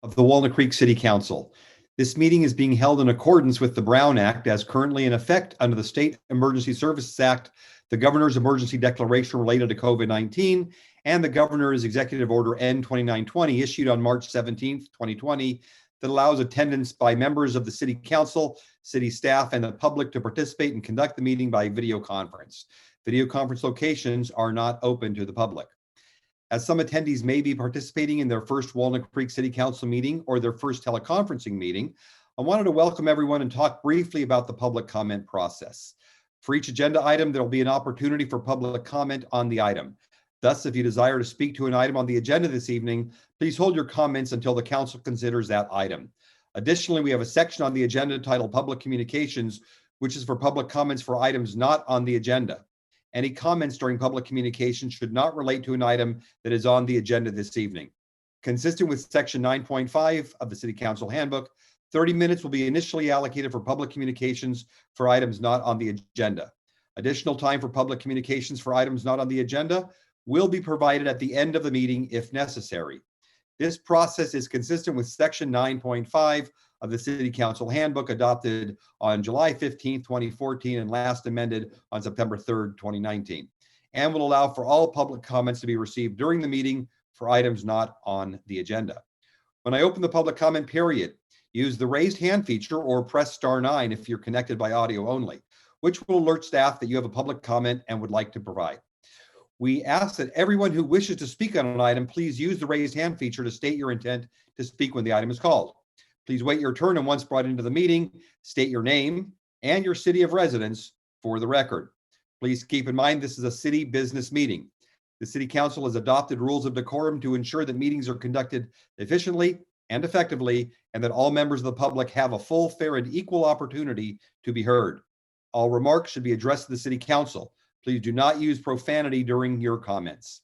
of the Walnut Creek City Council. This meeting is being held in accordance with the Brown Act as currently in effect under the State Emergency Services Act, the Governor's Emergency Declaration related to COVID-19, and the Governor's Executive Order N-2920 issued on March 17th, 2020, that allows attendance by members of the City Council, city staff, and the public to participate and conduct the meeting by video conference. Video conference locations are not open to the public. As some attendees may be participating in their first Walnut Creek City Council meeting or their first teleconferencing meeting, I wanted to welcome everyone and talk briefly about the public comment process. For each agenda item, there will be an opportunity for public comment on the item. Thus, if you desire to speak to an item on the agenda this evening, please hold your comments until the council considers that item. Additionally, we have a section on the agenda titled Public Communications, which is for public comments for items not on the agenda. Any comments during public communication should not relate to an item that is on the agenda this evening. Consistent with section 9.5 of the City Council Handbook, 30 minutes will be initially allocated for public communications for items not on the agenda. Additional time for public communications for items not on the agenda will be provided at the end of the meeting if necessary. This process is consistent with section 9.5 of the City Council Handbook adopted on July 15, 2014 and last amended on September 3rd, 2019, and will allow for all public comments to be received during the meeting for items not on the agenda. When I open the public comment period, use the raised hand feature or press *9 if you're connected by audio only, which will alert staff that you have a public comment and would like to provide. We ask that everyone who wishes to speak on an item, please use the raised hand feature to state your intent to speak when the item is called. Please wait your turn, and once brought into the meeting, state your name and your city of residence for the record. Please keep in mind this is a city business meeting. The City Council has adopted rules of decorum to ensure that meetings are conducted efficiently and effectively, and that all members of the public have a full, fair, and equal opportunity to be heard. All remarks should be addressed to the City Council. Please do not use profanity during your comments.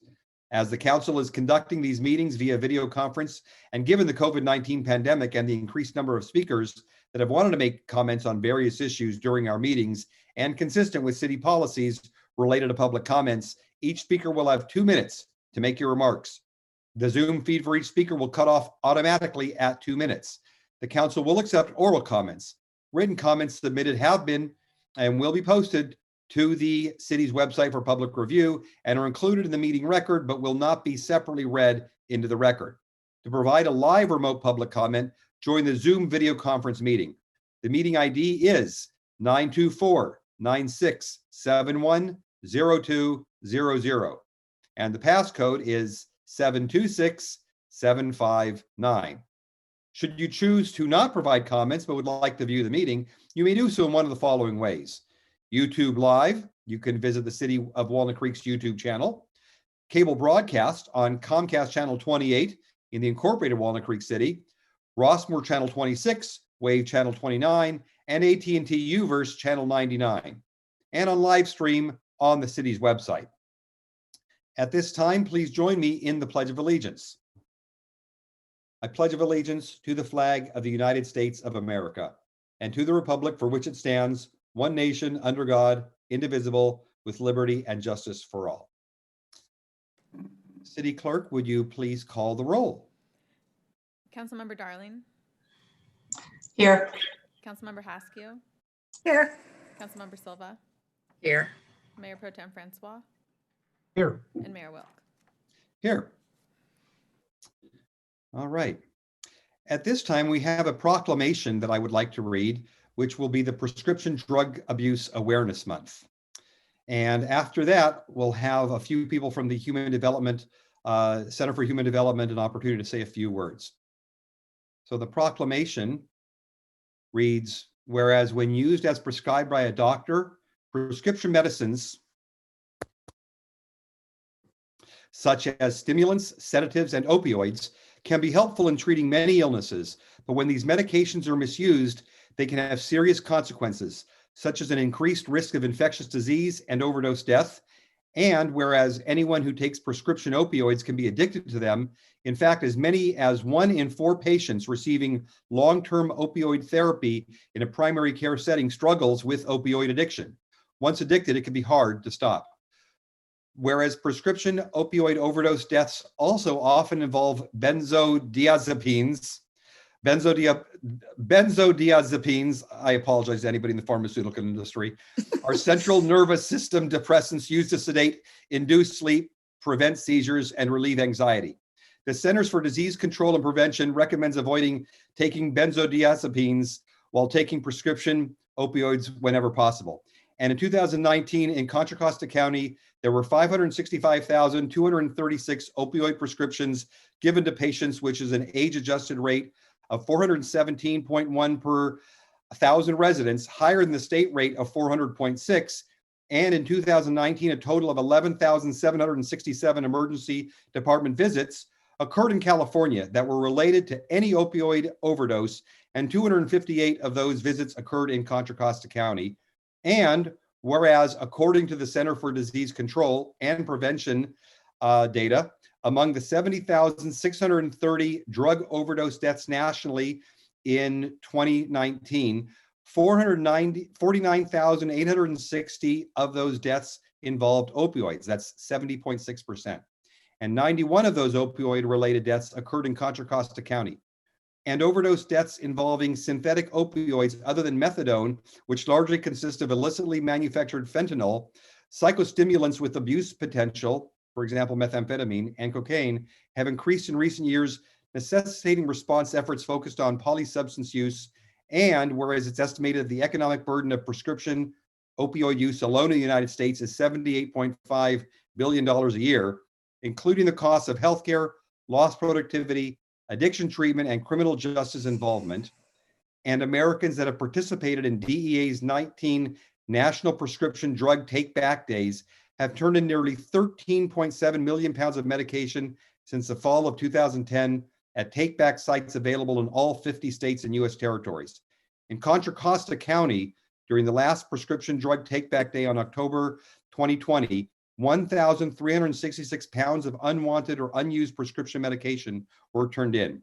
As the council is conducting these meetings via video conference, and given the COVID-19 pandemic and the increased number of speakers that have wanted to make comments on various issues during our meetings and consistent with city policies related to public comments, each speaker will have 2 minutes to make your remarks. The Zoom feed for each speaker will cut off automatically at 2 minutes. The council will accept oral comments. Written comments submitted have been and will be posted to the city's website for public review and are included in the meeting record, but will not be separately read into the record. To provide a live remote public comment, join the Zoom video conference meeting. The meeting ID is 924-9671-0200, and the passcode is 726759. Should you choose to not provide comments but would like to view the meeting, you may do so in one of the following ways. YouTube Live, you can visit the City of Walnut Creek's YouTube channel. Cable broadcast on Comcast Channel 28 in the incorporated Walnut Creek City, Rossmoor Channel 26, Wave Channel 29, and AT&T Uverse Channel 99, and on live stream on the city's website. At this time, please join me in the Pledge of Allegiance. I pledge of allegiance to the flag of the United States of America and to the republic for which it stands, one nation, under God, indivisible, with liberty and justice for all. City Clerk, would you please call the roll? Councilmember Darling. Here. Councilmember Haskew. Here. Councilmember Silva. Here. Mayor Pro Tem Francois. Here. And Mayor Wilk. Here. All right. At this time, we have a proclamation that I would like to read, which will be the Prescription Drug Abuse Awareness Month. And after that, we'll have a few people from the Human Development Center for Human Development an opportunity to say a few words. So the proclamation reads, whereas when used as prescribed by a doctor, prescription medicines such as stimulants, sedatives, and opioids can be helpful in treating many illnesses, but when these medications are misused, they can have serious consequences, such as an increased risk of infectious disease and overdose death. And whereas anyone who takes prescription opioids can be addicted to them, in fact, as many as 1 in 4 patients receiving long-term opioid therapy in a primary care setting struggles with opioid addiction. Once addicted, it can be hard to stop. Whereas prescription opioid overdose deaths also often involve benzodiazepines Benzodiazepines, I apologize to anybody in the pharmaceutical industry, are central nervous system depressants used to sedate, induce sleep, prevent seizures, and relieve anxiety. The Centers for Disease Control and Prevention recommends avoiding taking benzodiazepines while taking prescription opioids whenever possible. And in 2019, in Contra Costa County, there were 565,236 opioid prescriptions given to patients, which is an age-adjusted rate of 417.1 per 1,000 residents, higher than the state rate of 400.6. And in 2019, a total of 11,767 emergency department visits occurred in California that were related to any opioid overdose, and 258 of those visits occurred in Contra Costa County. And whereas, according to the Center for Disease Control and Prevention data, among the 70,630 drug overdose deaths nationally in 2019, 49,860 of those deaths involved opioids. That's 70.6%. And 91 of those opioid-related deaths occurred in Contra Costa County. And overdose deaths involving synthetic opioids other than methadone, which largely consist of illicitly manufactured fentanyl, psychostimulants with abuse potential, for example, methamphetamine and cocaine, have increased in recent years, necessitating response efforts focused on polysubstance use. And whereas it's estimated the economic burden of prescription opioid use alone in the United States is $78.5 billion a year, including the costs of healthcare, lost productivity, addiction treatment, and criminal justice involvement. And Americans that have participated in DEA's 19 National Prescription Drug Take-Back Days have turned in nearly 13.7 million pounds of medication since the fall of 2010 at take-back sites available in all 50 states and U.S. territories. In Contra Costa County, during the last prescription drug take-back day on October 2020, 1,366 pounds of unwanted or unused prescription medication were turned in.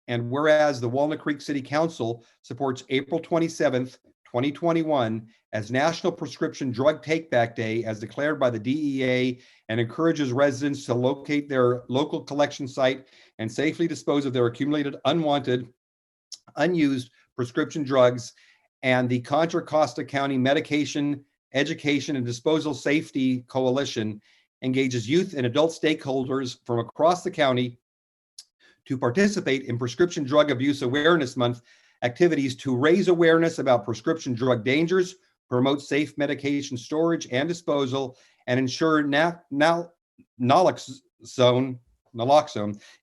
And whereas the Walnut Creek City Council supports April 27th, 2021 as National Prescription Drug Take-Back Day as declared by the DEA, and encourages residents to locate their local collection site and safely dispose of their accumulated unwanted, unused prescription drugs. And the Contra Costa County Medication, Education, and Disposal Safety Coalition engages youth and adult stakeholders from across the county to participate in Prescription Drug Abuse Awareness Month activities to raise awareness about prescription drug dangers, promote safe medication storage and disposal, and ensure naloxone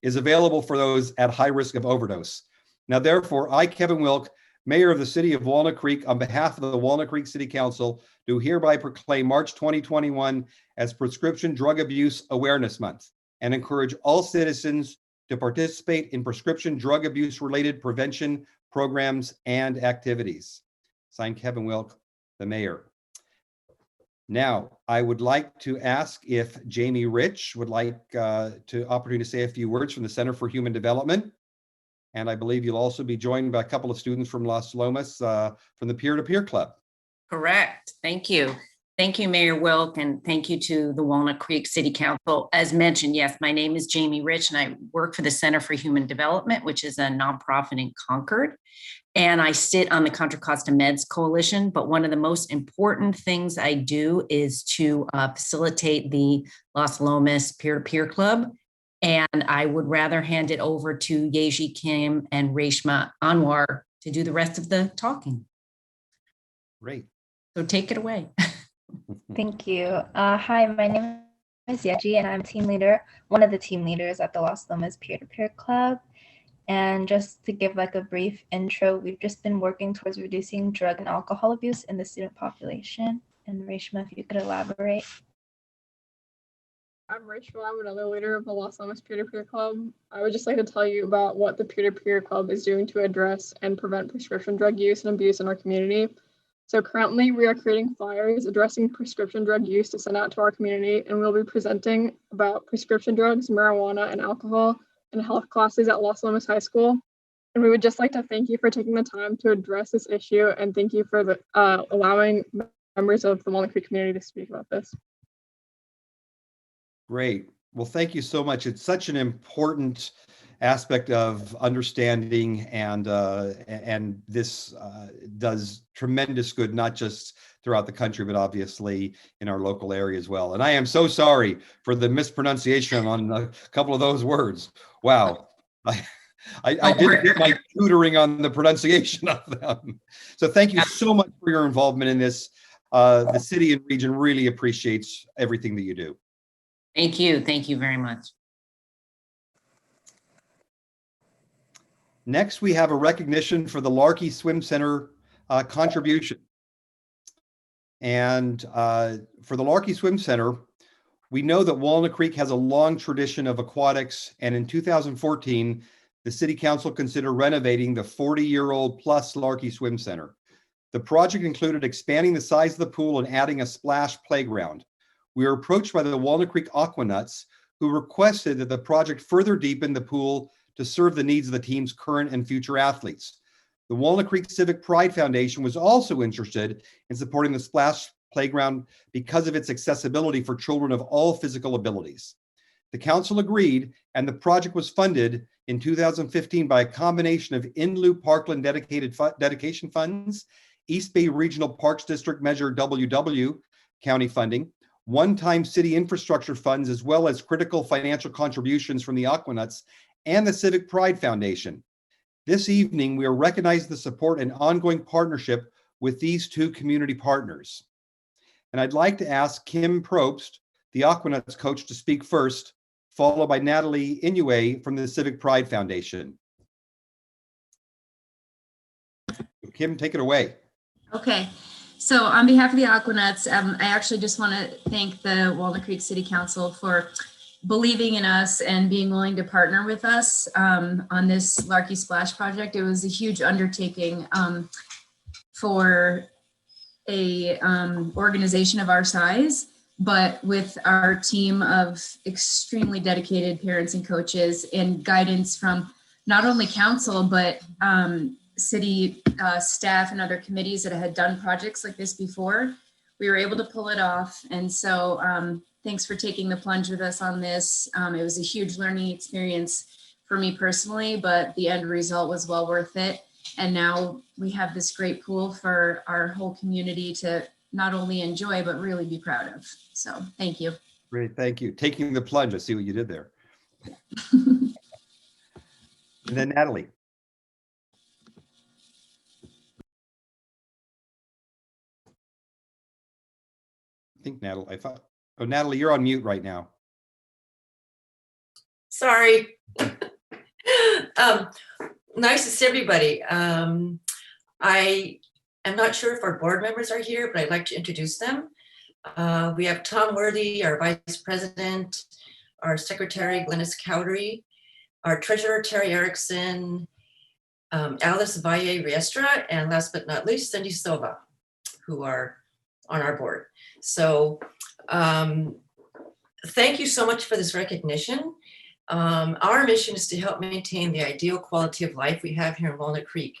is available for those at high risk of overdose. Now, therefore, I, Kevin Wilk, Mayor of the City of Walnut Creek, on behalf of the Walnut Creek City Council, do hereby proclaim March 2021 as Prescription Drug Abuse Awareness Month and encourage all citizens to participate in prescription drug abuse related prevention programs and activities. Signed, Kevin Wilk, the mayor. Now, I would like to ask if Jamie Rich would like to opportunity to say a few words from the Center for Human Development. And I believe you'll also be joined by a couple of students from Las Lomas from the Peer-to-Peer Club. Correct. Thank you. Thank you, Mayor Wilk, and thank you to the Walnut Creek City Council. As mentioned, yes, my name is Jamie Rich, and I work for the Center for Human Development, which is a nonprofit in Concord. And I sit on the Contra Costa Meds Coalition, but one of the most important things I do is to facilitate the Las Lomas Peer-to-Peer Club. And I would rather hand it over to Yeji Kim and Reshma Anwar to do the rest of the talking. Great. So take it away. Thank you. Hi, my name is Yeji, and I'm team leader, one of the team leaders at the Las Lomas Peer-to-Peer Club. And just to give like a brief intro, we've just been working towards reducing drug and alcohol abuse in the student population. And Reshma, if you could elaborate. I'm Rachel. I'm another leader of the Las Lomas Peer-to-Peer Club. I would just like to tell you about what the Peer-to-Peer Club is doing to address and prevent prescription drug use and abuse in our community. So currently we are creating flyers addressing prescription drug use to send out to our community, and we'll be presenting about prescription drugs, marijuana, and alcohol in health classes at Las Lomas High School. And we would just like to thank you for taking the time to address this issue, and thank you for allowing members of the Walnut Creek community to speak about this. Great. Well, thank you so much. It's such an important aspect of understanding, and this does tremendous good, not just throughout the country, but obviously in our local area as well. And I am so sorry for the mispronunciation on a couple of those words. Wow. I didn't get my tutoring on the pronunciation of them. So thank you so much for your involvement in this. The city and region really appreciates everything that you do. Thank you. Thank you very much. Next, we have a recognition for the Larky Swim Center contribution. And for the Larky Swim Center, we know that Walnut Creek has a long tradition of aquatics, and in 2014, the City Council considered renovating the 40-year-old plus Larky Swim Center. The project included expanding the size of the pool and adding a splash playground. We were approached by the Walnut Creek Aquanuts, who requested that the project further deepen the pool to serve the needs of the team's current and future athletes. The Walnut Creek Civic Pride Foundation was also interested in supporting the splash playground because of its accessibility for children of all physical abilities. The council agreed, and the project was funded in 2015 by a combination of in-loop Parkland dedication funds, East Bay Regional Parks District Measure WW county funding, one-time city infrastructure funds, as well as critical financial contributions from the Aquanuts and the Civic Pride Foundation. This evening, we are recognizing the support and ongoing partnership with these two community partners. And I'd like to ask Kim Probst, the Aquanuts coach, to speak first, followed by Natalie Inoue from the Civic Pride Foundation. Kim, take it away. Okay, so on behalf of the Aquanuts, I actually just want to thank the Walnut Creek City Council for believing in us and being willing to partner with us on this Larky Splash project. It was a huge undertaking for a organization of our size, but with our team of extremely dedicated parents and coaches and guidance from not only council, but city staff and other committees that had done projects like this before, we were able to pull it off. And so thanks for taking the plunge with us on this. It was a huge learning experience for me personally, but the end result was well worth it. And now we have this great pool for our whole community to not only enjoy, but really be proud of. So thank you. Great, thank you. Taking the plunge, I see what you did there. And then Natalie. I think Natalie, oh, Natalie, you're on mute right now. Sorry. Nice to see everybody. I am not sure if our board members are here, but I'd like to introduce them. We have Tom Worthy, our vice president, our secretary, Glennis Cowdery, our treasurer, Terry Erickson, Alice Valle Riestra, and last but not least, Cindy Silva, who are on our board. So thank you so much for this recognition. Our mission is to help maintain the ideal quality of life we have here in Walnut Creek.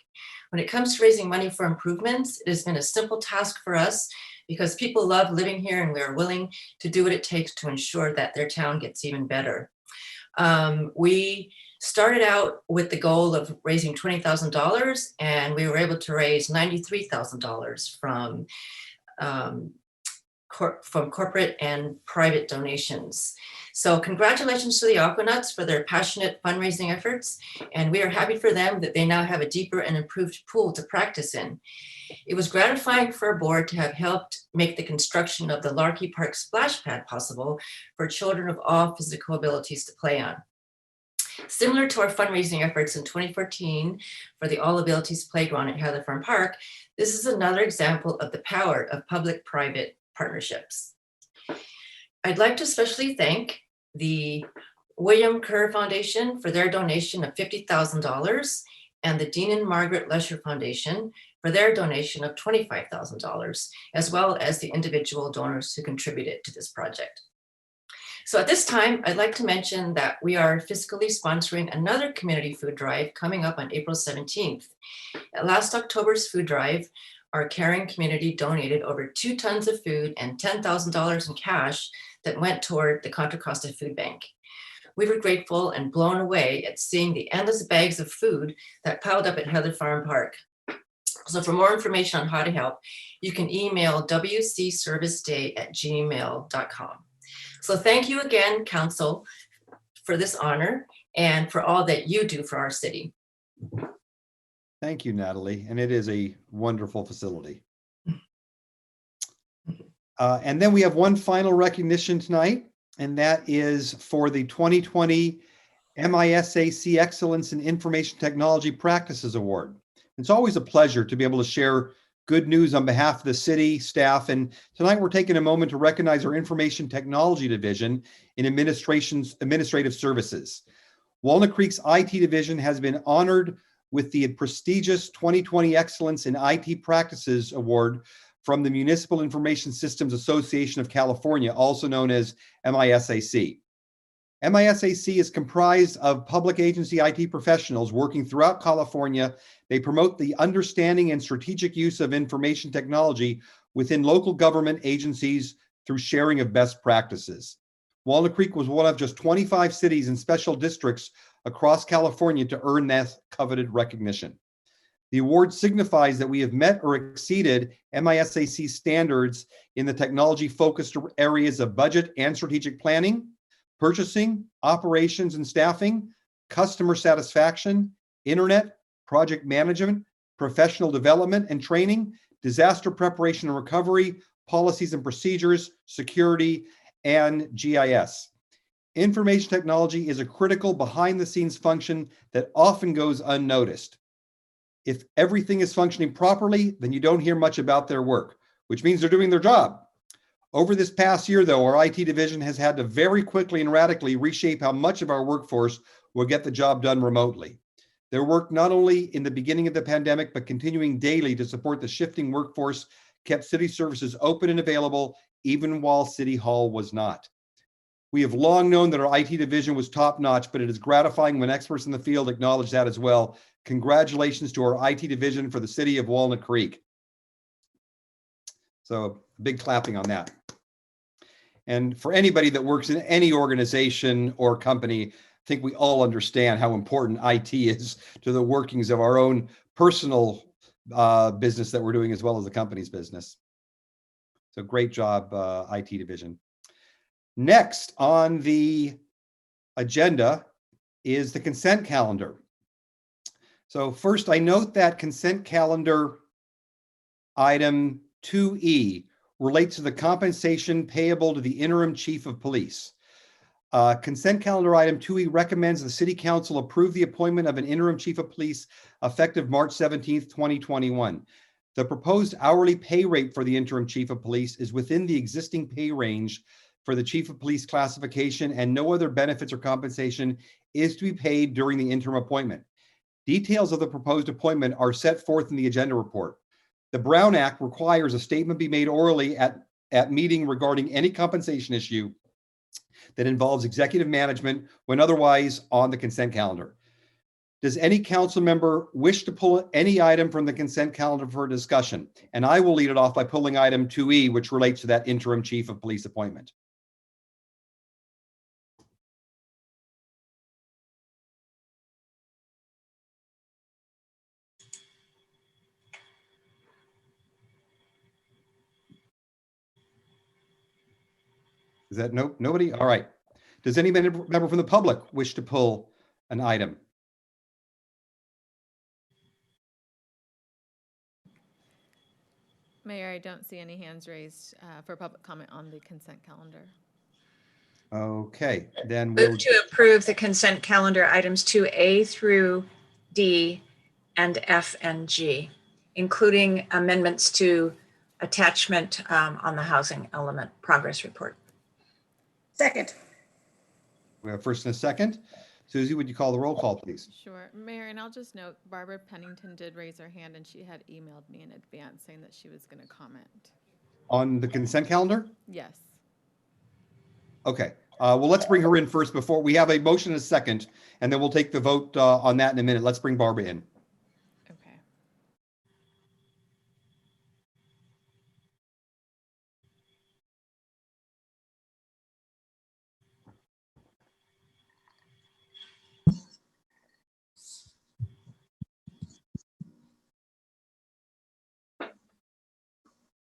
When it comes to raising money for improvements, it has been a simple task for us because people love living here and we are willing to do what it takes to ensure that their town gets even better. We started out with the goal of raising $20,000 and we were able to raise $93,000 from corporate and private donations. So congratulations to the Aquanuts for their passionate fundraising efforts. And we are happy for them that they now have a deeper and improved pool to practice in. It was gratifying for our board to have helped make the construction of the Larky Park splash pad possible for children of all physical abilities to play on. Similar to our fundraising efforts in 2014 for the All Abilities Playground at Heather Farm Park, this is another example of the power of public-private partnerships. I'd like to especially thank the William Kerr Foundation for their donation of $50,000 and the Dean and Margaret Lesher Foundation for their donation of $25,000, as well as the individual donors who contributed to this project. So at this time, I'd like to mention that we are fiscally sponsoring another community food drive coming up on April 17th. At last October's food drive, our caring community donated over 2 tons of food and $10,000 in cash that went toward the Contra Costa Food Bank. We were grateful and blown away at seeing the endless bags of food that piled up at Heather Farm Park. So for more information on how to help, you can email wcserviceday@gmail.com. So thank you again, Council, for this honor and for all that you do for our city. Thank you, Natalie. And it is a wonderful facility. And then we have one final recognition tonight, and that is for the 2020 MISAC Excellence in Information Technology Practices Award. It's always a pleasure to be able to share good news on behalf of the city staff. And tonight we're taking a moment to recognize our Information Technology Division in Administrative Services. Walnut Creek's IT division has been honored with the prestigious 2020 Excellence in IT Practices Award from the Municipal Information Systems Association of California, also known as MISAC. MISAC is comprised of public agency IT professionals working throughout California. They promote the understanding and strategic use of information technology within local government agencies through sharing of best practices. Walnut Creek was one of just 25 cities and special districts across California to earn that coveted recognition. The award signifies that we have met or exceeded MISAC standards in the technology-focused areas of budget and strategic planning, purchasing, operations and staffing, customer satisfaction, internet, project management, professional development and training, disaster preparation and recovery, policies and procedures, security, and GIS. Information technology is a critical behind-the-scenes function that often goes unnoticed. If everything is functioning properly, then you don't hear much about their work, which means they're doing their job. Over this past year, though, our IT division has had to very quickly and radically reshape how much of our workforce will get the job done remotely. Their work, not only in the beginning of the pandemic, but continuing daily to support the shifting workforce, kept city services open and available, even while City Hall was not. We have long known that our IT division was top-notch, but it is gratifying when experts in the field acknowledge that as well. Congratulations to our IT division for the city of Walnut Creek. So big clapping on that. And for anybody that works in any organization or company, I think we all understand how important IT is to the workings of our own personal business that we're doing, as well as the company's business. So great job, IT division. Next on the agenda is the consent calendar. So first, I note that consent calendar item 2E relates to the compensation payable to the interim chief of police. Consent calendar item 2E recommends the city council approve the appointment of an interim chief of police effective March 17th, 2021. The proposed hourly pay rate for the interim chief of police is within the existing pay range for the chief of police classification, and no other benefits or compensation is to be paid during the interim appointment. Details of the proposed appointment are set forth in the agenda report. The Brown Act requires a statement be made orally at meeting regarding any compensation issue that involves executive management when otherwise on the consent calendar. Does any council member wish to pull any item from the consent calendar for discussion? And I will lead it off by pulling item 2E, which relates to that interim chief of police appointment. Is that nobody? All right. Does any member from the public wish to pull an item? Mayor, I don't see any hands raised for public comment on the consent calendar. Okay, then we'll Move to approve the consent calendar items 2A through D and F and G, including amendments to attachment on the housing element progress report. Second. we have first and a second. Susie, would you call the roll call, please? Sure. Mayor, and I'll just note, Barbara Pennington did raise her hand and she had emailed me in advance saying that she was going to comment. On the consent calendar? Yes. Okay, well, let's bring her in first before we have a motion and a second, and then we'll take the vote on that in a minute. Let's bring Barbara in. Okay.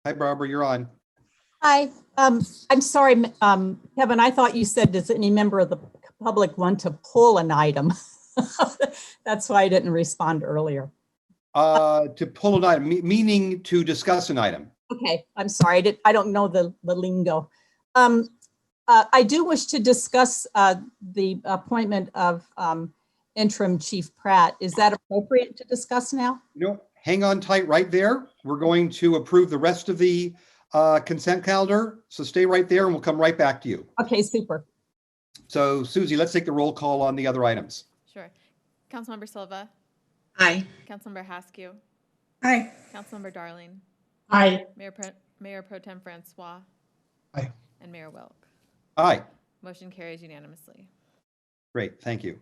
Hi, Barbara, you're on. Hi, I'm sorry, Kevin, I thought you said, does any member of the public want to pull an item? That's why I didn't respond earlier. To pull an item, meaning to discuss an item. Okay, I'm sorry, I don't know the lingo. I do wish to discuss the appointment of Interim Chief Pratt. Is that appropriate to discuss now? No, hang on tight right there. We're going to approve the rest of the consent calendar. So stay right there and we'll come right back to you. Okay, super. So Susie, let's take the roll call on the other items. Sure. Councilmember Silva, Aye. Councilmember Haskew, Aye. Councilmember Darling, Aye. Mayor Pro Tem Francois. Aye. And Mayor Wilk. Aye. Motion carries unanimously. Great, thank you.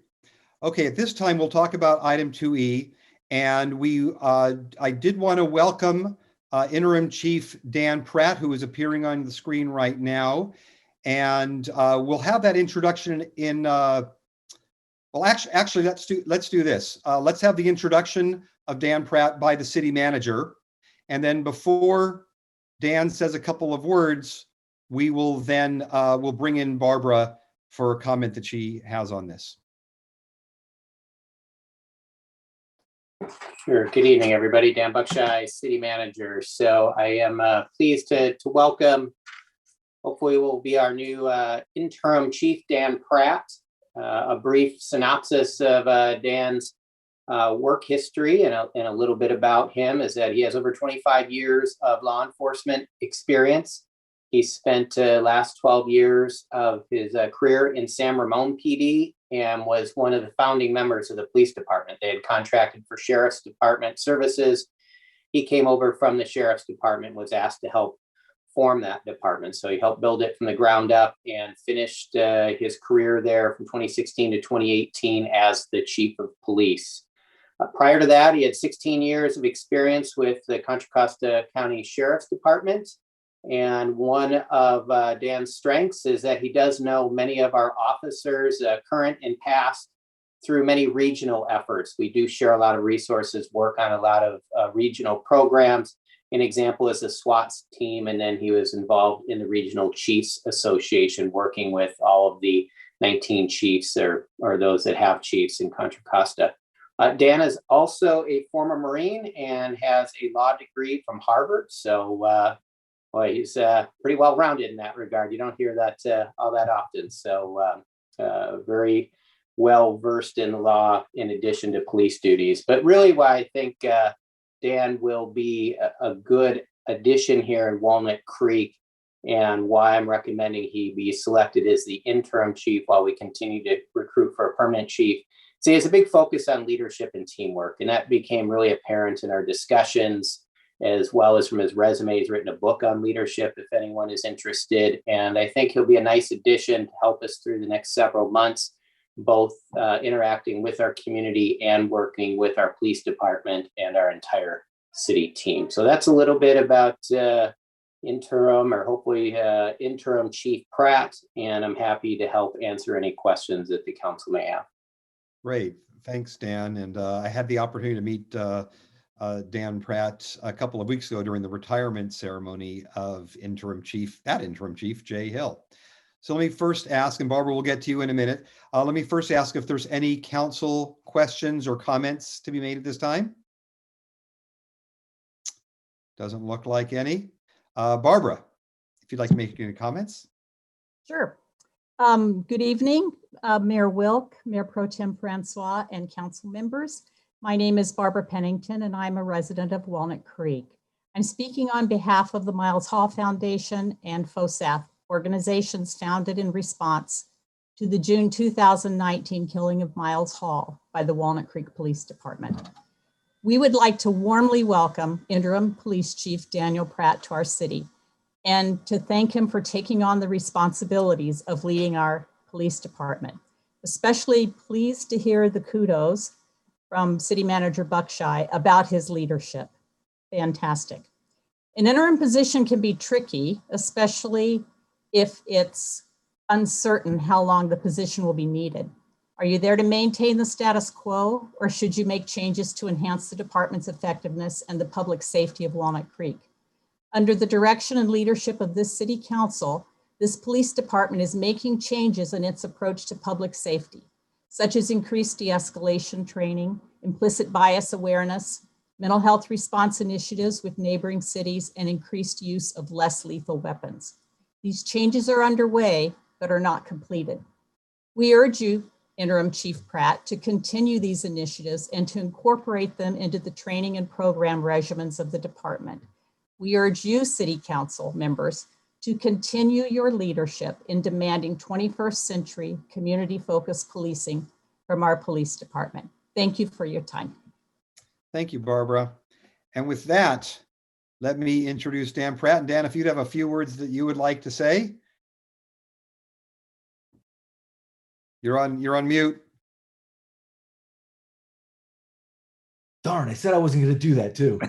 Okay, at this time, we'll talk about item 2E. And I did want to welcome Interim Chief Dan Pratt, who is appearing on the screen right now. And we'll have that introduction in, well, actually, let's do this. Let's have the introduction of Dan Pratt by the city manager. And then before Dan says a couple of words, we will then, we'll bring in Barbara for a comment that she has on this. Sure. Good evening, everybody. Dan Buckshire, City Manager. So I am pleased to welcome, hopefully will be our new interim chief, Dan Pratt. A brief synopsis of Dan's work history and a little bit about him is that he has over 25 years of law enforcement experience. He spent last 12 years of his career in San Ramon PD and was one of the founding members of the police department. They had contracted for sheriff's department services. He came over from the sheriff's department, was asked to help form that department. So he helped build it from the ground up and finished his career there from 2016 to 2018 as the chief of police. Prior to that, he had 16 years of experience with the Contra Costa County Sheriff's Department. And one of Dan's strengths is that he does know many of our officers, current and past, through many regional efforts. We do share a lot of resources, work on a lot of regional programs. An example is the SWAT team, and then he was involved in the Regional Chiefs Association, working with all of the 19 chiefs or those that have chiefs in Contra Costa. Dan is also a former Marine and has a law degree from Harvard. So boy, he's pretty well-rounded in that regard. You don't hear that all that often. So very well-versed in the law in addition to police duties. But really why I think Dan will be a good addition here in Walnut Creek and why I'm recommending he be selected as the interim chief while we continue to recruit for a permanent chief. So he has a big focus on leadership and teamwork, and that became really apparent in our discussions, as well as from his resume. He's written a book on leadership if anyone is interested. And I think he'll be a nice addition to help us through the next several months, both interacting with our community and working with our police department and our entire city team. So that's a little bit about interim or hopefully interim Chief Pratt. And I'm happy to help answer any questions that the council may have. Great. Thanks, Dan. And I had the opportunity to meet Dan Pratt a couple of weeks ago during the retirement ceremony of interim chief Jay Hill. So let me first ask, and Barbara, we'll get to you in a minute. Let me first ask if there's any council questions or comments to be made at this time. Doesn't look like any. Barbara, if you'd like to make any comments. Sure. Good evening, Mayor Wilk, Mayor Pro Tem Francois, and council members. My name is Barbara Pennington, and I'm a resident of Walnut Creek. I'm speaking on behalf of the Miles Hall Foundation and FOSAF, organizations founded in response to the June 2019 killing of Miles Hall by the Walnut Creek Police Department. We would like to warmly welcome Interim Police Chief Daniel Pratt to our city and to thank him for taking on the responsibilities of leading our police department. Especially pleased to hear the kudos from City Manager Buckshire about his leadership. Fantastic. An interim position can be tricky, especially if it's uncertain how long the position will be needed. Are you there to maintain the status quo, or should you make changes to enhance the department's effectiveness and the public safety of Walnut Creek? Under the direction and leadership of this city council, this police department is making changes in its approach to public safety, such as increased de-escalation training, implicit bias awareness, mental health response initiatives with neighboring cities, and increased use of less lethal weapons. These changes are underway, but are not completed. We urge you, Interim Chief Pratt, to continue these initiatives and to incorporate them into the training and program regimens of the department. We urge you, City Council members, to continue your leadership in demanding 21st century community-focused policing from our police department. Thank you for your time. Thank you, Barbara. And with that, let me introduce Dan Pratt. And Dan, if you'd have a few words that you would like to say. You're on mute. Darn, I said I wasn't going to do that too.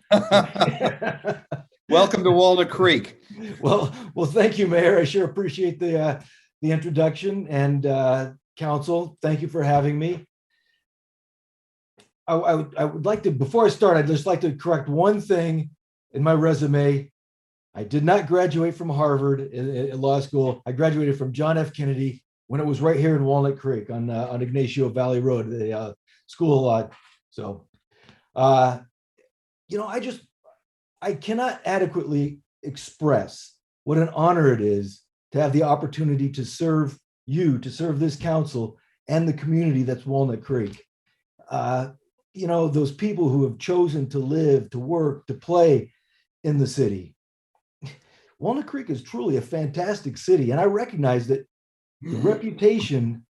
Welcome to Walnut Creek. Well, thank you, Mayor. I sure appreciate the introduction, and council, thank you for having me. I would like to, before I start, I'd just like to correct one thing in my resume. I did not graduate from Harvard in law school. I graduated from John F. Kennedy when it was right here in Walnut Creek on Ignacio Valley Road, the school of law. So, I cannot adequately express what an honor it is to have the opportunity to serve this council and the community that's Walnut Creek. Those people who have chosen to live, to work, to play in the city. Walnut Creek is truly a fantastic city, and I recognize that the reputation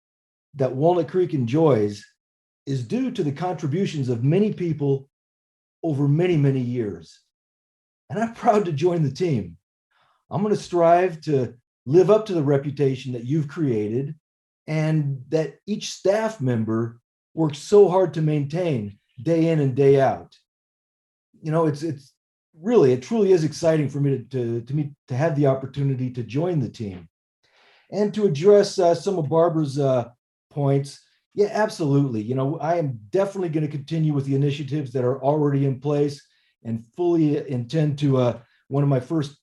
that Walnut Creek enjoys is due to the contributions of many people over many, many years. And I'm proud to join the team. I'm going to strive to live up to the reputation that you've created and that each staff member works so hard to maintain day in and day out. It truly is exciting for me to have the opportunity to join the team. And to address some of Barbara's points, yeah, absolutely. I am definitely going to continue with the initiatives that are already in place and fully intend to, one of my first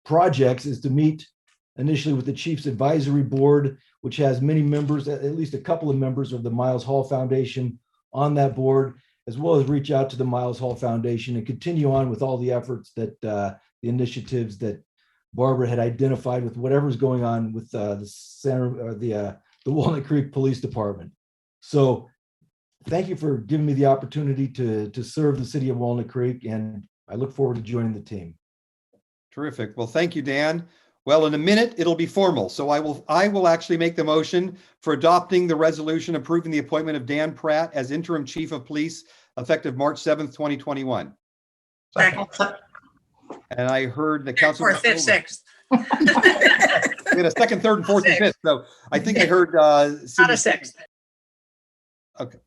projects is to meet initially with the Chiefs Advisory Board, which has many members, at least a couple of members of the Miles Hall Foundation on that board, as well as reach out to the Miles Hall Foundation and continue on with all the efforts that the initiatives that Barbara had identified with whatever's going on with the center or the Walnut Creek Police Department. So thank you for giving me the opportunity to serve the city of Walnut Creek, and I look forward to joining the team. Terrific. Well, thank you, Dan. Well, in a minute, it'll be formal. So I will actually make the motion for adopting the resolution approving the appointment of Dan Pratt as interim chief of police effective March 7th, 2021. Second. And I heard the council. Fourth, fifth, sixth. We had a second, third, and fourth, and fifth. So I think I heard. Not a sixth. Okay.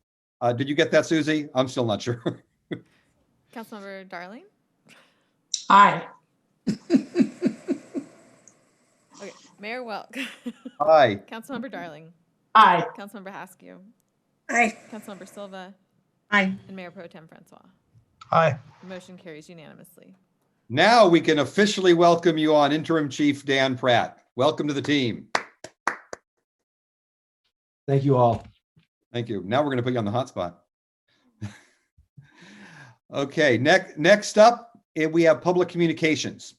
Did you get that, Susie? I'm still not sure. Councilmember Darling? Aye. Okay, Mayor Welk. Aye. Councilmember Darling. Aye. Councilmember Askew. Aye. Councilmember Silva. Aye. And Mayor Pro Tem Francois. Aye. The motion carries unanimously. Now we can officially welcome you on, Interim Chief Dan Pratt. Welcome to the team. Thank you all. Thank you. Now we're going to put you on the hot spot. Okay, next up, we have public communications.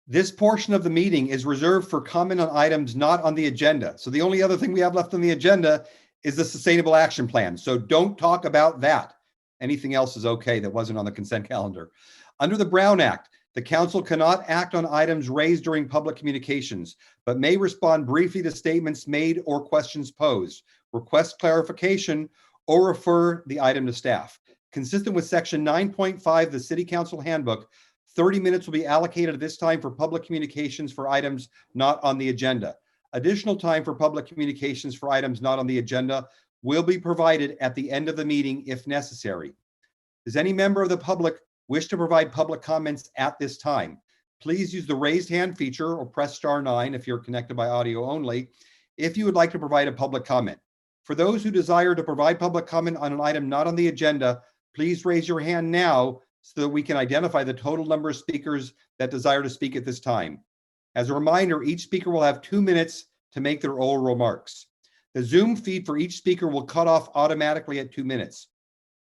This portion of the meeting is reserved for comment on items not on the agenda. So the only other thing we have left on the agenda is the Sustainable Action Plan. So don't talk about that. Anything else is okay that wasn't on the consent calendar. Under the Brown Act, the council cannot act on items raised during public communications, but may respond briefly to statements made or questions posed, request clarification, or refer the item to staff. Consistent with section 9.5 of the City Council Handbook, 30 minutes will be allocated at this time for public communications for items not on the agenda. Additional time for public communications for items not on the agenda will be provided at the end of the meeting if necessary. Does any member of the public wish to provide public comments at this time? Please use the raised hand feature or press *9 if you're connected by audio only, if you would like to provide a public comment. For those who desire to provide public comment on an item not on the agenda, Please raise your hand now so that we can identify the total number of speakers that desire to speak at this time. As a reminder, each speaker will have 2 minutes to make their oral remarks. The Zoom feed for each speaker will cut off automatically at 2 minutes.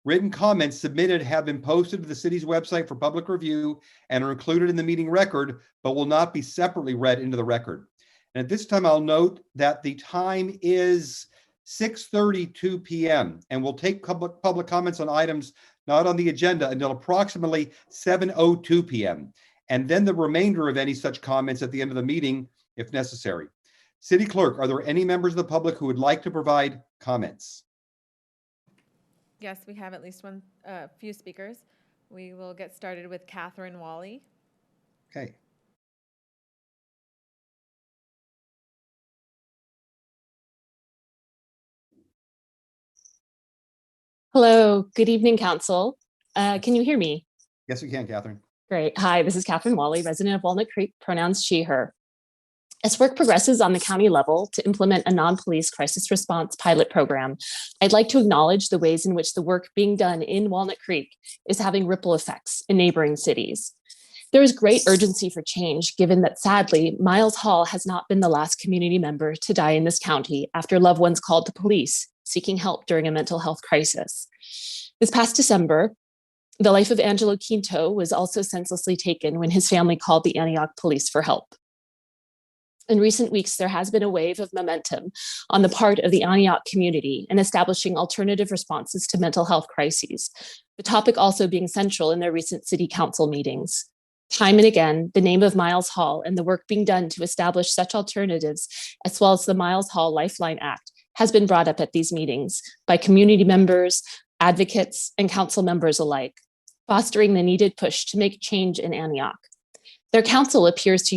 Written comments submitted have been posted to the city's website for public review and are included in the meeting record, but will not be separately read into the record. And at this time, I'll note that the time is 6:32 p.m. and we'll take public comments on items not on the agenda until approximately 7:02 p.m. and then the remainder of any such comments at the end of the meeting if necessary. City Clerk, are there any members of the public who would like to provide comments? Yes, we have at least few speakers. We will get started with Catherine Wally. Okay. Hello, good evening, Council. Can you hear me? Yes, we can, Catherine. Great. Hi, this is Catherine Wally, resident of Walnut Creek, pronouns she, her. As work progresses on the county level to implement a non-police crisis response pilot program, I'd like to acknowledge the ways in which the work being done in Walnut Creek is having ripple effects in neighboring cities. There is great urgency for change, given that sadly, Miles Hall has not been the last community member to die in this county after loved ones called the police seeking help during a mental health crisis. This past December, the life of Angelo Quinto was also senselessly taken when his family called the Antioch police for help. In recent weeks, there has been a wave of momentum on the part of the Antioch community in establishing alternative responses to mental health crises, the topic also being central in their recent city council meetings. Time and again, the name of Miles Hall and the work being done to establish such alternatives, as well as the Miles Hall Lifeline Act, has been brought up at these meetings by community members, advocates, and council members alike, fostering the needed push to make change in Antioch. Their council appears to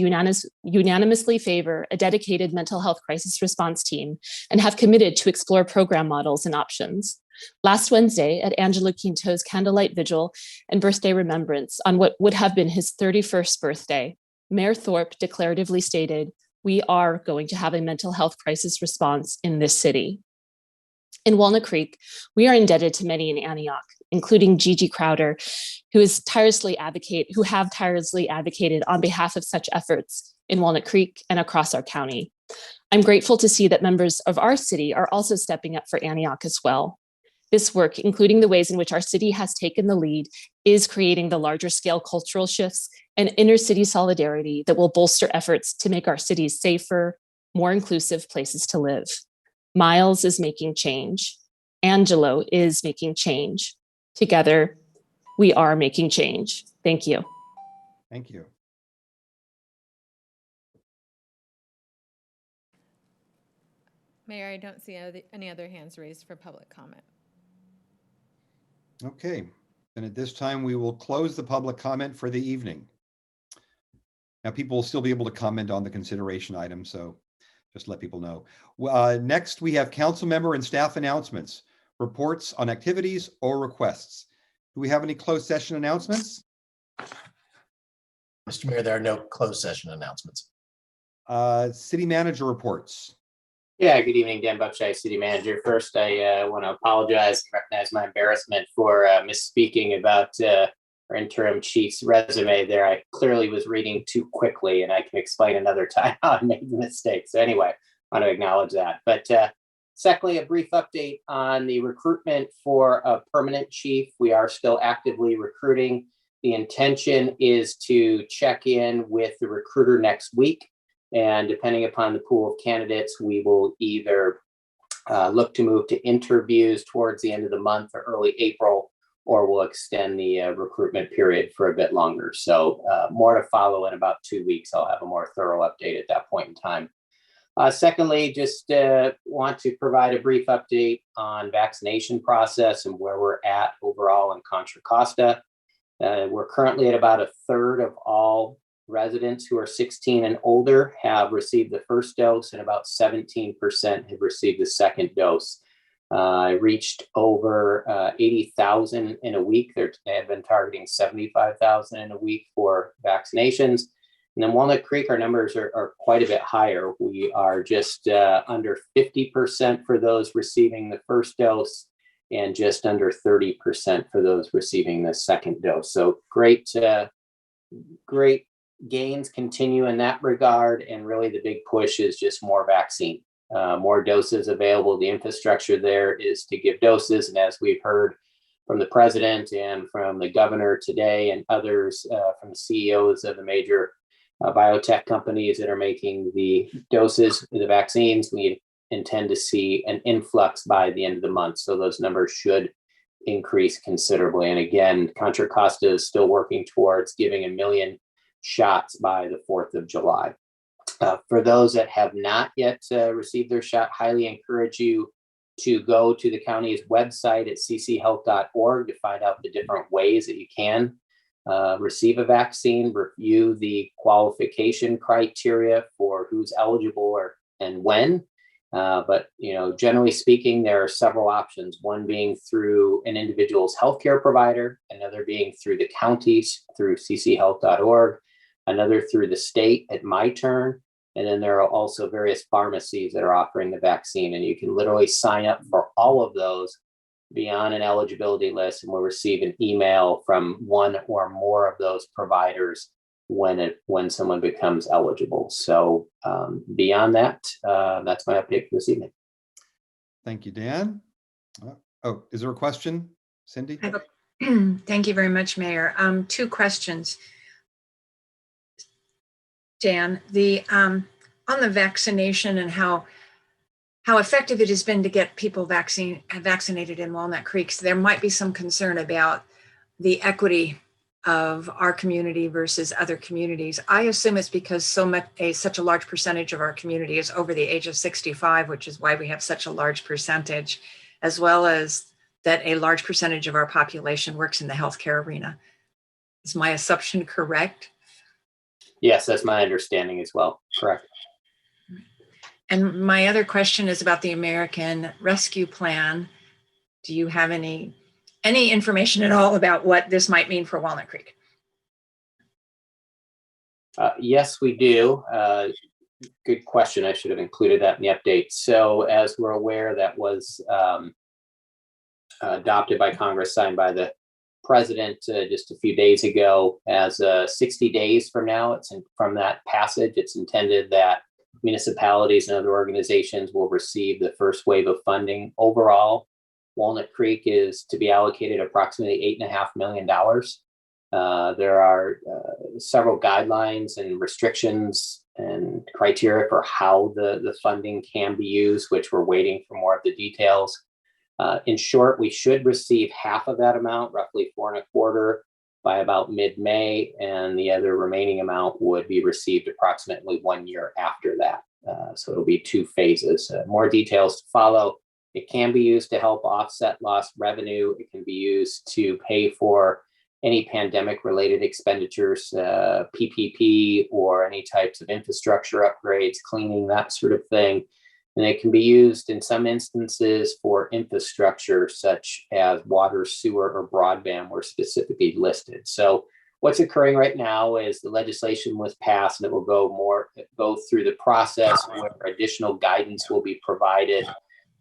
unanimously favor a dedicated mental health crisis response team and have committed to explore program models and options. Last Wednesday at Angelo Quinto's candlelight vigil and birthday remembrance on what would have been his 31st birthday, Mayor Thorpe declaratively stated, "We are going to have a mental health crisis response in this city." In Walnut Creek, we are indebted to many in Antioch, including Gigi Crowder, who have tirelessly advocated on behalf of such efforts in Walnut Creek and across our county. I'm grateful to see that members of our city are also stepping up for Antioch as well. This work, including the ways in which our city has taken the lead, is creating the larger scale cultural shifts and inner city solidarity that will bolster efforts to make our cities safer, more inclusive places to live. Miles is making change. Angelo is making change. Together, we are making change. Thank you. Thank you. Mayor, I don't see any other hands raised for public comment. Okay, and at this time, we will close the public comment for the evening. Now, people will still be able to comment on the consideration item, so just let people know. Next, we have council member and staff announcements, reports on activities or requests. Do we have any closed session announcements? Mr. Mayor, there are no closed session announcements. City manager reports. Yeah, good evening, Dan Buckshire, City Manager. First, I want to apologize and recognize my embarrassment for misspeaking about our interim chief's resume there. I clearly was reading too quickly, and I can explain another time how I made the mistake. So anyway, I want to acknowledge that. But secondly, a brief update on the recruitment for a permanent chief. We are still actively recruiting. The intention is to check in with the recruiter next week. And depending upon the pool of candidates, we will either look to move to interviews towards the end of the month or early April, or we'll extend the recruitment period for a bit longer. So more to follow in about 2 weeks. I'll have a more thorough update at that point in time. Secondly, just want to provide a brief update on vaccination process and where we're at overall in Contra Costa. We're currently at about a third of all residents who are 16 and older have received the first dose, and about 17% have received the second dose. I reached over 80,000 in a week. They have been targeting 75,000 in a week for vaccinations. And in Walnut Creek, our numbers are quite a bit higher. We are just under 50% for those receiving the first dose and just under 30% for those receiving the second dose. So great gains continue in that regard. And really the big push is just more vaccine, more doses available. The infrastructure there is to give doses. And as we've heard from the president and from the governor today and others, from the CEOs of the major biotech companies that are making the doses, the vaccines, we intend to see an influx by the end of the month. So those numbers should increase considerably. And again, Contra Costa is still working towards giving 1 million shots by the 4th of July. For those that have not yet received their shot, highly encourage you to go to the county's website at cchealth.org to find out the different ways that you can receive a vaccine, review the qualification criteria for who's eligible and when. But generally speaking, there are several options. One being through an individual's healthcare provider, another being through the counties through cchealth.org, another through the state at My Turn, and then there are also various pharmacies that are offering the vaccine, and you can literally sign up for all of those, be on an eligibility list, and will receive an email from one or more of those providers when someone becomes eligible. So beyond that, that's my update for this evening. Thank you, Dan. Oh, is there a question, Cindy? Thank you very much, Mayor. 2 questions. Dan, on the vaccination and how effective it has been to get people vaccinated in Walnut Creek, there might be some concern about the equity of our community versus other communities. I assume it's because such a large percentage of our community is over the age of 65, which is why we have such a large percentage, as well as that a large percentage of our population works in the healthcare arena. Is my assumption correct? Yes, that's my understanding as well. Correct. And my other question is about the American Rescue Plan. Do you have any information at all about what this might mean for Walnut Creek? Yes, we do. Good question. I should have included that in the update. So as we're aware, that was adopted by Congress, signed by the president just a few days ago. As 60 days from now, from that passage, it's intended that municipalities and other organizations will receive the first wave of funding. Overall, Walnut Creek is to be allocated approximately $8.5 million. There are several guidelines and restrictions and criteria for how the funding can be used, which we're waiting for more of the details. In short, we should receive half of that amount, roughly $4.25 by about mid-May, and the other remaining amount would be received approximately 1 year after that. So it'll be 2 phases. More details to follow. It can be used to help offset lost revenue. It can be used to pay for any pandemic-related expenditures, PPP, or any types of infrastructure upgrades, cleaning, that sort of thing. And it can be used in some instances for infrastructure such as water, sewer, or broadband were specifically listed. So what's occurring right now is the legislation was passed, and it will go through the process where additional guidance will be provided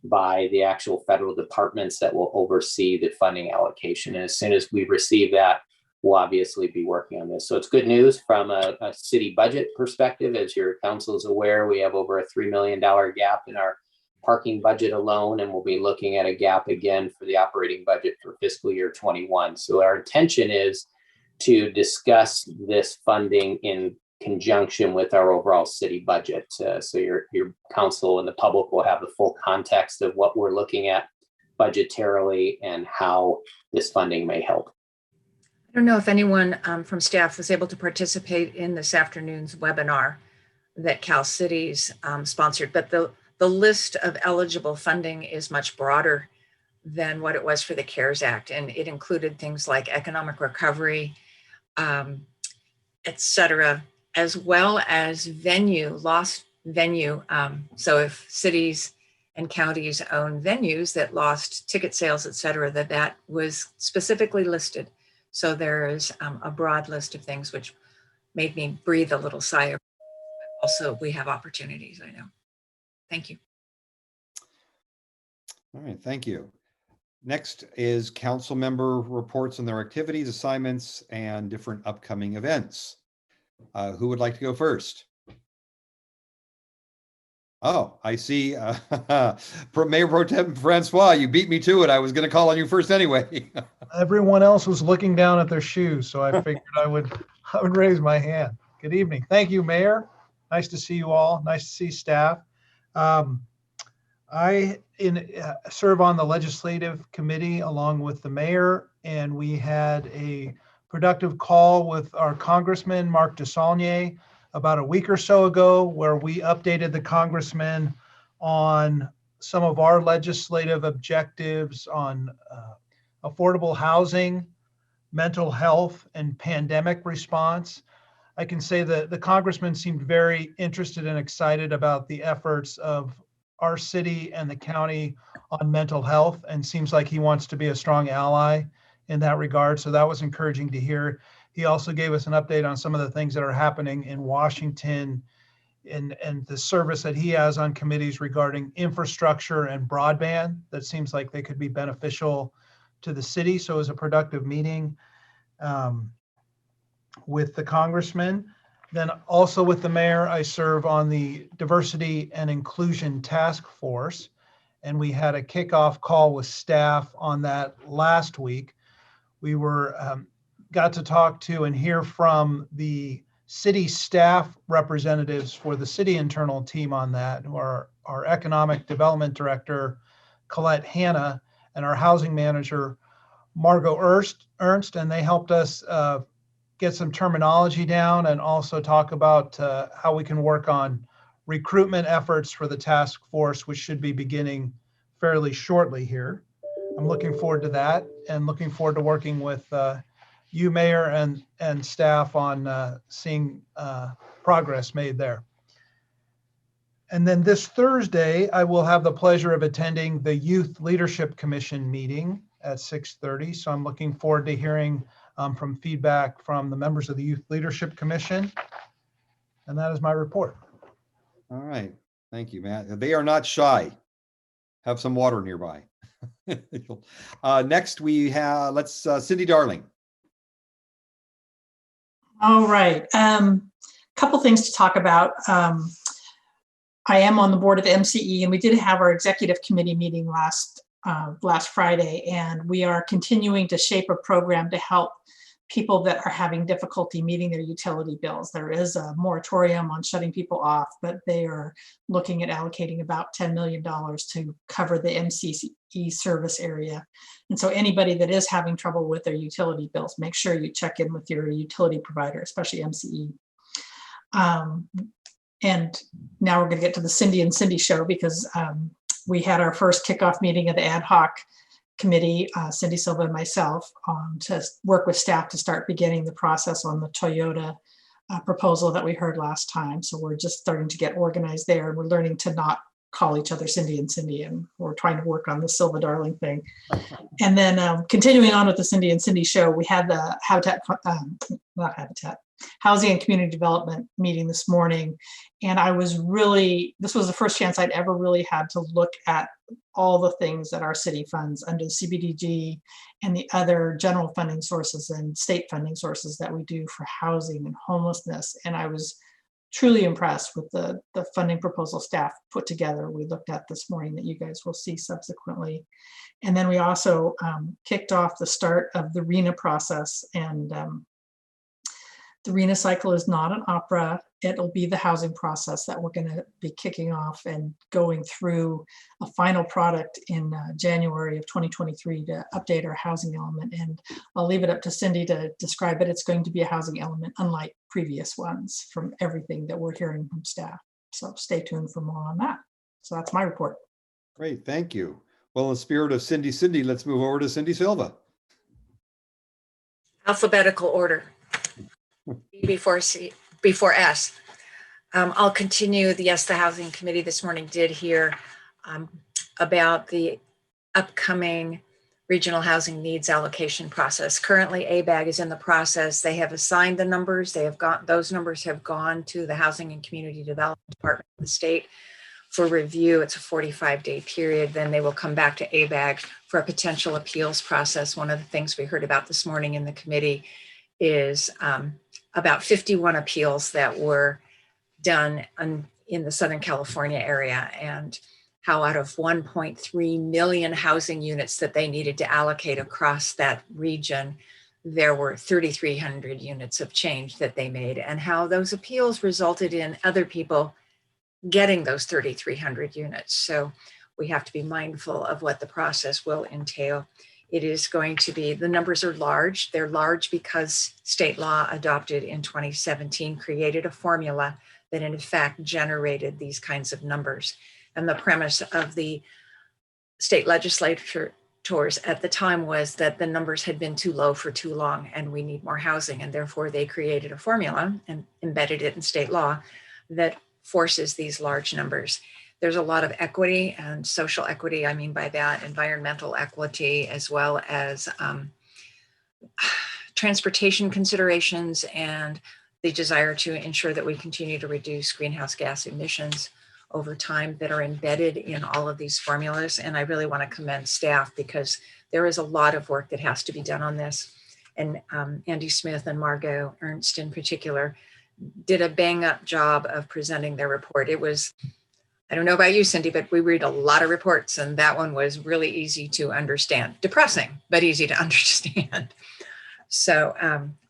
by the actual federal departments that will oversee the funding allocation. And as soon as we receive that, we'll obviously be working on this. So it's good news from a city budget perspective. As your council is aware, we have over a $3 million gap in our parking budget alone, and we'll be looking at a gap again for the operating budget for fiscal year 21. So our intention is to discuss this funding in conjunction with our overall city budget. So your council and the public will have the full context of what we're looking at budgetarily and how this funding may help. I don't know if anyone from staff was able to participate in this afternoon's webinar that Cal Cities sponsored, but the list of eligible funding is much broader than what it was for the CARES Act. And it included things like economic recovery, et cetera, as well as lost venue. So if cities and counties own venues that lost ticket sales, et cetera, that was specifically listed. So there is a broad list of things, which made me breathe a little sigh of relief. But also, we have opportunities, I know. Thank you. All right, thank you. Next is council member reports on their activities, assignments, and different upcoming events. Who would like to go first? Oh, I see. Mayor Pro Tem Francois, you beat me to it. I was going to call on you first anyway. Everyone else was looking down at their shoes, so I figured I would raise my hand. Good evening. Thank you, Mayor. Nice to see you all. Nice to see staff. I serve on the legislative committee along with the mayor, and we had a productive call with our Congressman, Mark DeSaulnier, about a week or so ago, where we updated the congressman on some of our legislative objectives on affordable housing, mental health, and pandemic response. I can say that the congressman seemed very interested and excited about the efforts of our city and the county on mental health, and seems like he wants to be a strong ally in that regard. So that was encouraging to hear. He also gave us an update on some of the things that are happening in Washington and the service that he has on committees regarding infrastructure and broadband that seems like they could be beneficial to the city. So it was a productive meeting with the congressman. Then also with the mayor, I serve on the Diversity and Inclusion Task Force, and we had a kickoff call with staff on that last week. We got to talk to and hear from the city staff representatives for the city internal team on that, who are our economic development director, Colette Hanna, and our housing manager, Margot Ernst, and they helped us get some terminology down and also talk about how we can work on recruitment efforts for the task force, which should be beginning fairly shortly here. I'm looking forward to that and looking forward to working with you, Mayor, and staff on seeing progress made there. And then this Thursday, I will have the pleasure of attending the Youth Leadership Commission meeting at 6:30. So I'm looking forward to hearing from feedback from the members of the Youth Leadership Commission. And that is my report. All right. Thank you, Matt. They are not shy. Have some water nearby. Next, we have, Cindy Darling. All right. Couple things to talk about. I am on the board of MCE, and we did have our executive committee meeting last Friday, and we are continuing to shape a program to help people that are having difficulty meeting their utility bills. There is a moratorium on shutting people off, but they are looking at allocating about $10 million to cover the MCE service area. And so anybody that is having trouble with their utility bills, make sure you check in with your utility provider, especially MCE. And now we're going to get to the Cindy and Cindy show, because we had our first kickoff meeting of the ad hoc committee, Cindy Silva and myself, to work with staff to start beginning the process on the Toyota proposal that we heard last time. So we're just starting to get organized there, and we're learning to not call each other Cindy and Cindy, and we're trying to work on the Silva Darling thing. And then continuing on with the Cindy and Cindy show, we had the Housing and Community Development meeting this morning. And this was the first chance I'd ever really had to look at all the things that our city funds under the CBDG and the other general funding sources and state funding sources that we do for housing and homelessness. And I was truly impressed with the funding proposal staff put together. We looked at this morning that you guys will see subsequently. And then we also kicked off the start of the RENA process. And the RENA cycle is not an opera. It'll be the housing process that we're going to be kicking off and going through a final product in January of 2023 to update our housing element. And I'll leave it up to Cindy to describe it. It's going to be a housing element unlike previous ones from everything that we're hearing from staff. So stay tuned for more on that. So that's my report. Great, thank you. Well, in the spirit of Cindy, let's move over to Cindy Silva. Alphabetical order. Before S. I'll continue. The Housing Committee this morning did hear about the upcoming regional housing needs allocation process. Currently, ABAG is in the process. They have assigned the numbers. Those numbers have gone to the Housing and Community Development Department of the state for review. It's a 45-day period. Then they will come back to ABAG for a potential appeals process. One of the things we heard about this morning in the committee is about 51 appeals that were done in the Southern California area, and how out of 1.3 million housing units that they needed to allocate across that region, there were 3,300 units of change that they made, and how those appeals resulted in other people getting those 3,300 units. So we have to be mindful of what the process will entail. It is going to be, the numbers are large. They're large because state law adopted in 2017 created a formula that in fact generated these kinds of numbers. And the premise of the state legislators at the time was that the numbers had been too low for too long and we need more housing. And therefore they created a formula and embedded it in state law that forces these large numbers. There's a lot of equity and social equity. I mean by that, environmental equity, as well as transportation considerations and the desire to ensure that we continue to reduce greenhouse gas emissions over time that are embedded in all of these formulas. And I really want to commend staff because there is a lot of work that has to be done on this. And Andy Smith and Margot Ernst in particular did a bang up job of presenting their report. It was, I don't know about you, Cindy, but we read a lot of reports and that one was really easy to understand. Depressing, but easy to understand. So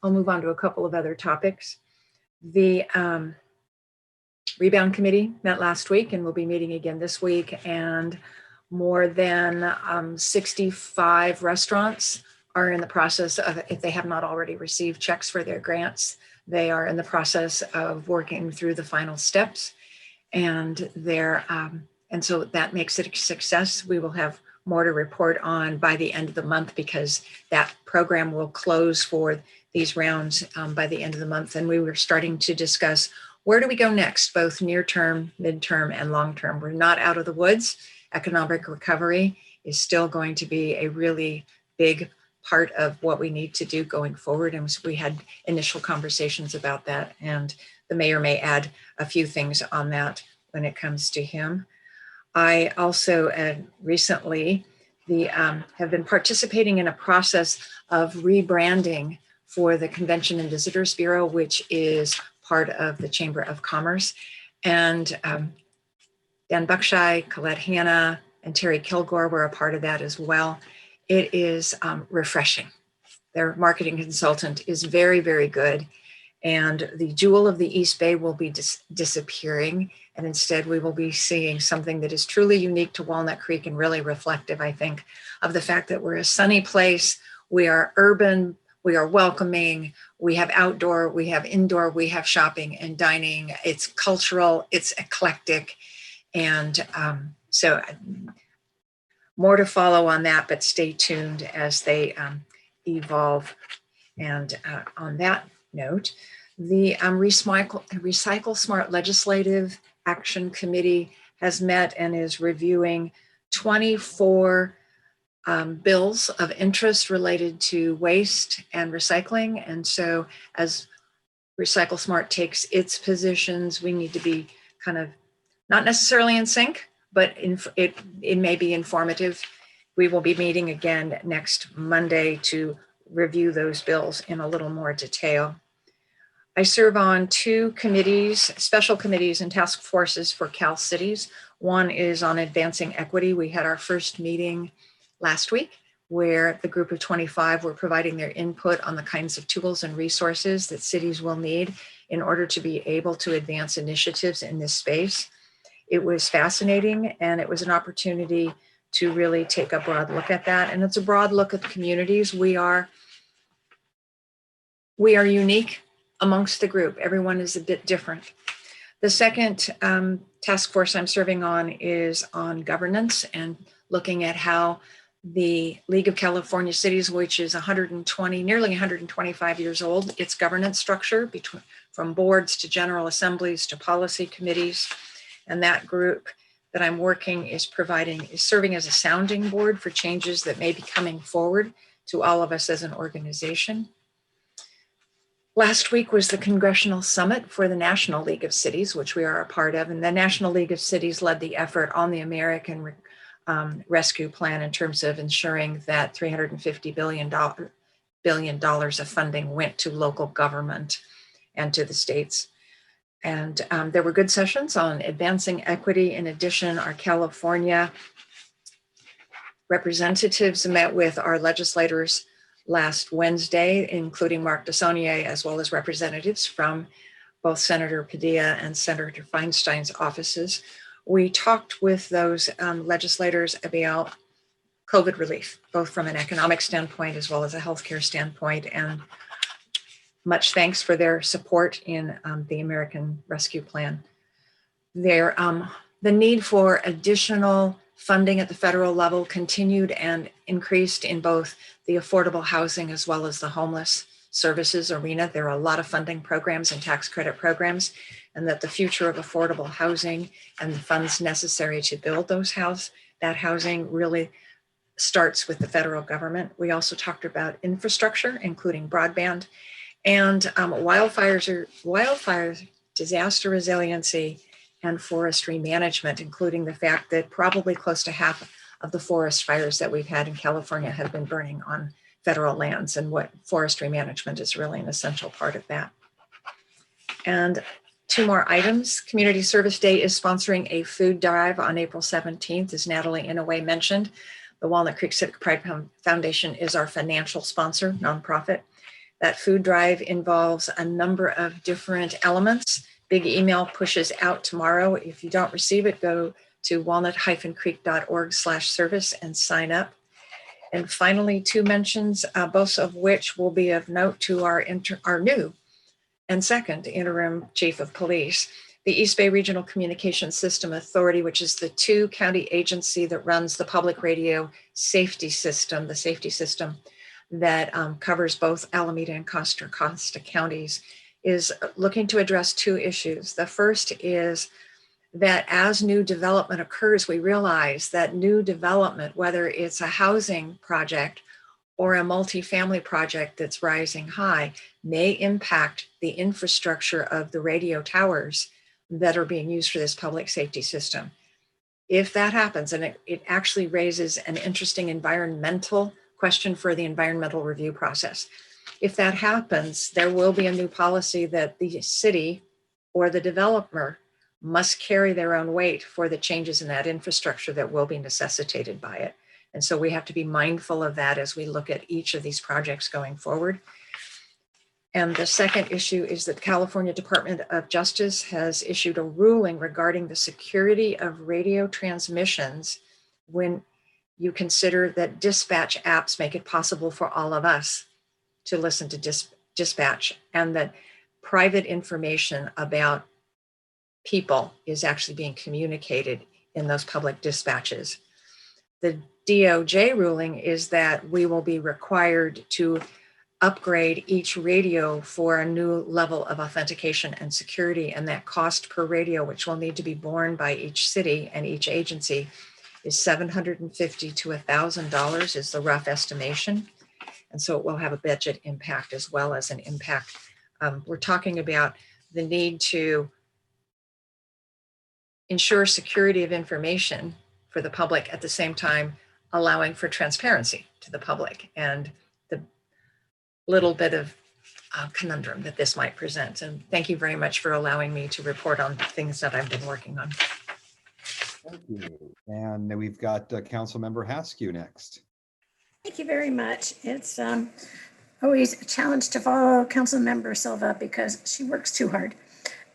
I'll move on to a couple of other topics. The Rebound Committee met last week and will be meeting again this week, and more than 65 restaurants are in the process of, if they have not already received checks for their grants, they are in the process of working through the final steps. And and so that makes it a success. We will have more to report on by the end of the month because that program will close for these rounds by the end of the month. And we were starting to discuss, where do we go next, both near term, midterm, and long term? We're not out of the woods. Economic recovery is still going to be a really big part of what we need to do going forward. And we had initial conversations about that. And the mayor may add a few things on that when it comes to him. I also recently have been participating in a process of rebranding for the Convention and Visitors Bureau, which is part of the Chamber of Commerce. And Dan Buckshire, Colette Hanna, and Terry Kilgore were a part of that as well. It is refreshing. Their marketing consultant is very, very good. And the jewel of the East Bay will be disappearing. And instead we will be seeing something that is truly unique to Walnut Creek and really reflective, I think, of the fact that we're a sunny place. We are urban, we are welcoming, we have outdoor, we have indoor, we have shopping and dining. It's cultural, it's eclectic. And so more to follow on that, but stay tuned as they evolve. And on that note, the Recycle Smart Legislative Action Committee has met and is reviewing 24 bills of interest related to waste and recycling. And so as Recycle Smart takes its positions, we need to be kind of not necessarily in sync, but it may be informative. We will be meeting again next Monday to review those bills in a little more detail. I serve on 2 committees, special committees and task forces for Cal Cities. One is on advancing equity. We had our first meeting last week where the group of 25 were providing their input on the kinds of tools and resources that cities will need in order to be able to advance initiatives in this space. It was fascinating and it was an opportunity to really take a broad look at that. And it's a broad look at the communities. We are unique amongst the group. Everyone is a bit different. The second task force I'm serving on is on governance and looking at how the League of California Cities, which is nearly 125 years old, its governance structure from boards to general assemblies to policy committees. And that group that I'm working is serving as a sounding board for changes that may be coming forward to all of us as an organization. Last week was the Congressional Summit for the National League of Cities, which we are a part of. And the National League of Cities led the effort on the American Rescue Plan in terms of ensuring that $350 billion of funding went to local government and to the states. And there were good sessions on advancing equity. In addition, our California representatives met with our legislators last Wednesday, including Mark DeSaulnier, as well as representatives from both Senator Padilla and Senator Feinstein's offices. We talked with those legislators about COVID relief, both from an economic standpoint as well as a healthcare standpoint, and much thanks for their support in the American Rescue Plan. The need for additional funding at the federal level continued and increased in both the affordable housing as well as the homeless services arena. There are a lot of funding programs and tax credit programs, and that the future of affordable housing and the funds necessary to build that housing really starts with the federal government. We also talked about infrastructure, including broadband, and wildfires, disaster resiliency, and forestry management, including the fact that probably close to half of the forest fires that we've had in California have been burning on federal lands, and what forestry management is really an essential part of that. And two more items. Community Service Day is sponsoring a food drive on April 17th, as Natalie Inouye mentioned. The Walnut Creek Civic Pride Foundation is our financial sponsor, nonprofit. That food drive involves a number of different elements. Big email pushes out tomorrow. If you don't receive it, go to walnut-creek.org/service and sign up. And finally, two mentions, both of which will be of note to our new and second interim chief of police. The East Bay Regional Communications System Authority, which is the two-county agency that runs the public radio safety system, the safety system that covers both Alameda and Contra Costa counties, is looking to address two issues. The first is that as new development occurs, we realize that new development, whether it's a housing project or a multifamily project that's rising high, may impact the infrastructure of the radio towers that are being used for this public safety system. If that happens, and it actually raises an interesting environmental question for the environmental review process. If that happens, there will be a new policy that the city or the developer must carry their own weight for the changes in that infrastructure that will be necessitated by it. And so we have to be mindful of that as we look at each of these projects going forward. And the second issue is that the California Department of Justice has issued a ruling regarding the security of radio transmissions when you consider that dispatch apps make it possible for all of us to listen to dispatch, and that private information about people is actually being communicated in those public dispatches. The DOJ ruling is that we will be required to upgrade each radio for a new level of authentication and security, and that cost per radio, which will need to be borne by each city and each agency, is $750 to $1,000 is the rough estimation. And so it will have a budget impact as well as an impact. We're talking about the need to ensure security of information for the public, at the same time allowing for transparency to the public, and the little bit of conundrum that this might present. And thank you very much for allowing me to report on things that I've been working on. Thank you. And then we've got Councilmember Haskew next. Thank you very much. It's always a challenge to follow Councilmember Silva because she works too hard.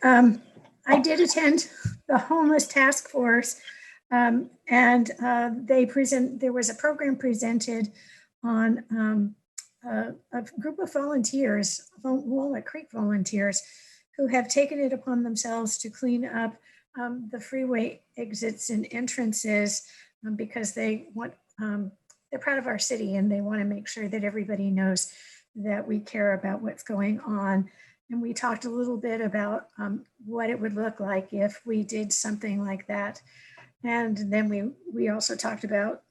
I did attend the homeless task force, and there was a program presented on a group of volunteers, Walnut Creek volunteers, who have taken it upon themselves to clean up the freeway exits and entrances because they want, they're proud of our city and they want to make sure that everybody knows that we care about what's going on. And we talked a little bit about what it would look like if we did something like that. And then we also talked about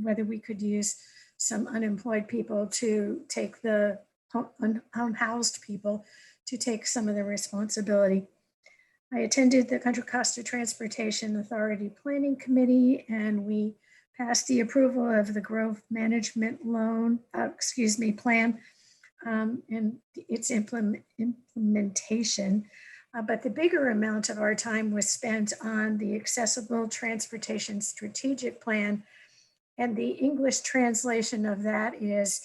whether we could use some unemployed people to take the unhoused people to take some of the responsibility. I attended the Contra Costa Transportation Authority Planning Committee, and we passed the approval of the growth management plan and its implementation. But the bigger amount of our time was spent on the Accessible Transportation Strategic Plan. And the English translation of that is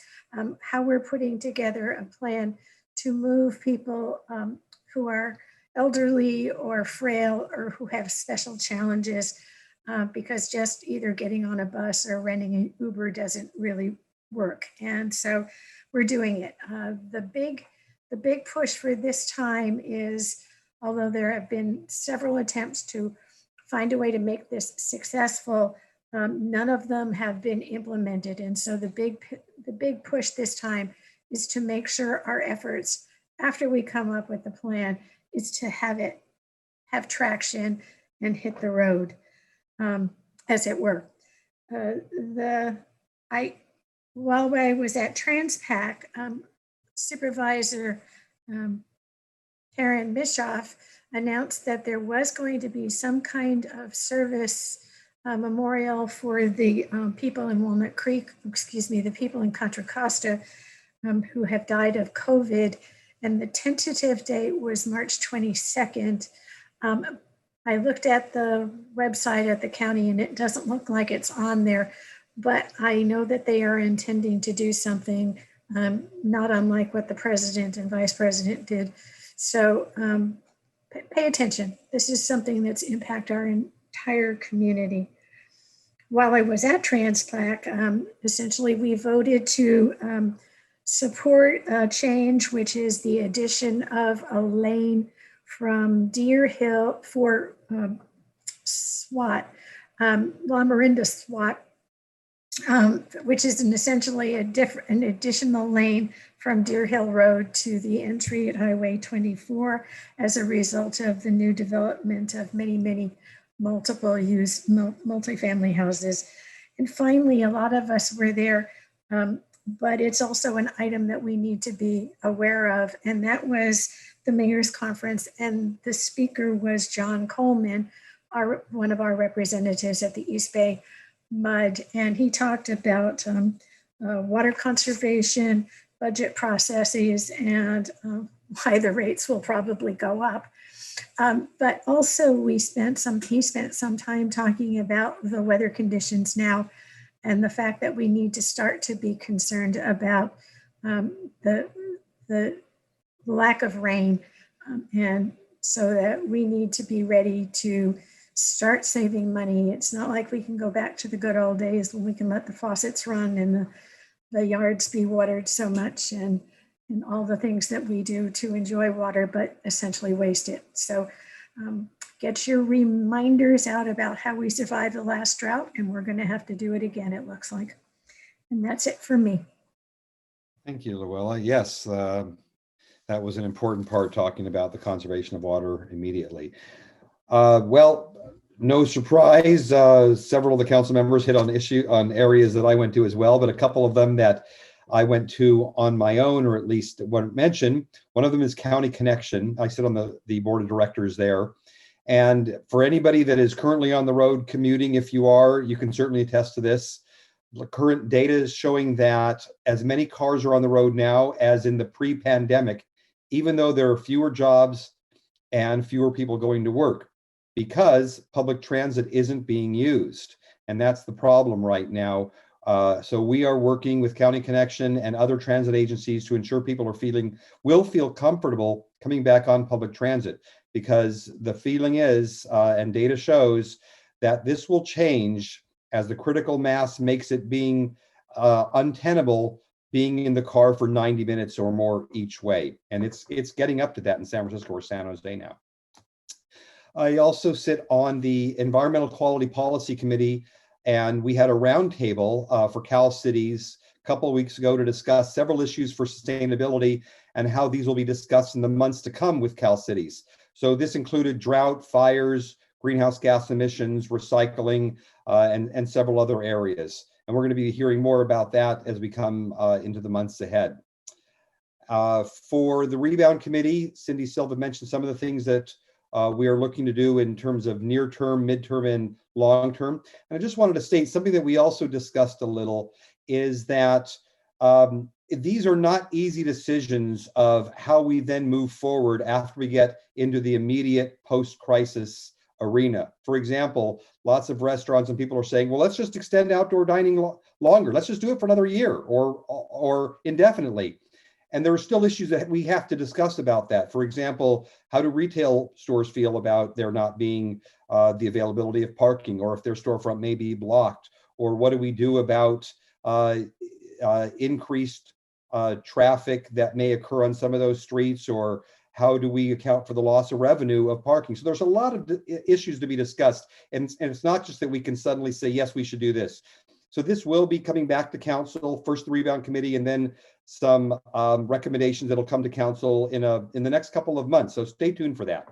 how we're putting together a plan to move people who are elderly or frail or who have special challenges because just either getting on a bus or renting an Uber doesn't really work. And so we're doing it. The big push for this time is, although there have been several attempts to find a way to make this successful, none of them have been implemented. And so the big push this time is to make sure our efforts after we come up with the plan is to have traction and hit the road, as it were. While I was at TransPAC, Supervisor Karen Bischoff announced that there was going to be some kind of service memorial for the people in Walnut Creek, the people in Contra Costa who have died of COVID. And the tentative date was March 22nd. I looked at the website at the county and it doesn't look like it's on there, but I know that they are intending to do something not unlike what the president and vice president did. So pay attention. This is something that's impacted our entire community. While I was at TransPAC, essentially we voted to support a change, which is the addition of a lane from Deer Hill for SWAT, La Marinda SWAT, which is essentially an additional lane from Deer Hill Road to the entry at Highway 24 as a result of the new development of many multiple use multifamily houses. And finally, a lot of us were there, but it's also an item that we need to be aware of. And that was the mayor's conference. And the speaker was John Coleman, one of our representatives at the East Bay MUD. And he talked about water conservation, budget processes, and why the rates will probably go up. But also he spent some time talking about the weather conditions now and the fact that we need to start to be concerned about the lack of rain. And so that we need to be ready to start saving money. It's not like we can go back to the good old days when we can let the faucets run and the yards be watered so much and all the things that we do to enjoy water, but essentially waste it. So get your reminders out about how we survived the last drought, and we're going to have to do it again, it looks like. And that's it for me. Thank you, Luella. Yes, that was an important part, talking about the conservation of water immediately. Well, no surprise, several of the council members hit on areas that I went to as well, but a couple of them that I went to on my own, or at least weren't mentioned. One of them is County Connection. I sit on the board of directors there. And for anybody that is currently on the road commuting, if you are, you can certainly attest to this. The current data is showing that as many cars are on the road now as in the pre-pandemic, even though there are fewer jobs and fewer people going to work, because public transit isn't being used. And that's the problem right now. So we are working with County Connection and other transit agencies to ensure people will feel comfortable coming back on public transit, because the feeling is, and data shows, that this will change as the critical mass makes it being untenable being in the car for 90 minutes or more each way. And it's getting up to that in San Francisco or San Jose now. I also sit on the Environmental Quality Policy Committee, and we had a roundtable for Cal Cities a couple of weeks ago to discuss several issues for sustainability and how these will be discussed in the months to come with Cal Cities. So this included drought, fires, greenhouse gas emissions, recycling, and several other areas. And we're going to be hearing more about that as we come into the months ahead. For the rebound committee, Cindy Silva mentioned some of the things that we are looking to do in terms of near term, midterm, and long term. And I just wanted to state something that we also discussed a little is that these are not easy decisions of how we then move forward after we get into the immediate post-crisis arena. For example, lots of restaurants and people are saying, well, let's just extend outdoor dining longer. Let's just do it for another year or indefinitely. And there are still issues that we have to discuss about that. For example, how do retail stores feel about there not being the availability of parking, or if their storefront may be blocked, or what do we do about increased traffic that may occur on some of those streets, or how do we account for the loss of revenue of parking? So there's a lot of issues to be discussed. And it's not just that we can suddenly say, yes, we should do this. So this will be coming back to council, first the rebound committee, and then some recommendations that'll come to council in the next couple of months. So stay tuned for that.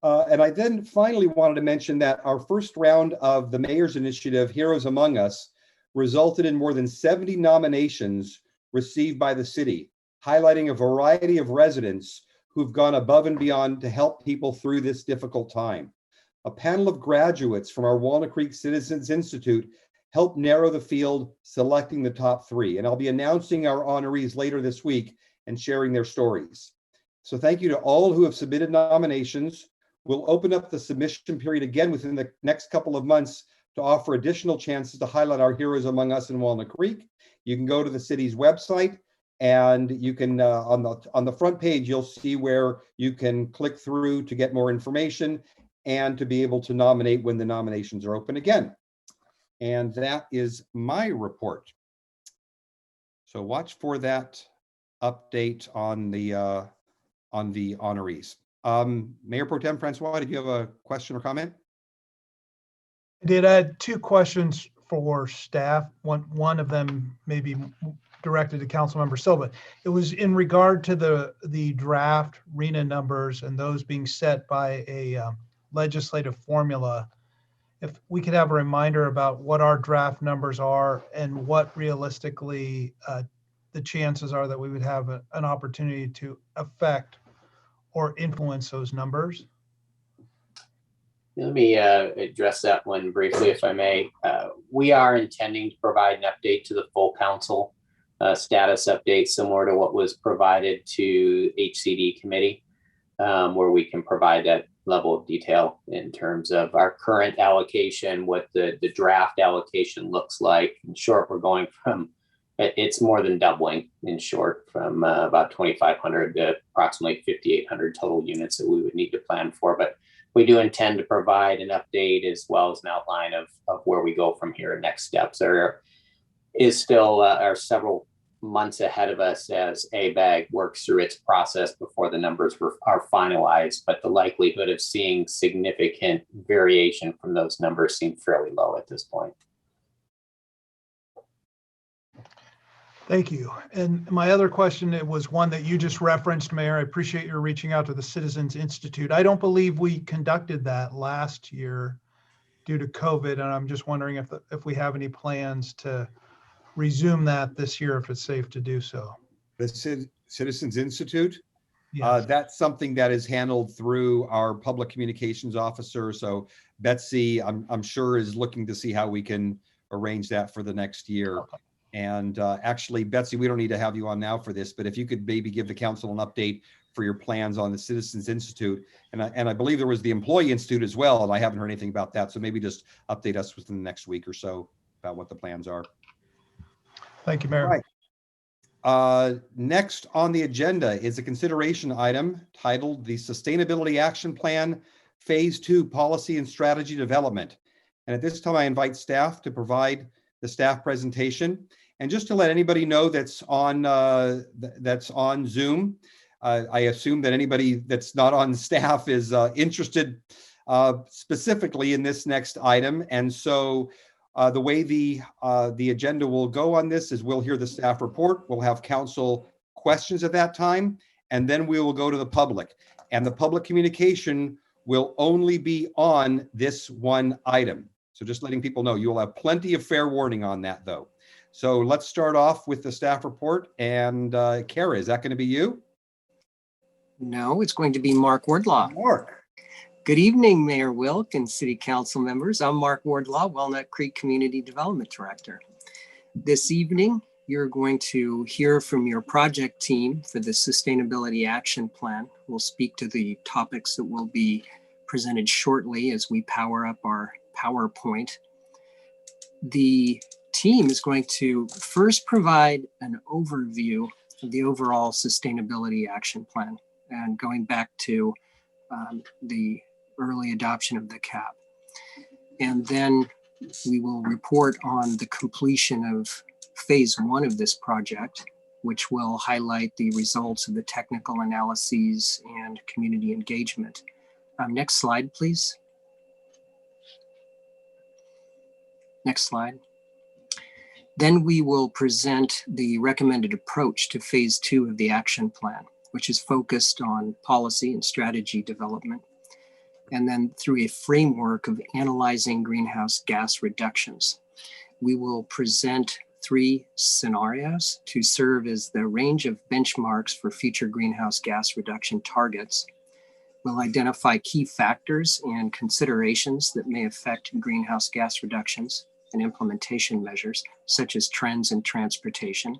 And I then finally wanted to mention that our first round of the Mayor's Initiative, Heroes Among Us, resulted in more than 70 nominations received by the city, highlighting a variety of residents who've gone above and beyond to help people through this difficult time. A panel of graduates from our Walnut Creek Citizens Institute helped narrow the field, selecting the top 3. And I'll be announcing our honorees later this week and sharing their stories. So thank you to all who have submitted nominations. We'll open up the submission period again within the next couple of months to offer additional chances to highlight our heroes among us in Walnut Creek. You can go to the city's website, and you can, on the front page, you'll see where you can click through to get more information and to be able to nominate when the nominations are open again. And that is my report. So watch for that update on the honorees. Mayor Pro Tem Francois, did you have a question or comment? I did. I had 2 questions for staff. One of them may be directed to Councilmember Silva. It was in regard to the draft RENA numbers and those being set by a legislative formula. If we could have a reminder about what our draft numbers are and what realistically the chances are that we would have an opportunity to affect or influence those numbers. Let me address that one briefly, if I may. We are intending to provide an update to the full council, status update similar to what was provided to HCD committee, where we can provide that level of detail in terms of our current allocation, what the draft allocation looks like. In short, we're going from, it's more than doubling in short, from about 2,500 to approximately 5,800 total units that we would need to plan for. But we do intend to provide an update as well as an outline of where we go from here. Next steps are several months ahead of us as ABAG works through its process before the numbers are finalized, but the likelihood of seeing significant variation from those numbers seem fairly low at this point. Thank you. And my other question, it was one that you just referenced, Mayor. I appreciate your reaching out to the Citizens Institute. I don't believe we conducted that last year due to COVID, and I'm just wondering if we have any plans to resume that this year, if it's safe to do so. The Citizens Institute? Yes. That's something that is handled through our public communications officer. So Betsy, I'm sure, is looking to see how we can arrange that for the next year. Okay. And actually, Betsy, we don't need to have you on now for this, but if you could maybe give the council an update for your plans on the Citizens Institute. And I believe there was the Employee Institute as well, and I haven't heard anything about that. So maybe just update us within the next week or so about what the plans are. Thank you, Mayor. All right. Next on the agenda is a consideration item titled the Sustainability Action Plan, Phase 2 Policy and Strategy Development. And at this time, I invite staff to provide the staff presentation. And just to let anybody know that's on Zoom, I assume that anybody that's not on staff is interested specifically in this next item. And so the way the agenda will go on this is we'll hear the staff report, we'll have council questions at that time, and then we will go to the public. And the public communication will only be on this one item. So just letting people know, you will have plenty of fair warning on that though. So let's start off with the staff report. And Kara, is that going to be you? No, it's going to be Mark Wardlaw. Mark. Good evening, Mayor Wilk and City Council members. I'm Mark Wardlaw, Walnut Creek Community Development Director. This evening, you're going to hear from your project team for the Sustainability Action Plan. We'll speak to the topics that will be presented shortly as we power up our PowerPoint. The team is going to first provide an overview of the overall Sustainability Action Plan and going back to the early adoption of the CAP. And then we will report on the completion of phase 1 of this project, which will highlight the results of the technical analyses and community engagement. Next slide, please. Next slide. Then we will present the recommended approach to phase 2 of the action plan, which is focused on policy and strategy development, and then through a framework of analyzing greenhouse gas reductions. We will present 3 scenarios to serve as the range of benchmarks for future greenhouse gas reduction targets. We'll identify key factors and considerations that may affect greenhouse gas reductions and implementation measures, such as trends in transportation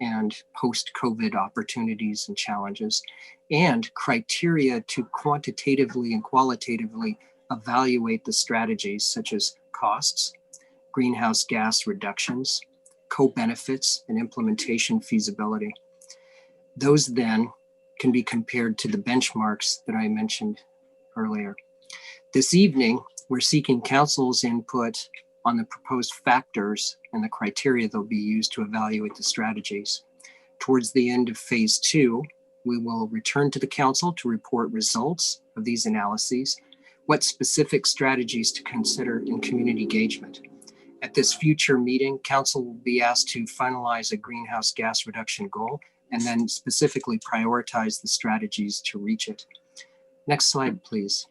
and post-COVID opportunities and challenges, and criteria to quantitatively and qualitatively evaluate the strategies such as costs, greenhouse gas reductions, co-benefits, and implementation feasibility. Those then can be compared to the benchmarks that I mentioned earlier. This evening, we're seeking council's input on the proposed factors and the criteria that will be used to evaluate the strategies. Towards the end of phase 2, we will return to the council to report results of these analyses, what specific strategies to consider in community engagement. At this future meeting, council will be asked to finalize a greenhouse gas reduction goal and then specifically prioritize the strategies to reach it. Next slide, please.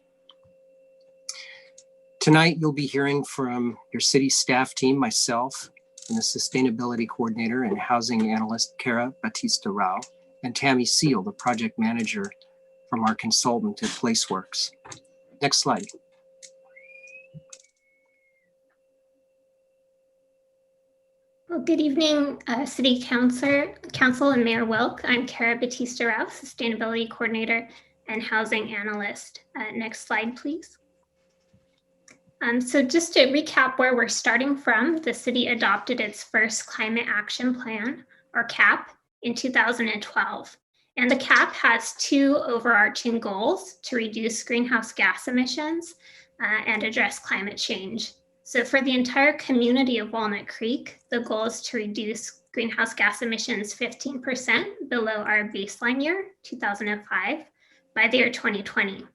Tonight, you'll be hearing from your city staff team, myself, and the Sustainability Coordinator and Housing Analyst, Kara Batista Rao, and Tammy Seal, the Project Manager from our consultant at PlaceWorks. Next slide. Well, good evening, City Council and Mayor Wilk. I'm Kara Batista Rao, Sustainability Coordinator and Housing Analyst. Next slide, please. So just to recap where we're starting from, the city adopted its first Climate Action Plan, or CAP, in 2012. And the CAP has 2 overarching goals: to reduce greenhouse gas emissions and address climate change. So for the entire community of Walnut Creek, the goal is to reduce greenhouse gas emissions 15% below our baseline year, 2005, by the year 2020.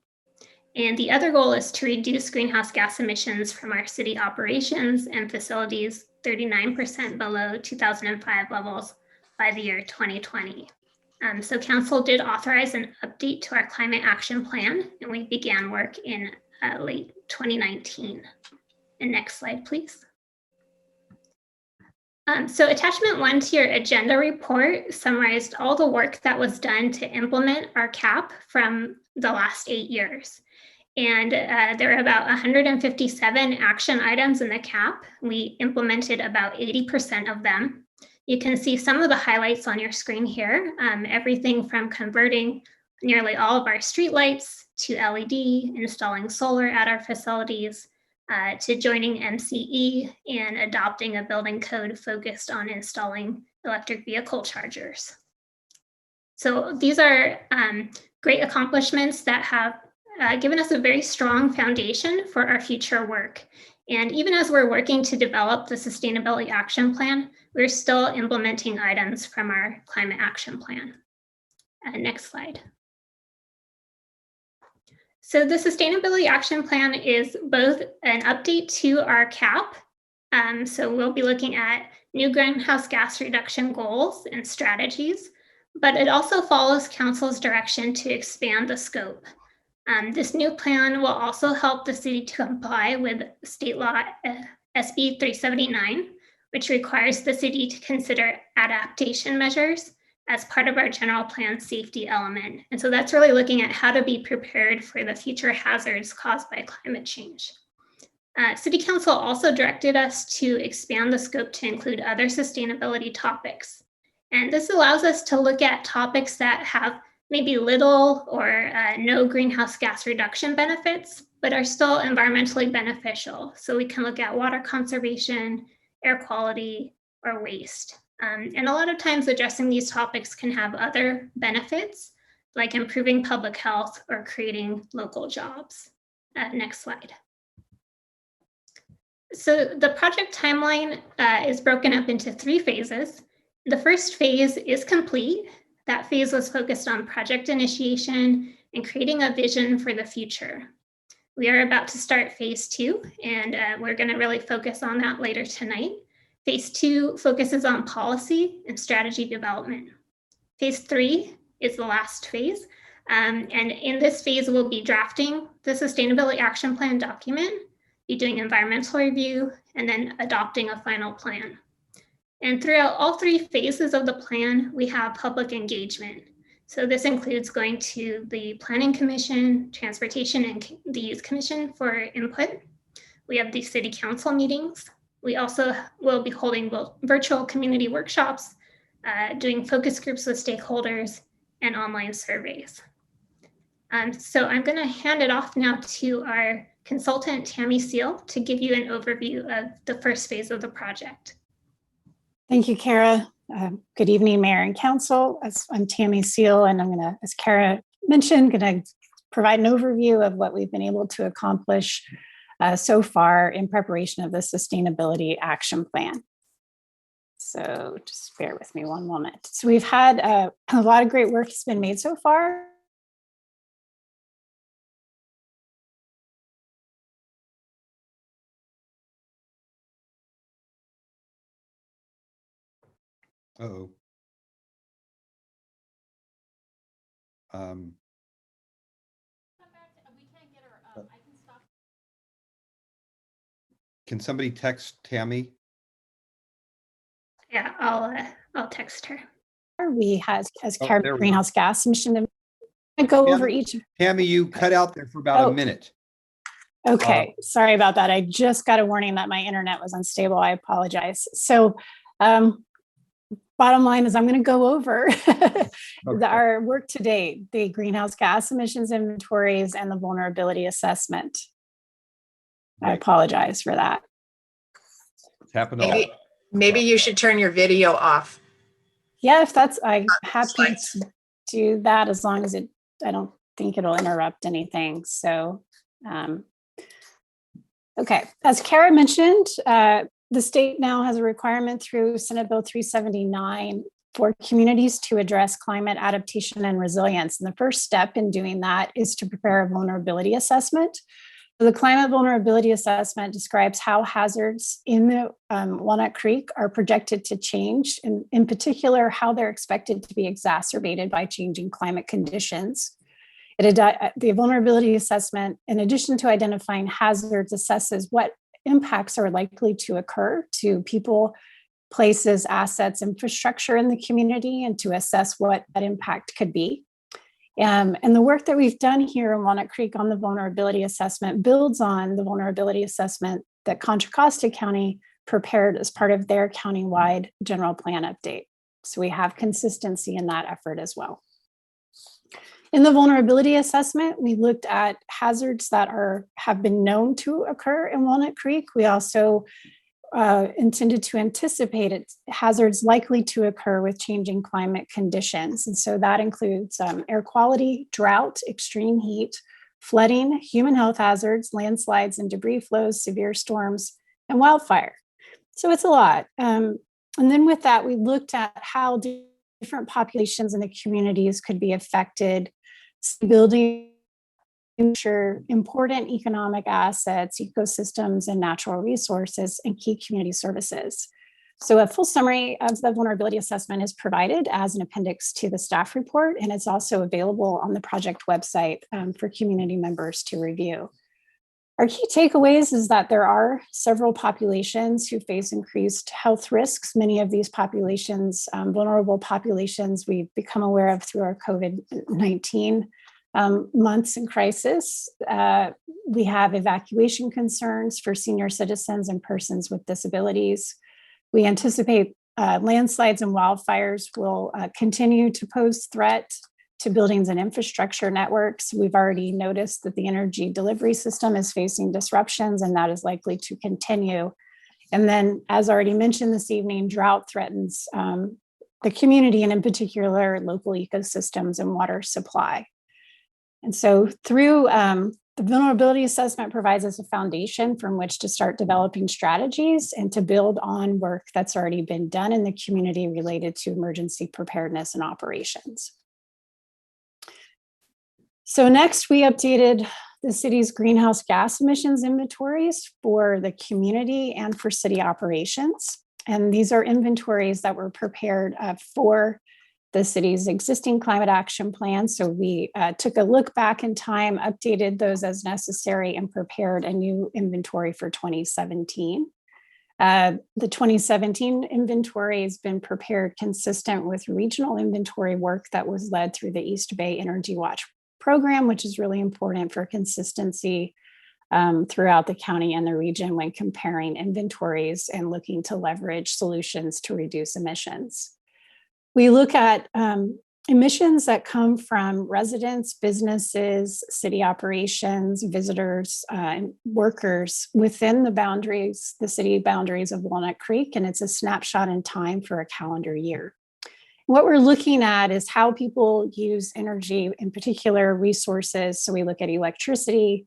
And the other goal is to reduce greenhouse gas emissions from our city operations and facilities 39% below 2005 levels by the year 2020. So council did authorize an update to our climate action plan, and we began work in late 2019. And next slide, please. So attachment 1 to your agenda report summarized all the work that was done to implement our CAP from the last 8 years. And there are about 157 action items in the CAP. We implemented about 80% of them. You can see some of the highlights on your screen here. Everything from converting nearly all of our streetlights to LED, installing solar at our facilities, to joining MCE and adopting a building code focused on installing electric vehicle chargers. So these are great accomplishments that have given us a very strong foundation for our future work. And even as we're working to develop the Sustainability Action Plan, we're still implementing items from our Climate Action Plan. Next slide. So the Sustainability Action Plan is both an update to our CAP. So we'll be looking at new greenhouse gas reduction goals and strategies, but it also follows council's direction to expand the scope. This new plan will also help the city to comply with state law SB 379, which requires the city to consider adaptation measures as part of our general plan safety element. And so that's really looking at how to be prepared for the future hazards caused by climate change. City Council also directed us to expand the scope to include other sustainability topics. And this allows us to look at topics that have maybe little or no greenhouse gas reduction benefits, but are still environmentally beneficial. So we can look at water conservation, air quality, or waste. And a lot of times addressing these topics can have other benefits, like improving public health or creating local jobs. Next slide. So the project timeline is broken up into 3 phases. The first phase is complete. That phase was focused on project initiation and creating a vision for the future. We are about to start phase 2, and we're going to really focus on that later tonight. Phase 2 focuses on policy and strategy development. Phase 3 is the last phase. And in this phase, we'll be drafting the Sustainability Action Plan document, be doing environmental review, and then adopting a final plan. And throughout all 3 phases of the plan, we have public engagement. So this includes going to the Planning Commission, Transportation, and the Youth Commission for input. We have the City Council meetings. We also will be holding virtual community workshops, doing focus groups with stakeholders, and online surveys. So I'm going to hand it off now to our consultant, Tammy Seal, to give you an overview of the first phase of the project. Thank you, Kara. Good evening, Mayor and Council. I'm Tammy Seal, and I'm going to, as Kara mentioned, going to provide an overview of what we've been able to accomplish so far in preparation of the Sustainability Action Plan. So just bear with me one moment. So we've had a lot of great work has been made so far. Uh-oh. Can somebody text Tammy? Yeah, I'll text her. We had, as Oh, Kara, there we go. greenhouse gas emission. I go over each. Tammy, you cut out there for about a minute. Okay, sorry about that. I just got a warning that my internet was unstable. I apologize. So bottom line is I'm going to go over our work to date, the greenhouse gas emissions inventories and the vulnerability assessment. I apologize for that. It's happened all. Maybe you should turn your video off. Yeah, if that's, I'm happy to do that as long as I don't think it'll interrupt anything. So, okay, as Kara mentioned, the state now has a requirement through Senate Bill 379 for communities to address climate adaptation and resilience. And the first step in doing that is to prepare a vulnerability assessment. The climate vulnerability assessment describes how hazards in the Walnut Creek are projected to change, and in particular, how they're expected to be exacerbated by changing climate conditions. The vulnerability assessment, in addition to identifying hazards, assesses what impacts are likely to occur to people, places, assets, infrastructure in the community, and to assess what that impact could be. And the work that we've done here in Walnut Creek on the vulnerability assessment builds on the vulnerability assessment that Contra Costa County prepared as part of their countywide general plan update. So we have consistency in that effort as well. In the vulnerability assessment, we looked at hazards that have been known to occur in Walnut Creek. We also intended to anticipate hazards likely to occur with changing climate conditions. And so that includes air quality, drought, extreme heat, flooding, human health hazards, landslides and debris flows, severe storms, and wildfire. So it's a lot. And then with that, we looked at how different populations in the communities could be affected, building important economic assets, ecosystems, and natural resources, and key community services. So a full summary of the vulnerability assessment is provided as an appendix to the staff report, and it's also available on the project website for community members to review. Our key takeaways is that there are several populations who face increased health risks. Many of these populations, vulnerable populations, we've become aware of through our COVID-19 months in crisis. We have evacuation concerns for senior citizens and persons with disabilities. We anticipate landslides and wildfires will continue to pose threat to buildings and infrastructure networks. We've already noticed that the energy delivery system is facing disruptions, and that is likely to continue. And then, as already mentioned this evening, drought threatens the community, and in particular, local ecosystems and water supply. And so through the vulnerability assessment provides us a foundation from which to start developing strategies and to build on work that's already been done in the community related to emergency preparedness and operations. So next, we updated the city's greenhouse gas emissions inventories for the community and for city operations. And these are inventories that were prepared for the city's existing climate action plan. So we took a look back in time, updated those as necessary, and prepared a new inventory for 2017. The 2017 inventory has been prepared consistent with regional inventory work that was led through the East Bay Energy Watch program, which is really important for consistency throughout the county and the region when comparing inventories and looking to leverage solutions to reduce emissions. We look at emissions that come from residents, businesses, city operations, visitors, and workers within the boundaries, the city boundaries of Walnut Creek, and it's a snapshot in time for a calendar year. What we're looking at is how people use energy, in particular resources. So we look at electricity,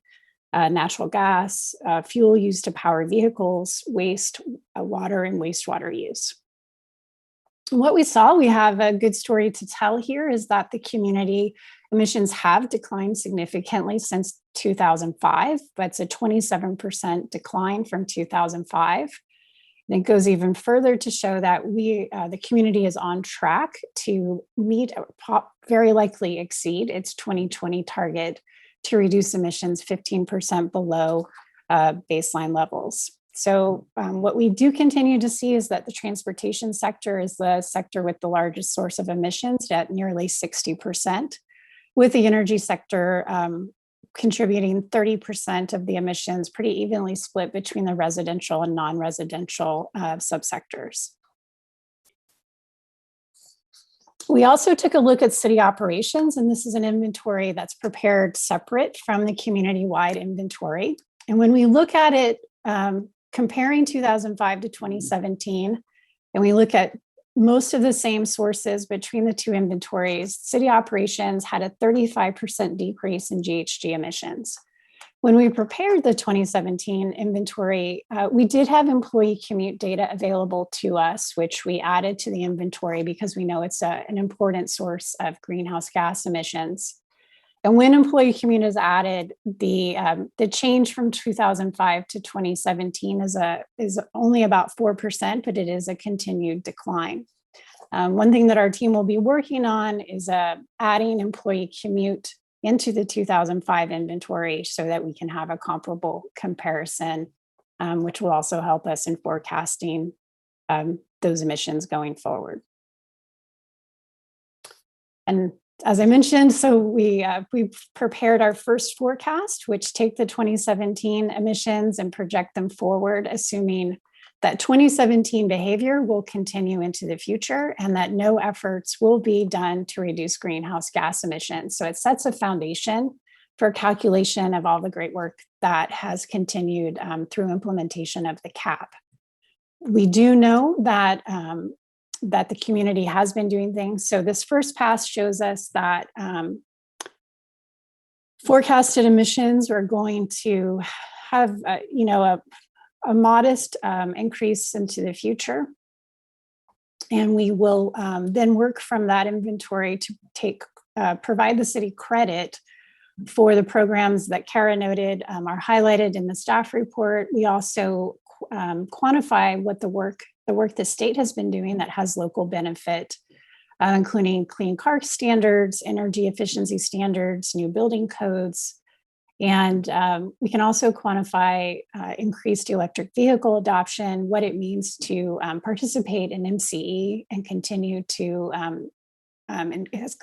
natural gas, fuel used to power vehicles, waste, water, and wastewater use. What we saw, we have a good story to tell here, is that the community emissions have declined significantly since 2005. That's a 27% decline from 2005. And it goes even further to show that the community is on track to meet, very likely exceed its 2020 target to reduce emissions 15% below baseline levels. So what we do continue to see is that the transportation sector is the sector with the largest source of emissions at nearly 60%, with the energy sector contributing 30% of the emissions, pretty evenly split between the residential and non-residential subsectors. We also took a look at city operations, and this is an inventory that's prepared separate from the community-wide inventory. And when we look at it, comparing 2005 to 2017, and we look at most of the same sources between the two inventories, city operations had a 35% decrease in GHG emissions. When we prepared the 2017 inventory, we did have employee commute data available to us, which we added to the inventory because we know it's an important source of greenhouse gas emissions. And when employee commute is added, the change from 2005 to 2017 is only about 4%, but it is a continued decline. One thing that our team will be working on is adding employee commute into the 2005 inventory so that we can have a comparable comparison, which will also help us in forecasting those emissions going forward. And as I mentioned, so we prepared our first forecast, which take the 2017 emissions and project them forward, assuming that 2017 behavior will continue into the future and that no efforts will be done to reduce greenhouse gas emissions. So it sets a foundation for calculation of all the great work that has continued through implementation of the CAP. We do know that that the community has been doing things. So this first pass shows us that forecasted emissions are going to have a modest increase into the future. And we will then work from that inventory to provide the city credit for the programs that Kara noted are highlighted in the staff report. We also quantify what the work the state has been doing that has local benefit, including clean car standards, energy efficiency standards, new building codes, And we can also quantify increased electric vehicle adoption, what it means to participate in MCE and continue to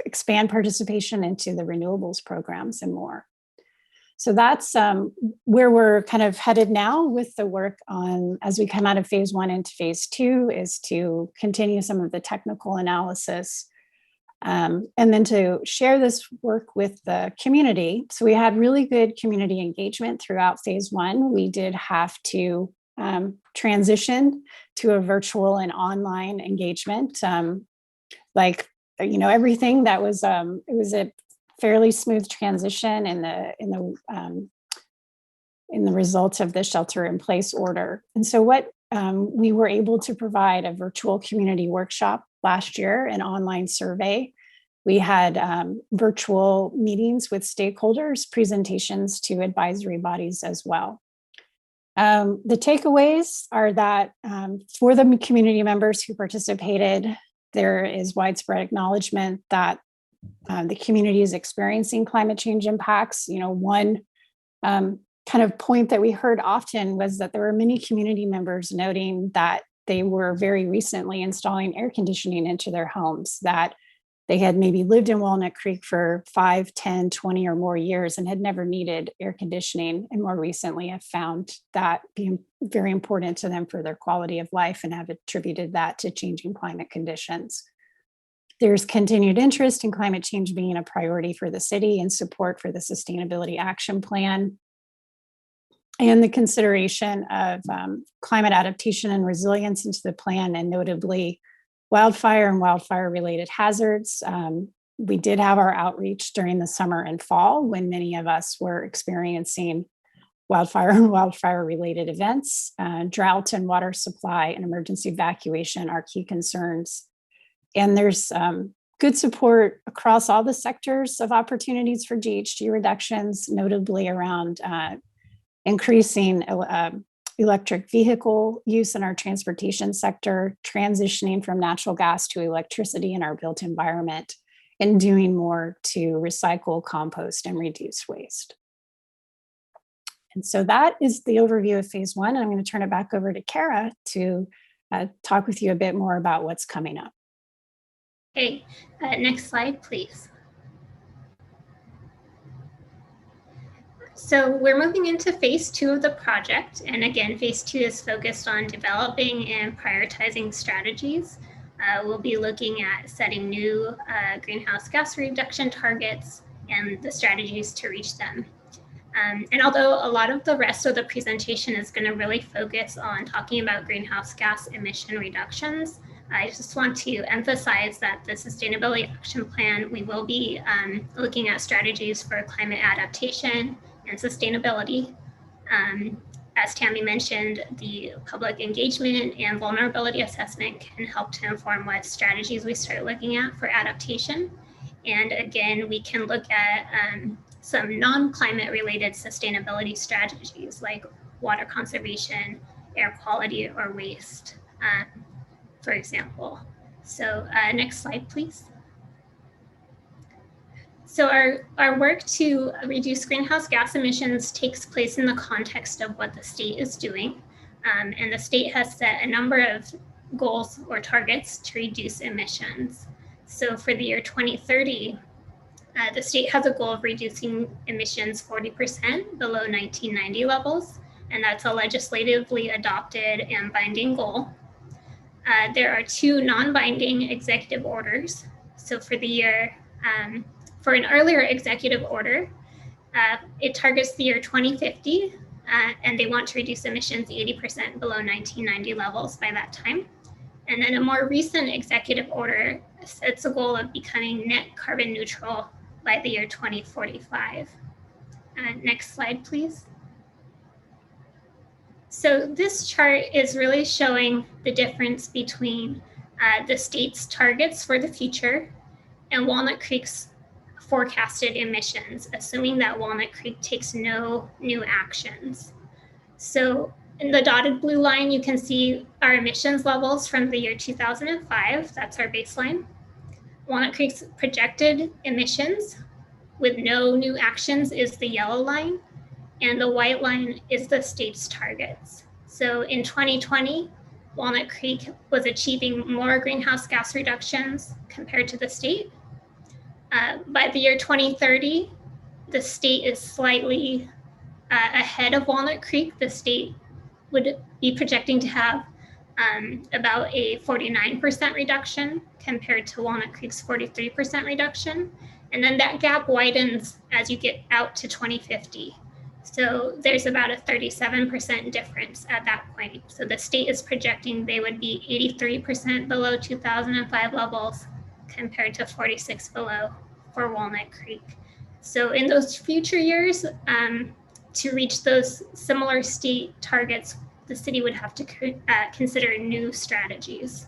expand participation into the renewables programs and more. So that's where we're kind of headed now with the work on, as we come out of phase 1 into phase 2, is to continue some of the technical analysis and then to share this work with the community. So we had really good community engagement throughout phase 1. We did have to transition to a virtual and online engagement. Everything that was, it was a fairly smooth transition in the results of the shelter-in-place order. And so what we were able to provide a virtual community workshop last year, an online survey. We had virtual meetings with stakeholders, presentations to advisory bodies as well. The takeaways are that for the community members who participated, there is widespread acknowledgement that the community is experiencing climate change impacts. One kind of point that we heard often was that there were many community members noting that they were very recently installing air conditioning into their homes, that they had maybe lived in Walnut Creek for 5, 10, 20 or more years and had never needed air conditioning, and more recently have found that being very important to them for their quality of life and have attributed that to changing climate conditions. There's continued interest in climate change being a priority for the city and support for the Sustainability Action Plan, and the consideration of climate adaptation and resilience into the plan, and notably wildfire and wildfire-related hazards. We did have our outreach during the summer and fall when many of us were experiencing wildfire and wildfire-related events. Drought and water supply and emergency evacuation are key concerns. And there's good support across all the sectors of opportunities for GHG reductions, notably around increasing electric vehicle use in our transportation sector, transitioning from natural gas to electricity in our built environment, and doing more to recycle, compost, and reduce waste. And so that is the overview of phase 1. I'm going to turn it back over to Kara to talk with you a bit more about what's coming up. Okay, next slide, please. So we're moving into phase 2 of the project. And again, phase 2 is focused on developing and prioritizing strategies. We'll be looking at setting new greenhouse gas reduction targets and the strategies to reach them. And although a lot of the rest of the presentation is going to really focus on talking about greenhouse gas emission reductions, I just want to emphasize that the Sustainability Action Plan, we will be looking at strategies for climate adaptation and sustainability. As Tammy mentioned, the public engagement and vulnerability assessment can help to inform what strategies we start looking at for adaptation. And again, we can look at some non-climate related sustainability strategies like water conservation, air quality, or waste, for example. So next slide, please. So our work to reduce greenhouse gas emissions takes place in the context of what the state is doing. And the state has set a number of goals or targets to reduce emissions. So for the year 2030, the state has a goal of reducing emissions 40% below 1990 levels, and that's a legislatively adopted and binding goal. There are 2 non-binding executive orders. So for the year, for an earlier executive order, it targets the year 2050, and they want to reduce emissions 80% below 1990 levels by that time. And then a more recent executive order sets a goal of becoming net carbon neutral by the year 2045. Next slide, please. So this chart is really showing the difference between the state's targets for the future and Walnut Creek's forecasted emissions, assuming that Walnut Creek takes no new actions. So in the dotted blue line, you can see our emissions levels from the year 2005. That's our baseline. Walnut Creek's projected emissions with no new actions is the yellow line. and the white line is the state's targets. So in 2020, Walnut Creek was achieving more greenhouse gas reductions compared to the state. By the year 2030, the state is slightly ahead of Walnut Creek. The state would be projecting to have about a 49% reduction compared to Walnut Creek's 43% reduction. And then that gap widens as you get out to 2050. So there's about a 37% difference at that point. So the state is projecting they would be 83% below 2005 levels compared to 46 below for Walnut Creek. So in those future years, to reach those similar state targets, the city would have to consider new strategies.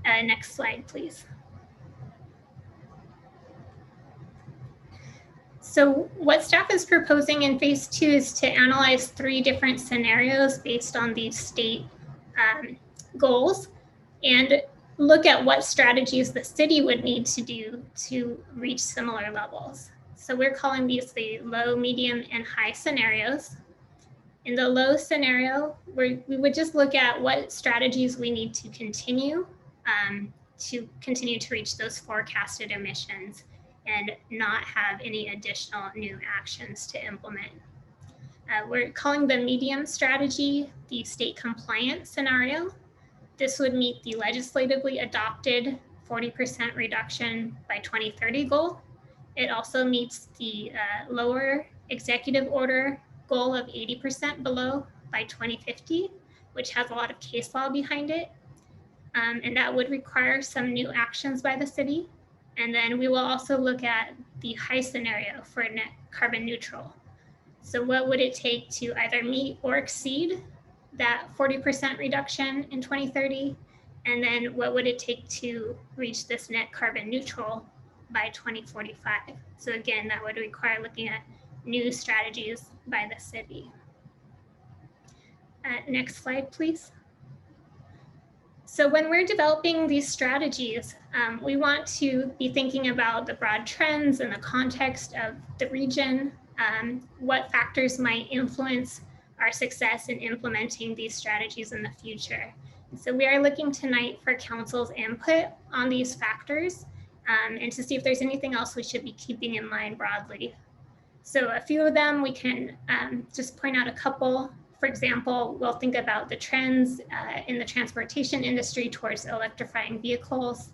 Next slide, please. So what staff is proposing in phase 2 is to analyze 3 different scenarios based on these state goals and look at what strategies the city would need to do to reach similar levels. So we're calling these the low, medium, and high scenarios. In the low scenario, we would just look at what strategies we need to continue to reach those forecasted emissions and not have any additional new actions to implement. We're calling the medium strategy the state compliance scenario. This would meet the legislatively adopted 40% reduction by 2030 goal. It also meets the lower executive order goal of 80% below by 2050, which has a lot of case law behind it. And that would require some new actions by the city. And then we will also look at the high scenario for net carbon neutral. So what would it take to either meet or exceed that 40% reduction in 2030? And then what would it take to reach this net carbon neutral by 2045? So again, that would require looking at new strategies by the city. Next slide, please. So when we're developing these strategies, we want to be thinking about the broad trends and the context of the region, what factors might influence our success in implementing these strategies in the future. So we are looking tonight for council's input on these factors and to see if there's anything else we should be keeping in mind broadly. So a few of them, we can just point out a couple. For example, we'll think about the trends in the transportation industry towards electrifying vehicles.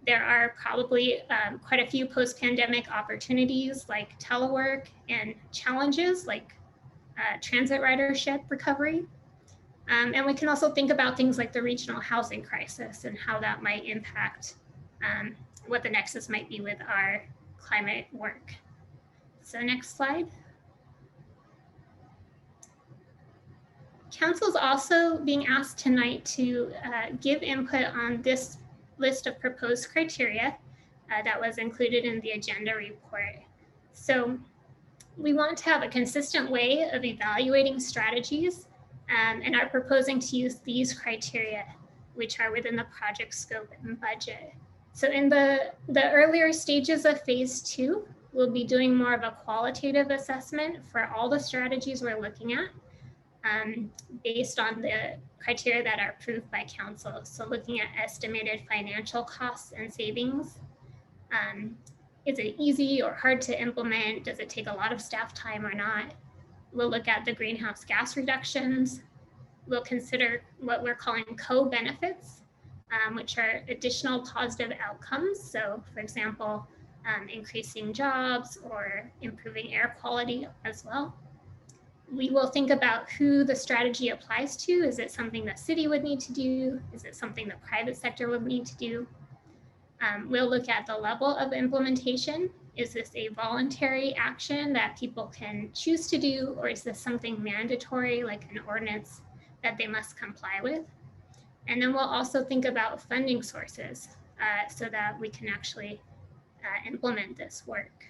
There are probably quite a few post-pandemic opportunities like telework and challenges like transit ridership recovery. And we can also think about things like the regional housing crisis and how that might impact what the nexus might be with our climate work. So next slide. Council's also being asked tonight to give input on this list of proposed criteria that was included in the agenda report. So we want to have a consistent way of evaluating strategies and are proposing to use these criteria, which are within the project scope and budget. So in the earlier stages of phase 2, we'll be doing more of a qualitative assessment for all the strategies we're looking at based on the criteria that are approved by council. So looking at estimated financial costs and savings. Is it easy or hard to implement? Does it take a lot of staff time or not? We'll look at the greenhouse gas reductions. We'll consider what we're calling co-benefits, which are additional positive outcomes. So for example, increasing jobs or improving air quality as well. We will think about who the strategy applies to. Is it something the city would need to do? Is it something the private sector would need to do? We'll look at the level of implementation. Is this a voluntary action that people can choose to do, or is this something mandatory like an ordinance that they must comply with? And then we'll also think about funding sources so that we can actually implement this work.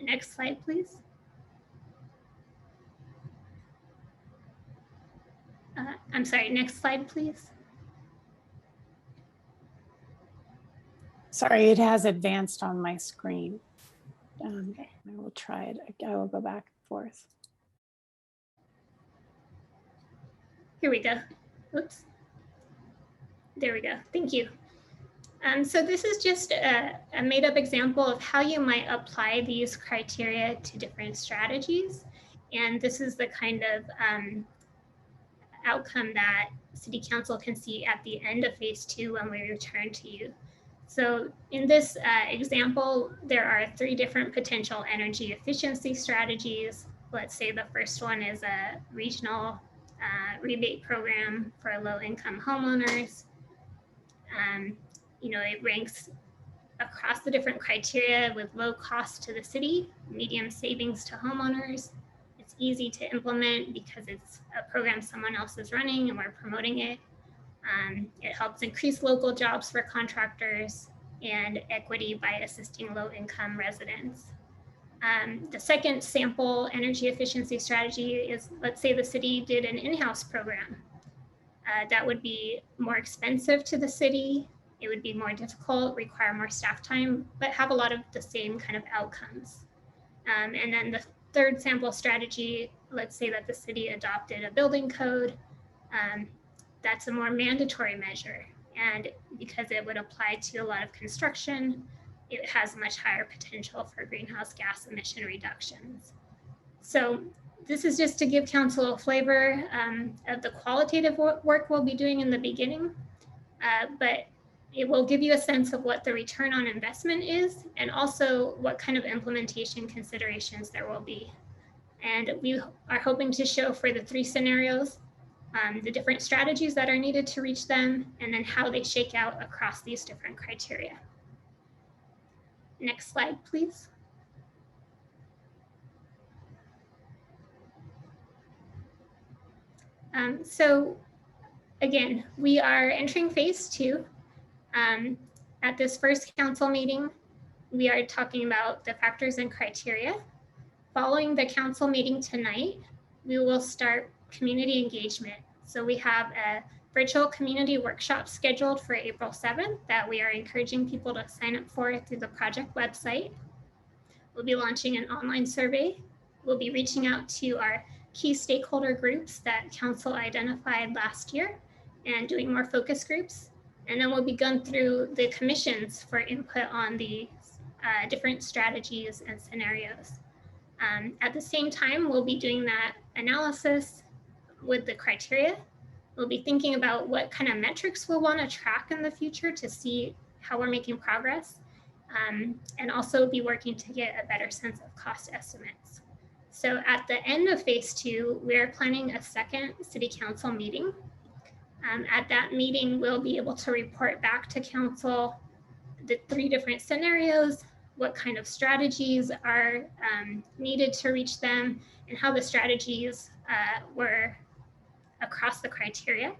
Next slide, please. I'm sorry, next slide, please. Sorry, it has advanced on my screen. I will try it. I will go back and forth. Here we go. Oops. There we go. Thank you. So this is just a made up example of how you might apply these criteria to different strategies. And this is the kind of outcome that City Council can see at the end of phase 2 when we return to you. So in this example, there are 3 different potential energy efficiency strategies. Let's say the first one is a regional rebate program for low-income homeowners. It ranks across the different criteria with low cost to the city, medium savings to homeowners. It's easy to implement because it's a program someone else is running and we're promoting it. It helps increase local jobs for contractors and equity by assisting low-income residents. The second sample energy efficiency strategy is, let's say the city did an in-house program. That would be more expensive to the city. It would be more difficult, require more staff time, but have a lot of the same kind of outcomes. And then the third sample strategy, let's say that the city adopted a building code. That's a more mandatory measure. And because it would apply to a lot of construction, it has much higher potential for greenhouse gas emission reductions. So this is just to give council a flavor of the qualitative work we'll be doing in the beginning, but it will give you a sense of what the return on investment is and also what kind of implementation considerations there will be. And we are hoping to show for the 3 scenarios, the different strategies that are needed to reach them, and then how they shake out across these different criteria. Next slide, please. So again, we are entering phase 2. At this first council meeting, we are talking about the factors and criteria. Following the council meeting tonight, we will start community engagement. So we have a virtual community workshop scheduled for April 7th that we are encouraging people to sign up for through the project website. We'll be launching an online survey. We'll be reaching out to our key stakeholder groups that council identified last year and doing more focus groups. And then we'll be going through the commissions for input on the different strategies and scenarios. At the same time, we'll be doing that analysis with the criteria. We'll be thinking about what kind of metrics we'll want to track in the future to see how we're making progress, and also be working to get a better sense of cost estimates. So at the end of phase 2, we're planning a second city council meeting. At that meeting, we'll be able to report back to council the 3 different scenarios, what kind of strategies are needed to reach them, and how the strategies were across the criteria.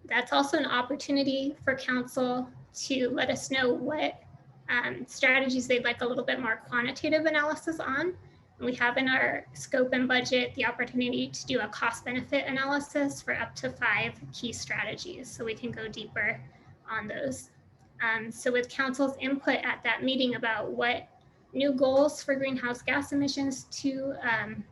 That's also an opportunity for council to let us know what strategies they'd like a little bit more quantitative analysis on. We have in our scope and budget the opportunity to do a cost benefit analysis for up to 5 key strategies, so we can go deeper on those. So with council's input at that meeting about what new goals for greenhouse gas emissions to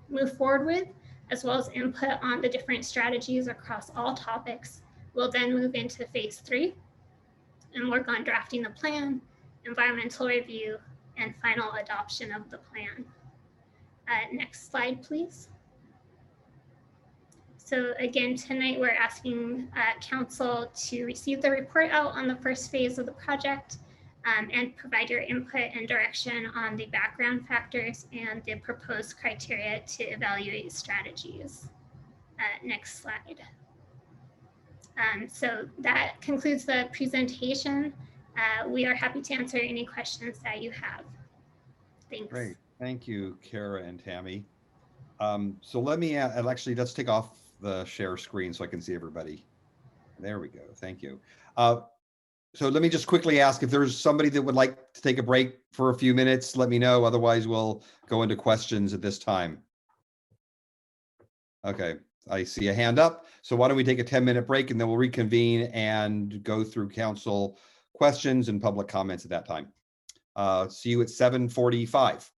move forward with, as well as input on the different strategies across all topics, we'll then move into phase 3 and work on drafting the plan, environmental review, and final adoption of the plan. Next slide, please. So again, tonight we're asking council to receive the report out on the first phase of the project and provide your input and direction on the background factors and the proposed criteria to evaluate strategies. Next slide. So that concludes the presentation. We are happy to answer any questions that you have. Thanks. Great. Thank you, Kara and Tammy. So let me actually, let's take off the share screen so I can see everybody. There we go. Thank you. So let me just quickly ask if there's somebody that would like to take a break for a few minutes, let me know. Otherwise, we'll go into questions at this time. Okay, I see a hand up. So why don't we take a 10-minute break and then we'll reconvene and go through council questions and public comments at that time. See you at 7:45.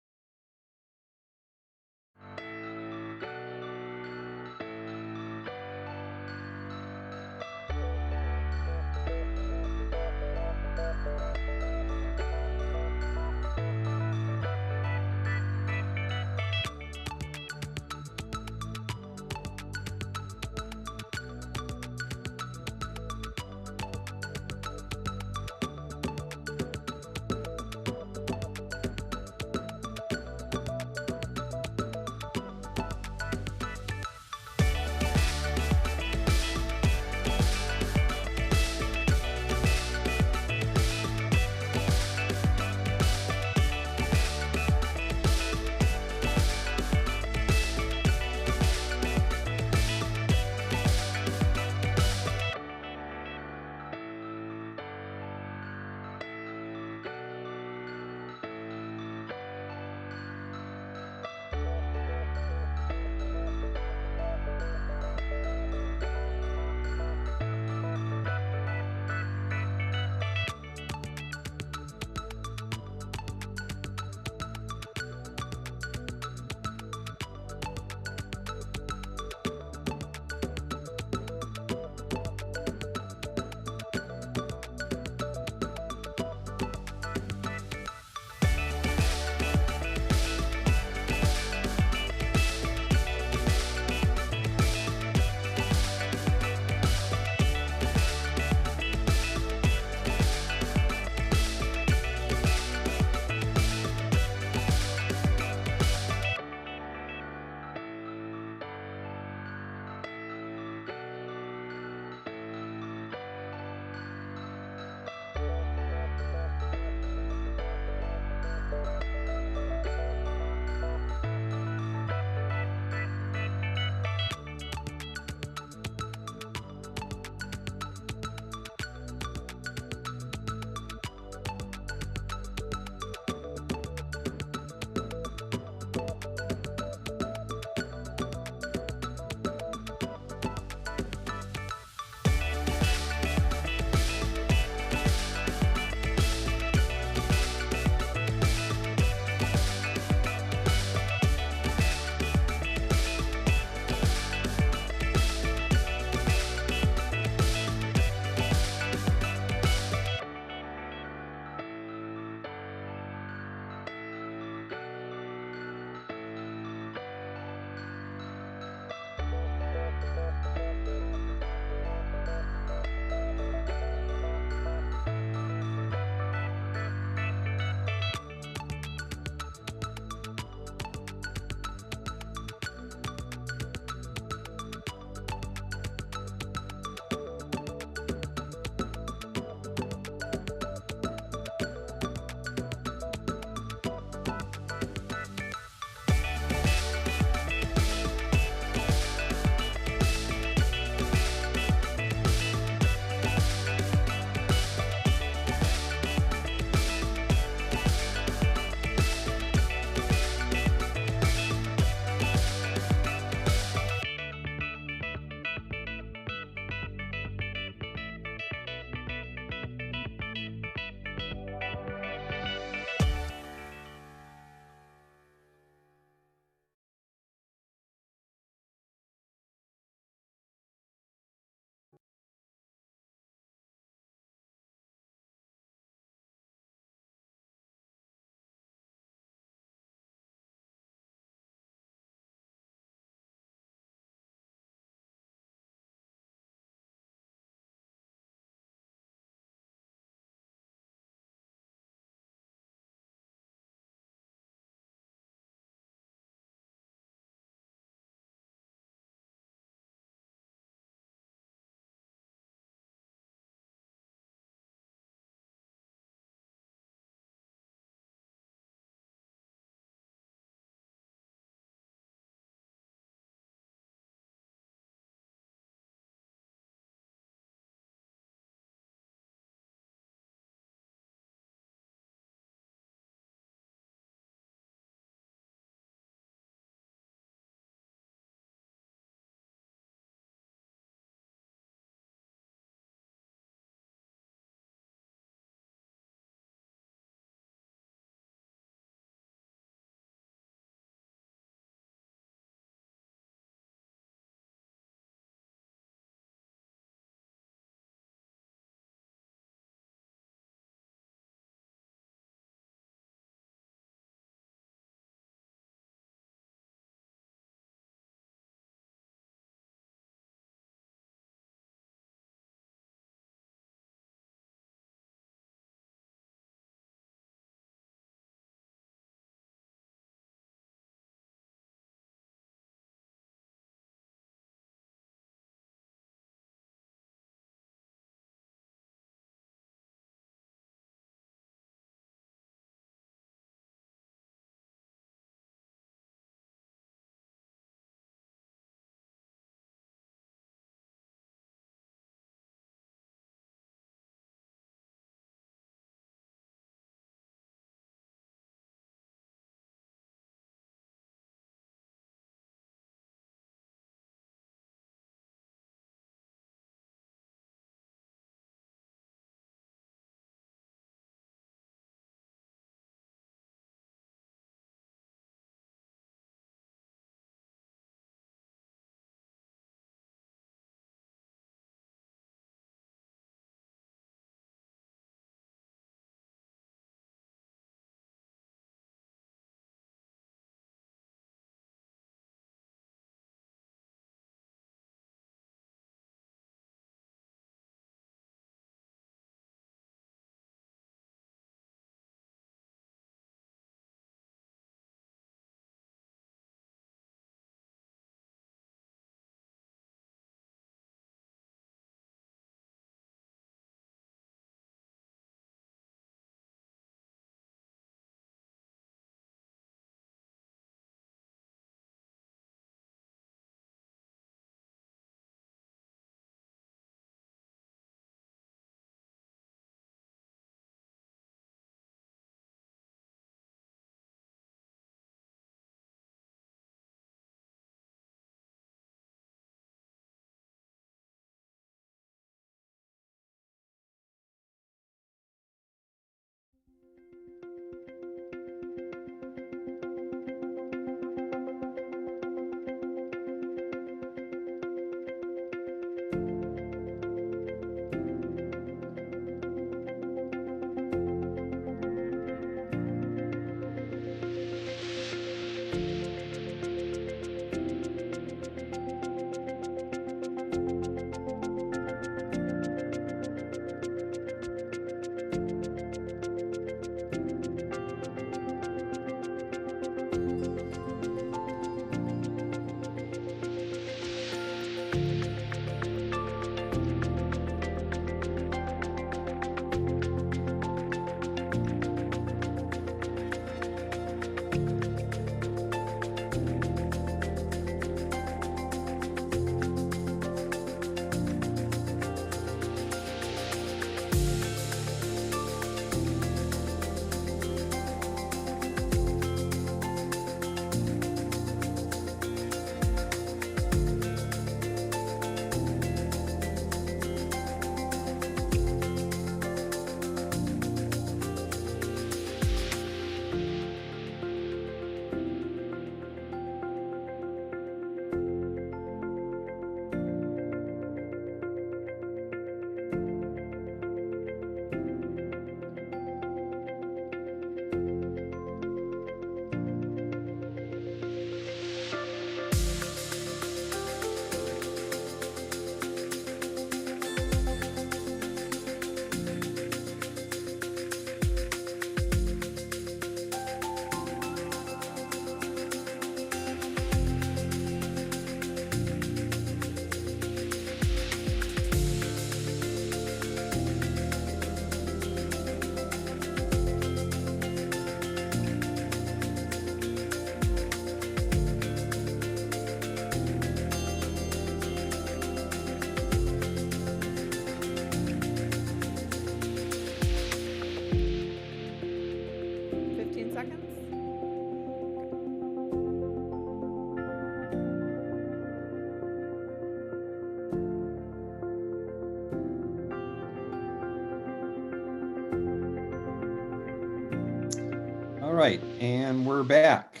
All right, and we're back.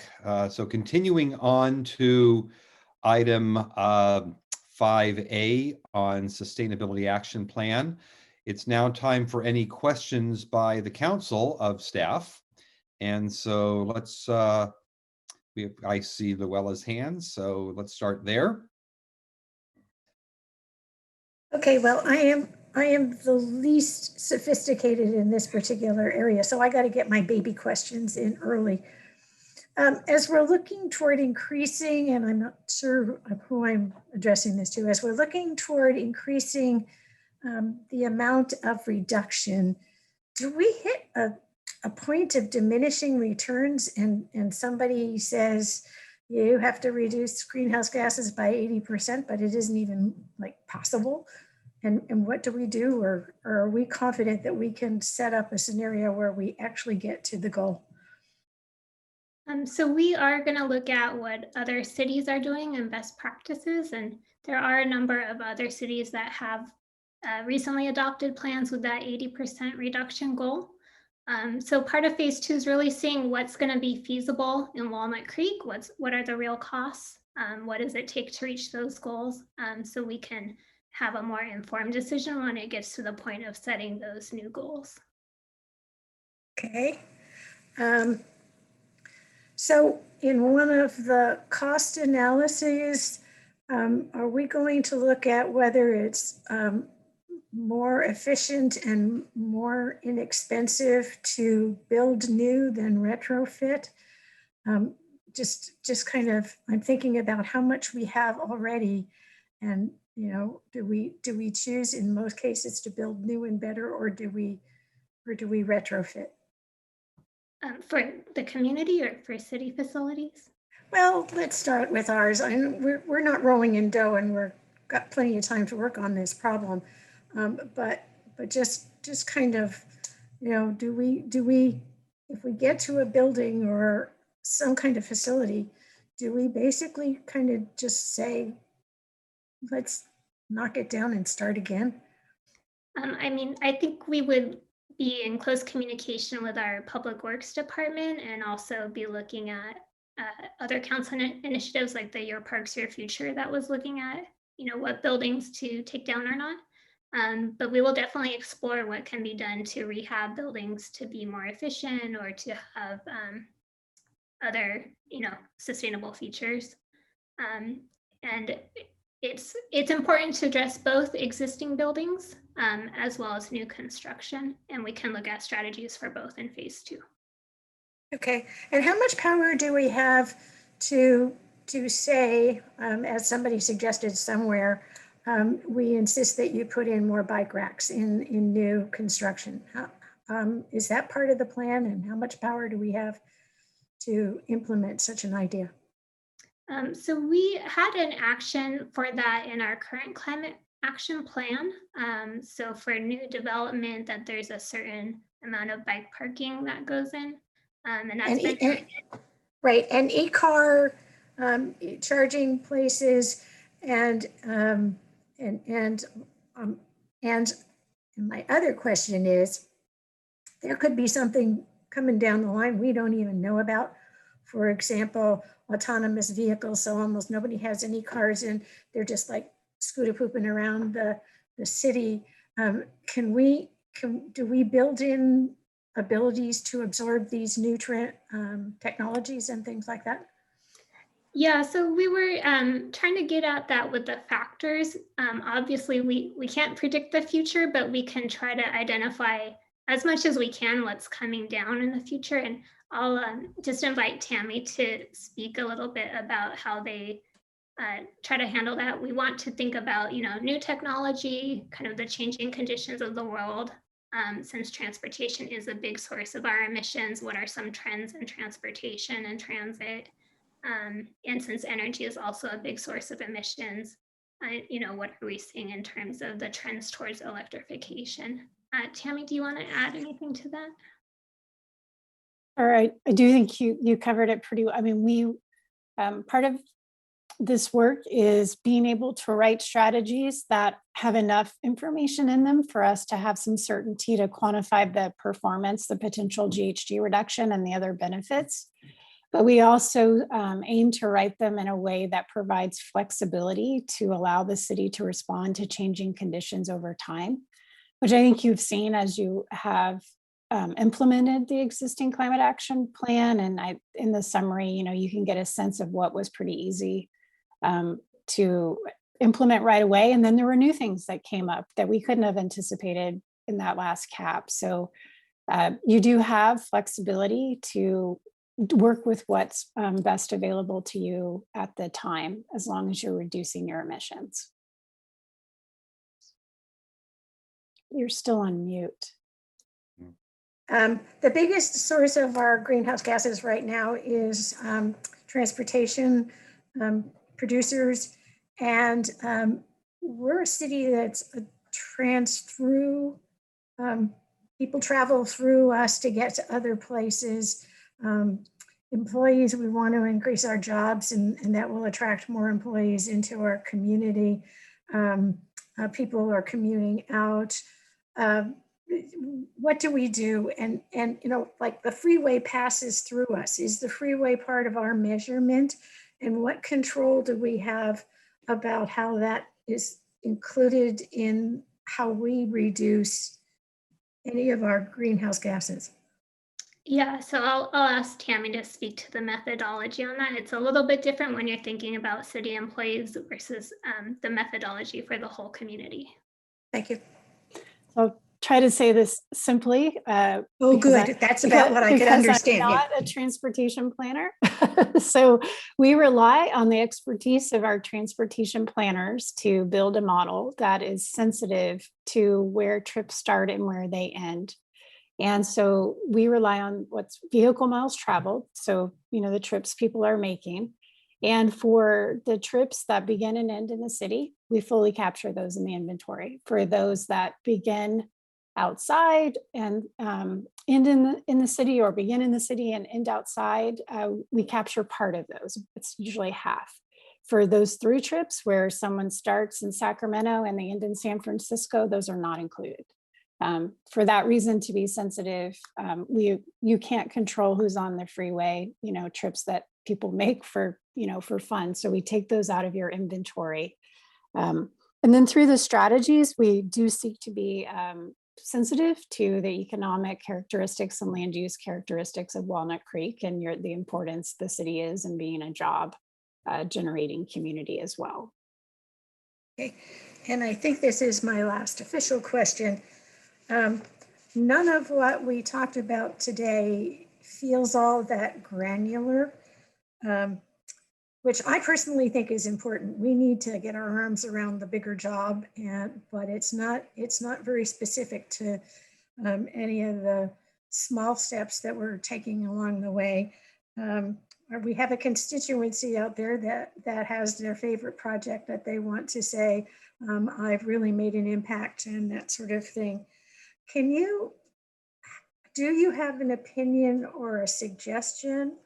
So continuing on to item 5A on Sustainability Action Plan. It's now time for any questions by the council of staff. And so let's, I see Luella's hands, so let's start there. Okay, well, I am the least sophisticated in this particular area, so I got to get my baby questions in early. As we're looking toward increasing, and I'm not sure who I'm addressing this to, as we're looking toward increasing the amount of reduction, do we hit a point of diminishing returns and somebody says you have to reduce greenhouse gases by 80%, but it isn't even like possible? And what do we do? Or are we confident that we can set up a scenario where we actually get to the goal? So we are going to look at what other cities are doing and best practices. And there are a number of other cities that have recently adopted plans with that 80% reduction goal. So part of phase 2 is really seeing what's going to be feasible in Walnut Creek. What are the real costs? What does it take to reach those goals? So we can have a more informed decision when it gets to the point of setting those new goals. Okay. So in one of the cost analyses, are we going to look at whether it's more efficient and more inexpensive to build new than retrofit? Just kind of, I'm thinking about how much we have already, and do we choose in most cases to build new and better, or do we retrofit? For the community or for city facilities? Well, let's start with ours. We're not rolling in dough, and we've got plenty of time to work on this problem. But just kind of, do we, if we get to a building or some kind of facility, do we basically kind of just say, let's knock it down and start again? I mean, I think we would be in close communication with our Public Works Department and also be looking at other council initiatives like the Your Parks, Your Future that was looking at, what buildings to take down or not. But we will definitely explore what can be done to rehab buildings to be more efficient or to have other, sustainable features. And it's important to address both existing buildings as well as new construction, and we can look at strategies for both in phase 2. Okay, and how much power do we have to say, as somebody suggested somewhere, we insist that you put in more bike racks in new construction? Is that part of the plan, and how much power do we have to implement such an idea? So we had an action for that in our current climate action plan. So for new development, that there's a certain amount of bike parking that goes in. And that's right, and e-car charging places, and my other question is, there could be something coming down the line we don't even know about. For example, autonomous vehicles, so almost nobody has any cars and they're just like scooter pooping around the city. Do we build in abilities to absorb these new technologies and things like that? Yeah, so we were trying to get at that with the factors. Obviously, we can't predict the future, but we can try to identify as much as we can what's coming down in the future. And I'll just invite Tammy to speak a little bit about how they try to handle that. We want to think about, new technology, kind of the changing conditions of the world. Since transportation is a big source of our emissions, what are some trends in transportation and transit? And since energy is also a big source of emissions, what are we seeing in terms of the trends towards electrification? Tammy, do you want to add anything to that? All right, I do think you covered it pretty well. I mean, we part of this work is being able to write strategies that have enough information in them for us to have some certainty to quantify the performance, the potential GHG reduction, and the other benefits. But we also aim to write them in a way that provides flexibility to allow the city to respond to changing conditions over time, which I think you've seen as you have implemented the existing climate action plan. And in the summary, you can get a sense of what was pretty easy to implement right away. And then there were new things that came up that we couldn't have anticipated in that last cap. So you do have flexibility to work with what's best available to you at the time, as long as you're reducing your emissions. You're still on mute. The biggest source of our greenhouse gases right now is transportation producers, and we're a city that's people travel through us to get to other places. Employees, we want to increase our jobs, and that will attract more employees into our community. People are commuting out. What do we do? And like the freeway passes through us. Is the freeway part of our measurement? And what control do we have about how that is included in how we reduce any of our greenhouse gases? Yeah, so I'll ask Tammy to speak to the methodology on that. It's a little bit different when you're thinking about city employees versus the methodology for the whole community. Thank you. So try to say this simply. Oh, good. That's about what I could understand. I'm not a transportation planner. So we rely on the expertise of our transportation planners to build a model that is sensitive to where trips start and where they end. And so we rely on what's vehicle miles traveled. So, the trips people are making. And for the trips that begin and end in the city, we fully capture those in the inventory. For those that begin outside and end in the city, or begin in the city and end outside, we capture part of those. It's usually half. For those through trips where someone starts in Sacramento and they end in San Francisco, those are not included. For that reason, to be sensitive, you can't control who's on the freeway, trips that people make for fun. So we take those out of your inventory. And then through the strategies, we do seek to be sensitive to the economic characteristics and land use characteristics of Walnut Creek and the importance the city is in being a job generating community as well. Okay, and I think this is my last official question. None of what we talked about today feels all that granular, which I personally think is important. We need to get our arms around the bigger job, but it's not very specific to any of the small steps that we're taking along the way. We have a constituency out there that has their favorite project that they want to say, I've really made an impact, and that sort of thing. Do you have an opinion or a suggestion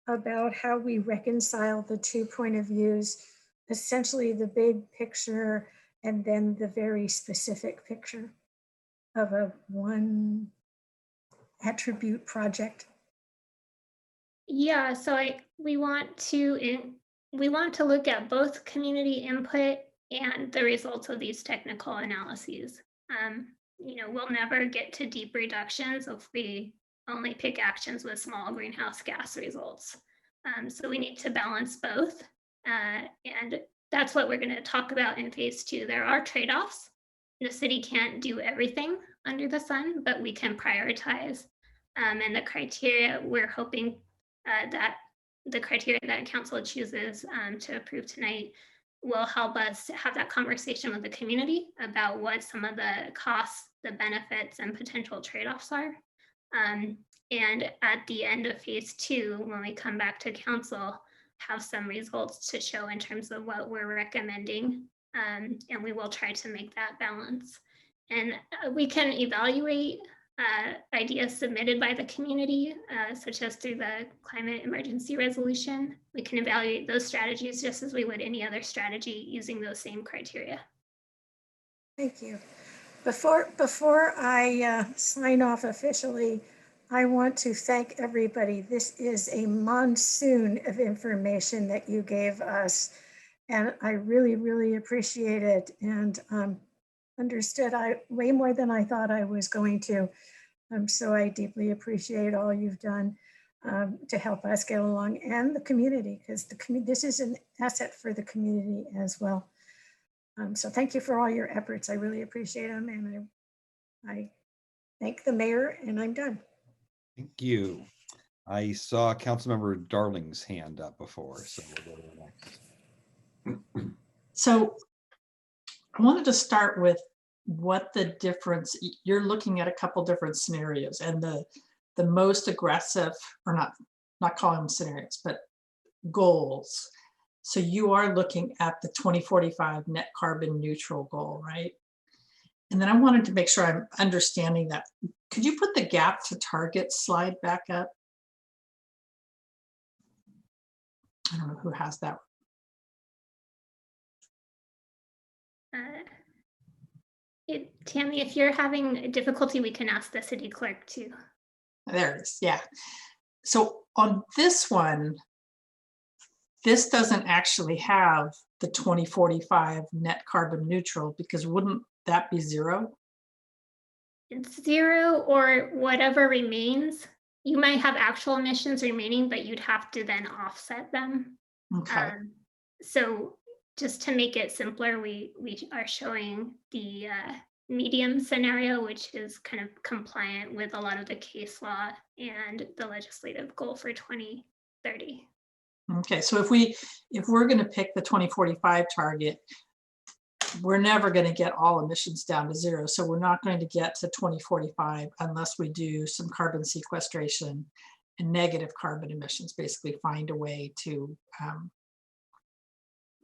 about how we reconcile the 2 point of views, essentially the big picture and then the very specific picture of a one attribute project? Yeah, so we want to look at both community input and the results of these technical analyses. We'll never get to deep reductions if we only pick actions with small greenhouse gas results. So we need to balance both. And that's what we're going to talk about in phase 2. There are trade-offs. The city can't do everything under the sun, but we can prioritize. And the criteria, we're hoping that the criteria that council chooses to approve tonight will help us have that conversation with the community about what some of the costs, the benefits, and potential trade-offs are. And at the end of phase 2, when we come back to council, have some results to show in terms of what we're recommending. And we will try to make that balance. And we can evaluate ideas submitted by the community, such as through the climate emergency resolution. We can evaluate those strategies just as we would any other strategy using those same criteria. Thank you. Before I sign off officially, I want to thank everybody. This is a monsoon of information that you gave us, and I really, really appreciate it, and understood way more than I thought I was going to. So I deeply appreciate all you've done to help us get along, and the community, because this is an asset for the community as well. So thank you for all your efforts. I really appreciate them, and I thank the mayor, and I'm done. Thank you. I saw Councilmember Darling's hand up before, so we'll go to the next. So I wanted to start with what the difference, you're looking at a couple different scenarios, and the most aggressive, or not calling them scenarios, but goals. So you are looking at the 2045 net carbon neutral goal, right? And then I wanted to make sure I'm understanding that. Could you put the gap to target slide back up? I don't know who has that. Tammy, if you're having difficulty, we can ask the city clerk too. There it is, yeah. So on this one, this doesn't actually have the 2045 net carbon neutral, because wouldn't that be 0? It's 0 or whatever remains. You might have actual emissions remaining, but you'd have to then offset them. Okay. So just to make it simpler, we are showing the medium scenario, which is kind of compliant with a lot of the case law and the legislative goal for 2030. Okay, so if we're going to pick the 2045 target, we're never going to get all emissions down to 0. So we're not going to get to 2045 unless we do some carbon sequestration and negative carbon emissions, basically find a way to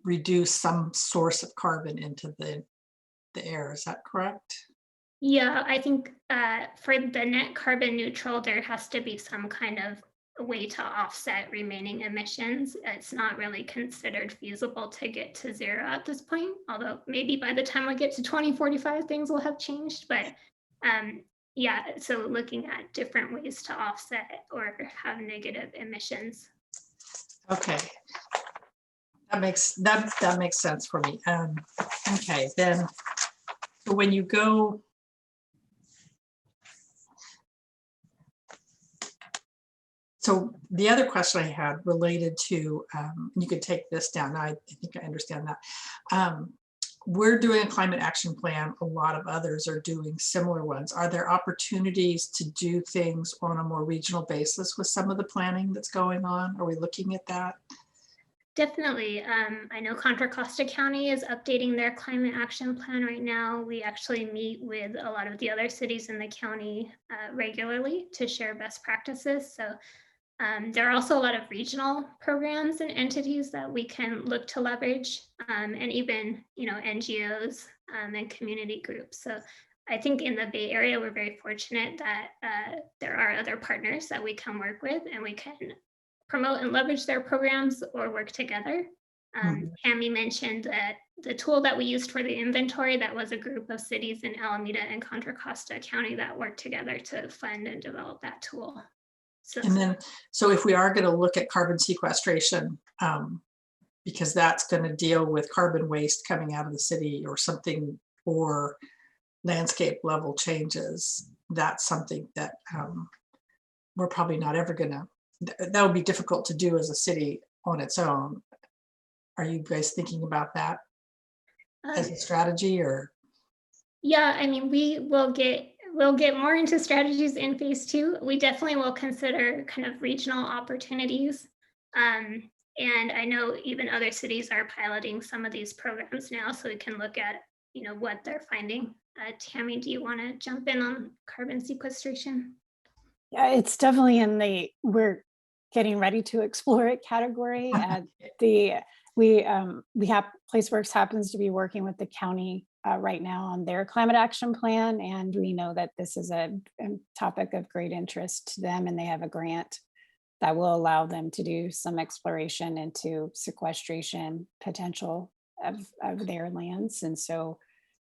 reduce some source of carbon into the air. Is that correct? Yeah, I think for the net carbon neutral, there has to be some kind of way to offset remaining emissions. It's not really considered feasible to get to 0 at this point, although maybe by the time we get to 2045, things will have changed. But yeah, so looking at different ways to offset or have negative emissions. Okay, that makes sense for me. Okay, then so when you go, so the other question I had related to, you could take this down. I think I understand that. We're doing a climate action plan. A lot of others are doing similar ones. Are there opportunities to do things on a more regional basis with some of the planning that's going on? Are we looking at that? Definitely. I know Contra Costa County is updating their climate action plan right now. We actually meet with a lot of the other cities in the county regularly to share best practices. So there are also a lot of regional programs and entities that we can look to leverage, and even, NGOs and community groups. So I think in the Bay Area, we're very fortunate that there are other partners that we can work with, and we can promote and leverage their programs or work together. Tammy mentioned that the tool that we used for the inventory, that was a group of cities in Alameda and Contra Costa County that worked together to fund and develop that tool. And then, so if we are going to look at carbon sequestration, because that's going to deal with carbon waste coming out of the city or something, or landscape level changes, that's something that we're probably not ever going to, that would be difficult to do as a city on its own. Are you guys thinking about that as a strategy, or? Yeah, I mean, we'll get more into strategies in phase 2. We definitely will consider kind of regional opportunities. And I know even other cities are piloting some of these programs now, so we can look at, what they're finding. Tammy, do you want to jump in on carbon sequestration? Yeah, it's definitely in the we're getting ready to explore it category. We have PlaceWorks happens to be working with the county right now on their climate action plan. And we know that this is a topic of great interest to them, and they have a grant that will allow them to do some exploration into sequestration potential of their lands. And so,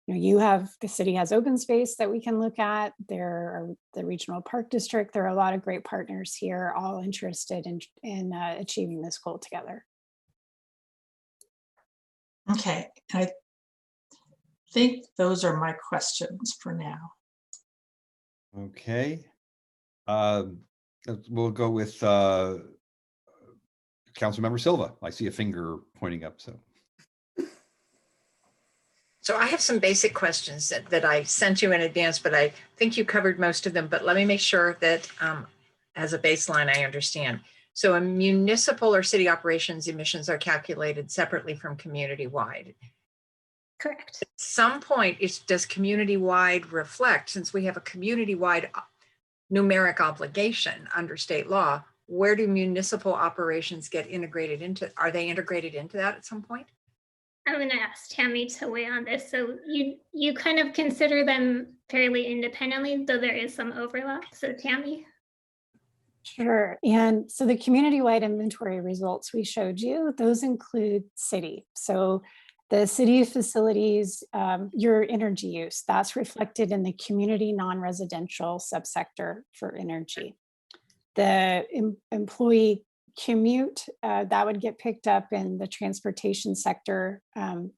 the city has open space that we can look at. There are the regional park district. There are a lot of great partners here, all interested in achieving this goal together. Okay, I think those are my questions for now. Okay. We'll go with Councilmember Silva. I see a finger pointing up, so. So I have some basic questions that I sent you in advance, but I think you covered most of them. But let me make sure that as a baseline, I understand. So a municipal or city operations emissions are calculated separately from community-wide. Correct. At some point, does community-wide reflect, since we have a community-wide numeric obligation under state law, where do municipal operations get integrated into? Are they integrated into that at some point? I'm going to ask Tammy to weigh on this. So you kind of consider them fairly independently, though there is some overlap. So Tammy. Sure. And so the community-wide inventory results we showed you, those include city. So the city facilities, your energy use, that's reflected in the community non-residential subsector for energy. The employee commute, that would get picked up in the transportation sector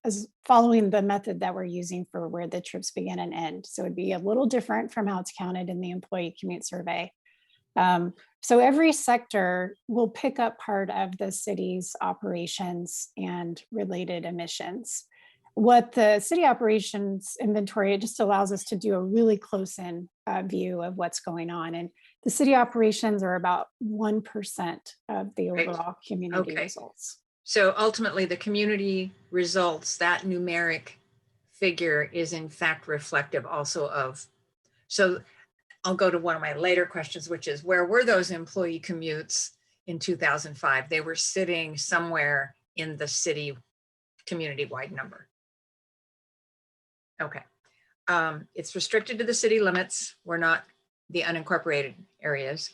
as following the method that we're using for where the trips begin and end. So it'd be a little different from how it's counted in the employee commute survey. So every sector will pick up part of the city's operations and related emissions. What the city operations inventory, it just allows us to do a really close-in view of what's going on. And the city operations are about 1% of the overall community results. So ultimately, the community results, that numeric figure is in fact reflective also of, so I'll go to one of my later questions, which is where were those employee commutes in 2005? They were sitting somewhere in the city community-wide number. Okay. It's restricted to the city limits. We're not the unincorporated areas.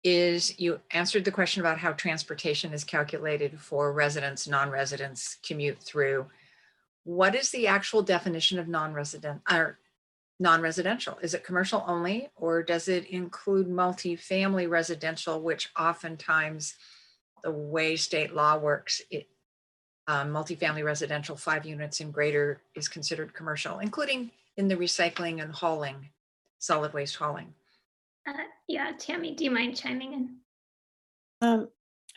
You answered the question about how transportation is calculated for residents, non-residents commute through. What is the actual definition of non-residential? Is it commercial only, or does it include multifamily residential, which oftentimes the way state law works, multifamily residential 5 units and greater is considered commercial, including in the recycling and hauling, solid waste hauling? Yeah, Tammy, do you mind chiming in?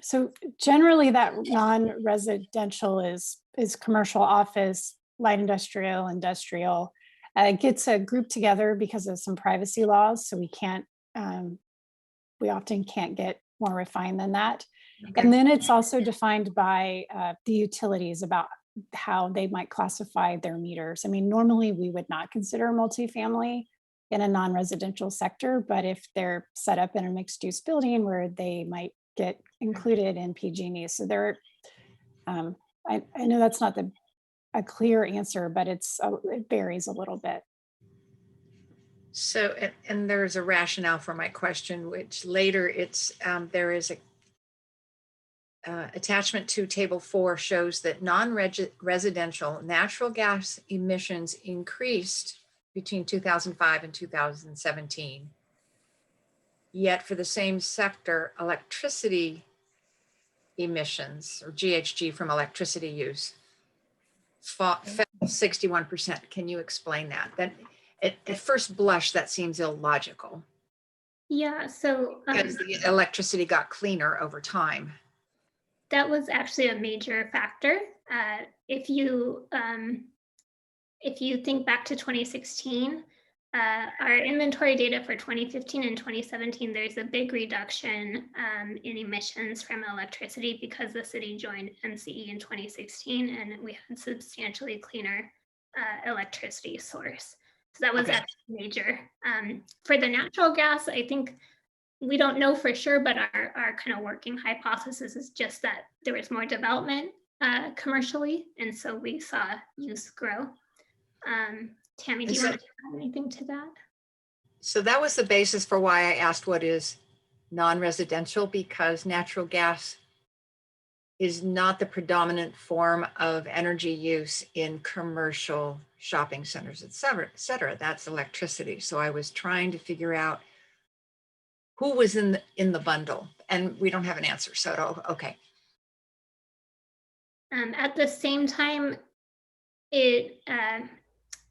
So generally that non-residential is commercial, office, light industrial. It gets a group together because of some privacy laws. So we often can't get more refined than that. Okay. And then it's also defined by the utilities about how they might classify their meters. I mean, normally we would not consider multifamily in a non-residential sector, but if they're set up in a mixed use building where they might get included in PG&E. So there, I know that's not a clear answer, but it varies a little bit. So, and there's a rationale for my question, which later there is attachment to table 4 shows that non-residential natural gas emissions increased between 2005 and 2017. Yet for the same sector, electricity emissions, or GHG from electricity use, fell 61%. Can you explain that? That at first blush, that seems illogical. Yeah, so because the electricity got cleaner over time. That was actually a major factor. If you think back to 2016, our inventory data for 2015 and 2017, there's a big reduction in emissions from electricity because the city joined MCE in 2016 and we had substantially cleaner electricity source. So that was actually major. For the natural gas, I think we don't know for sure, but our kind of working hypothesis is just that there was more development commercially, and so we saw use grow. Tammy, do you want to add anything to that? So that was the basis for why I asked what is non-residential, because natural gas is not the predominant form of energy use in commercial shopping centers, et cetera, et cetera. That's electricity. So I was trying to figure out who was in the bundle, and we don't have an answer. So, okay. At the same time,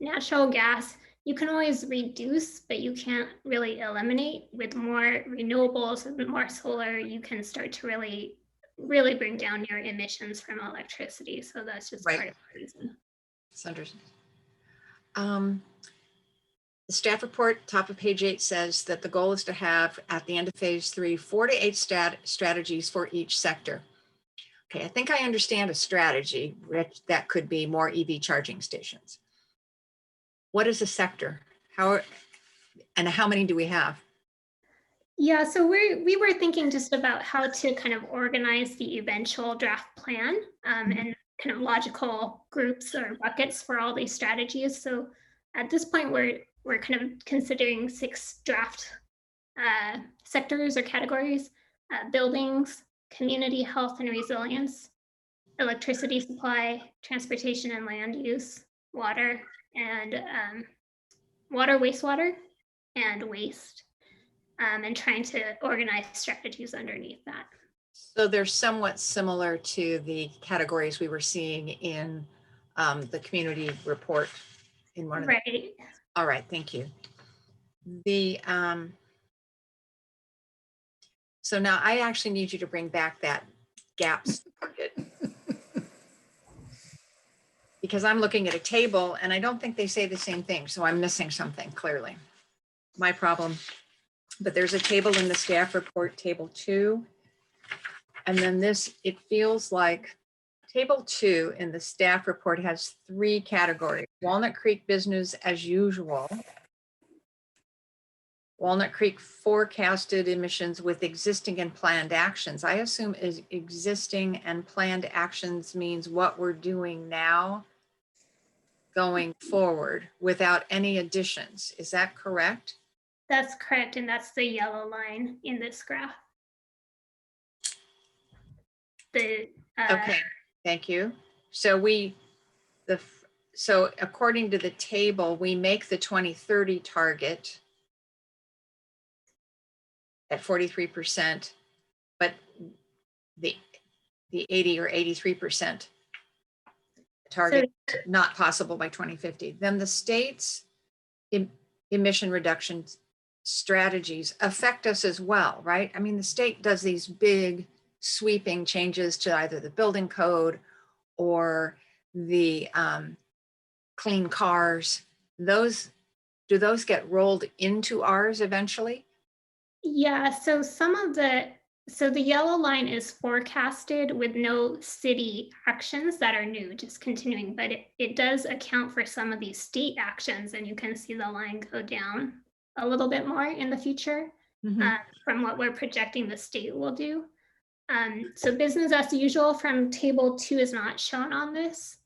natural gas, you can always reduce, but you can't really eliminate. With more renewables and more solar, you can start to really bring down your emissions from electricity. So that's just part of the reason. It's understood. The staff report, top of page 8, says that the goal is to have, at the end of phase 3, 4 to 8 strategies for each sector. Okay, I think I understand a strategy that could be more EV charging stations. What is a sector? How many do we have? Yeah, so we were thinking just about how to kind of organize the eventual draft plan and kind of logical groups or buckets for all these strategies. So at this point, we're kind of considering 6 draft sectors or categories: buildings, community health and resilience, electricity supply, transportation and land use, water, and wastewater, and waste. And trying to organize strategies underneath that. So they're somewhat similar to the categories we were seeing in the community report in one of the. All right, thank you. So now I actually need you to bring back that gaps target. Because I'm looking at a table and I don't think they say the same thing. So I'm missing something clearly. My problem. But there's a table in the staff report, table 2. And then this, it feels like table 2 in the staff report has 3 categories: Walnut Creek business as usual, Walnut Creek forecasted emissions with existing and planned actions. I assume is existing and planned actions means what we're doing now going forward without any additions. Is that correct? That's correct, and that's the yellow line in this graph. Okay, thank you. So so according to the table, we make the 2030 target at 43%, but the 80 or 83% target not possible by 2050. Then the state's emission reduction strategies affect us as well, right? I mean, the state does these big sweeping changes to either the building code or the clean cars. Do those get rolled into ours eventually? Yeah, so the yellow line is forecasted with no city actions that are new, just continuing, but it does account for some of these state actions, and you can see the line go down a little bit more in the future from what we're projecting the state will do. So business as usual from table 2 is not shown on this.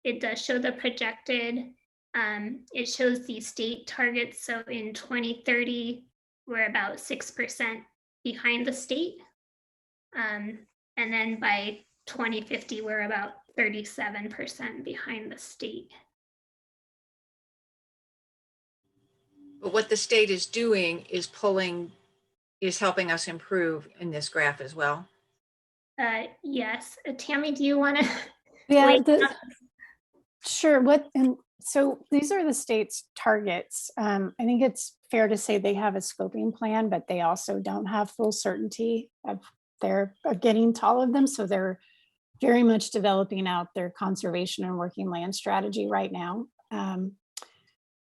It does show the projected, it shows the state targets. So in 2030, we're about 6% behind the state. And then by 2050, we're about 37% behind the state. But what the state is doing is helping us improve in this graph as well. Yes. Tammy, do you want to? Yeah, sure. So these are the state's targets. I think it's fair to say they have a scoping plan, but they also don't have full certainty of getting to all of them. So they're very much developing out their conservation and working land strategy right now.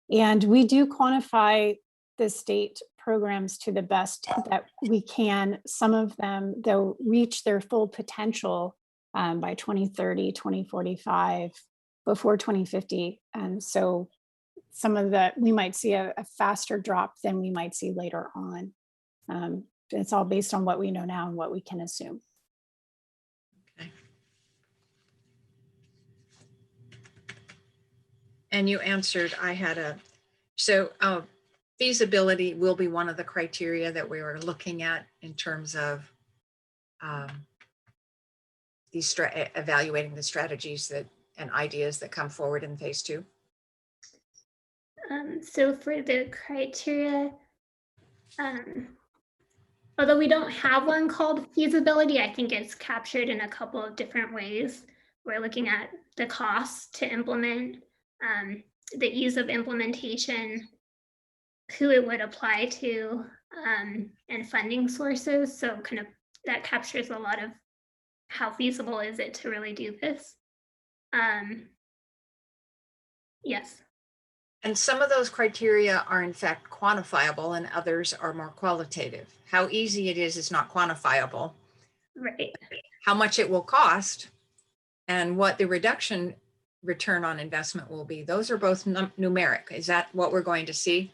And we do quantify the state programs to the best that we can. Some of them, they'll reach their full potential by 2030, 2045, before 2050. And so some of we might see a faster drop than we might see later on. It's all based on what we know now and what we can assume. Okay. And you answered, so feasibility will be one of the criteria that we are looking at in terms of evaluating the strategies and ideas that come forward in phase 2. So for the criteria, although we don't have one called feasibility, I think it's captured in a couple of different ways. We're looking at the costs to implement, the ease of implementation, who it would apply to, and funding sources. So kind of that captures a lot of how feasible is it to really do this. Yes. And some of those criteria are in fact quantifiable and others are more qualitative. How easy it is not quantifiable. Right. How much it will cost and what the return on investment will be. Those are both numeric. Is that what we're going to see?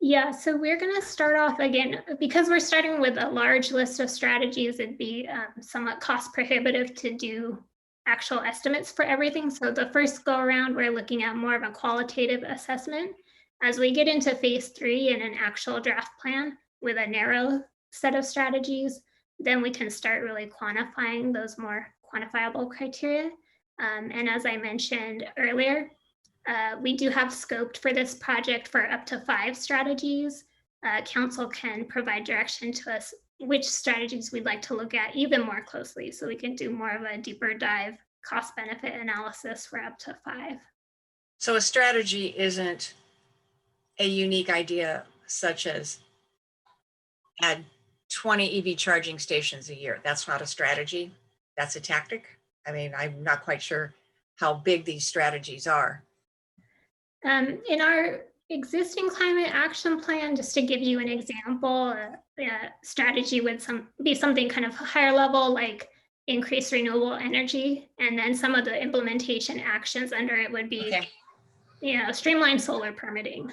Yeah, so we're going to start off again, because we're starting with a large list of strategies, it'd be somewhat cost prohibitive to do actual estimates for everything. So the first go around, we're looking at more of a qualitative assessment. As we get into phase 3 and an actual draft plan with a narrow set of strategies, then we can start really quantifying those more quantifiable criteria. And as I mentioned earlier, we do have scoped for this project for up to 5 strategies. Council can provide direction to us which strategies we'd like to look at even more closely, so we can do more of a deeper dive cost benefit analysis for up to 5. So a strategy isn't a unique idea such as add 20 EV charging stations a year. That's not a strategy. That's a tactic. I mean, I'm not quite sure how big these strategies are. In our existing climate action plan, just to give you an example, a strategy would be something kind of higher level, like increase renewable energy, and then some of the implementation actions under it would be, streamline solar permitting.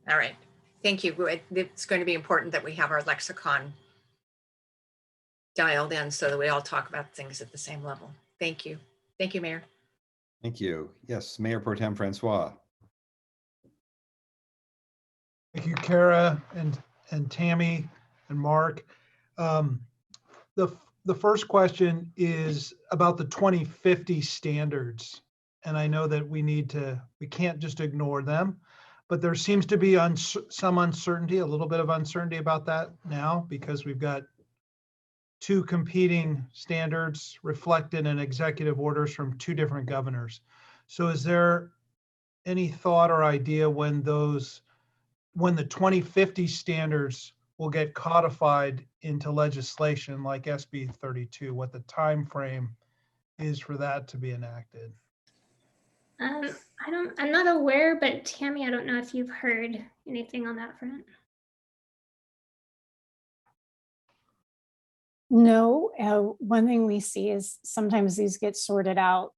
All right, thank you. It's going to be important that we have our lexicon dialed in so that we all talk about things at the same level. Thank you. Thank you, Mayor. Thank you. Yes, Mayor Pro Tem Francois. Thank you, Kara and Tammy and Mark. The first question is about the 2050 standards. And I know that we can't just ignore them, but there seems to be some uncertainty, a little bit of uncertainty about that now, because we've got 2 competing standards reflected in executive orders from 2 different governors. So is there any thought or idea when the 2050 standards will get codified into legislation like SB 32, what the time frame is for that to be enacted? I'm not aware, but Tammy, I don't know if you've heard anything on that front. No, one thing we see is sometimes these get sorted out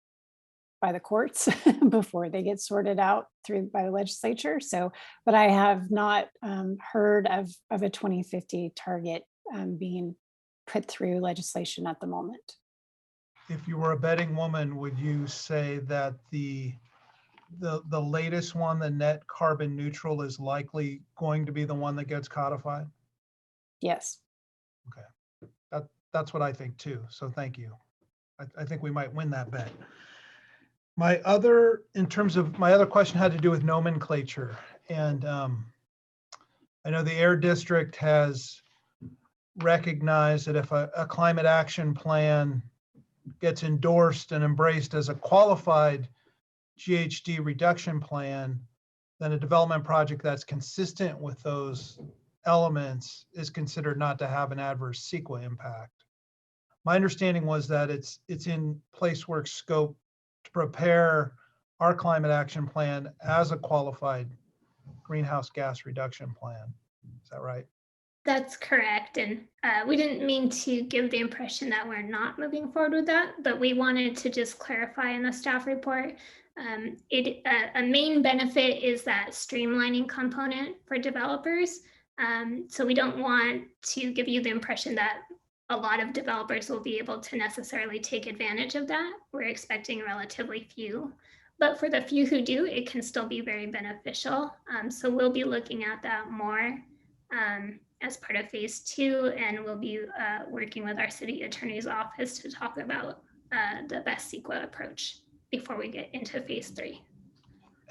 by the courts before they get sorted out by the legislature. So, but I have not heard of a 2050 target being put through legislation at the moment. If you were a betting woman, would you say that the latest one, the net carbon neutral, is likely going to be the one that gets codified? Yes. Okay. That's what I think too. So thank you. I think we might win that bet. My other question had to do with nomenclature. And I know the Air District has recognized that if a climate action plan gets endorsed and embraced as a qualified GHG reduction plan, then a development project that's consistent with those elements is considered not to have an adverse CEQA impact. My understanding was that it's in PlaceWorks' scope to prepare our climate action plan as a qualified greenhouse gas reduction plan. Is that right? That's correct. And we didn't mean to give the impression that we're not moving forward with that, but we wanted to just clarify in the staff report. A main benefit is that streamlining component for developers. So we don't want to give you the impression that a lot of developers will be able to necessarily take advantage of that. We're expecting relatively few. But for the few who do, it can still be very beneficial. So we'll be looking at that more as part of phase 2, and we'll be working with our city attorney's office to talk about the best CEQA approach before we get into phase 3.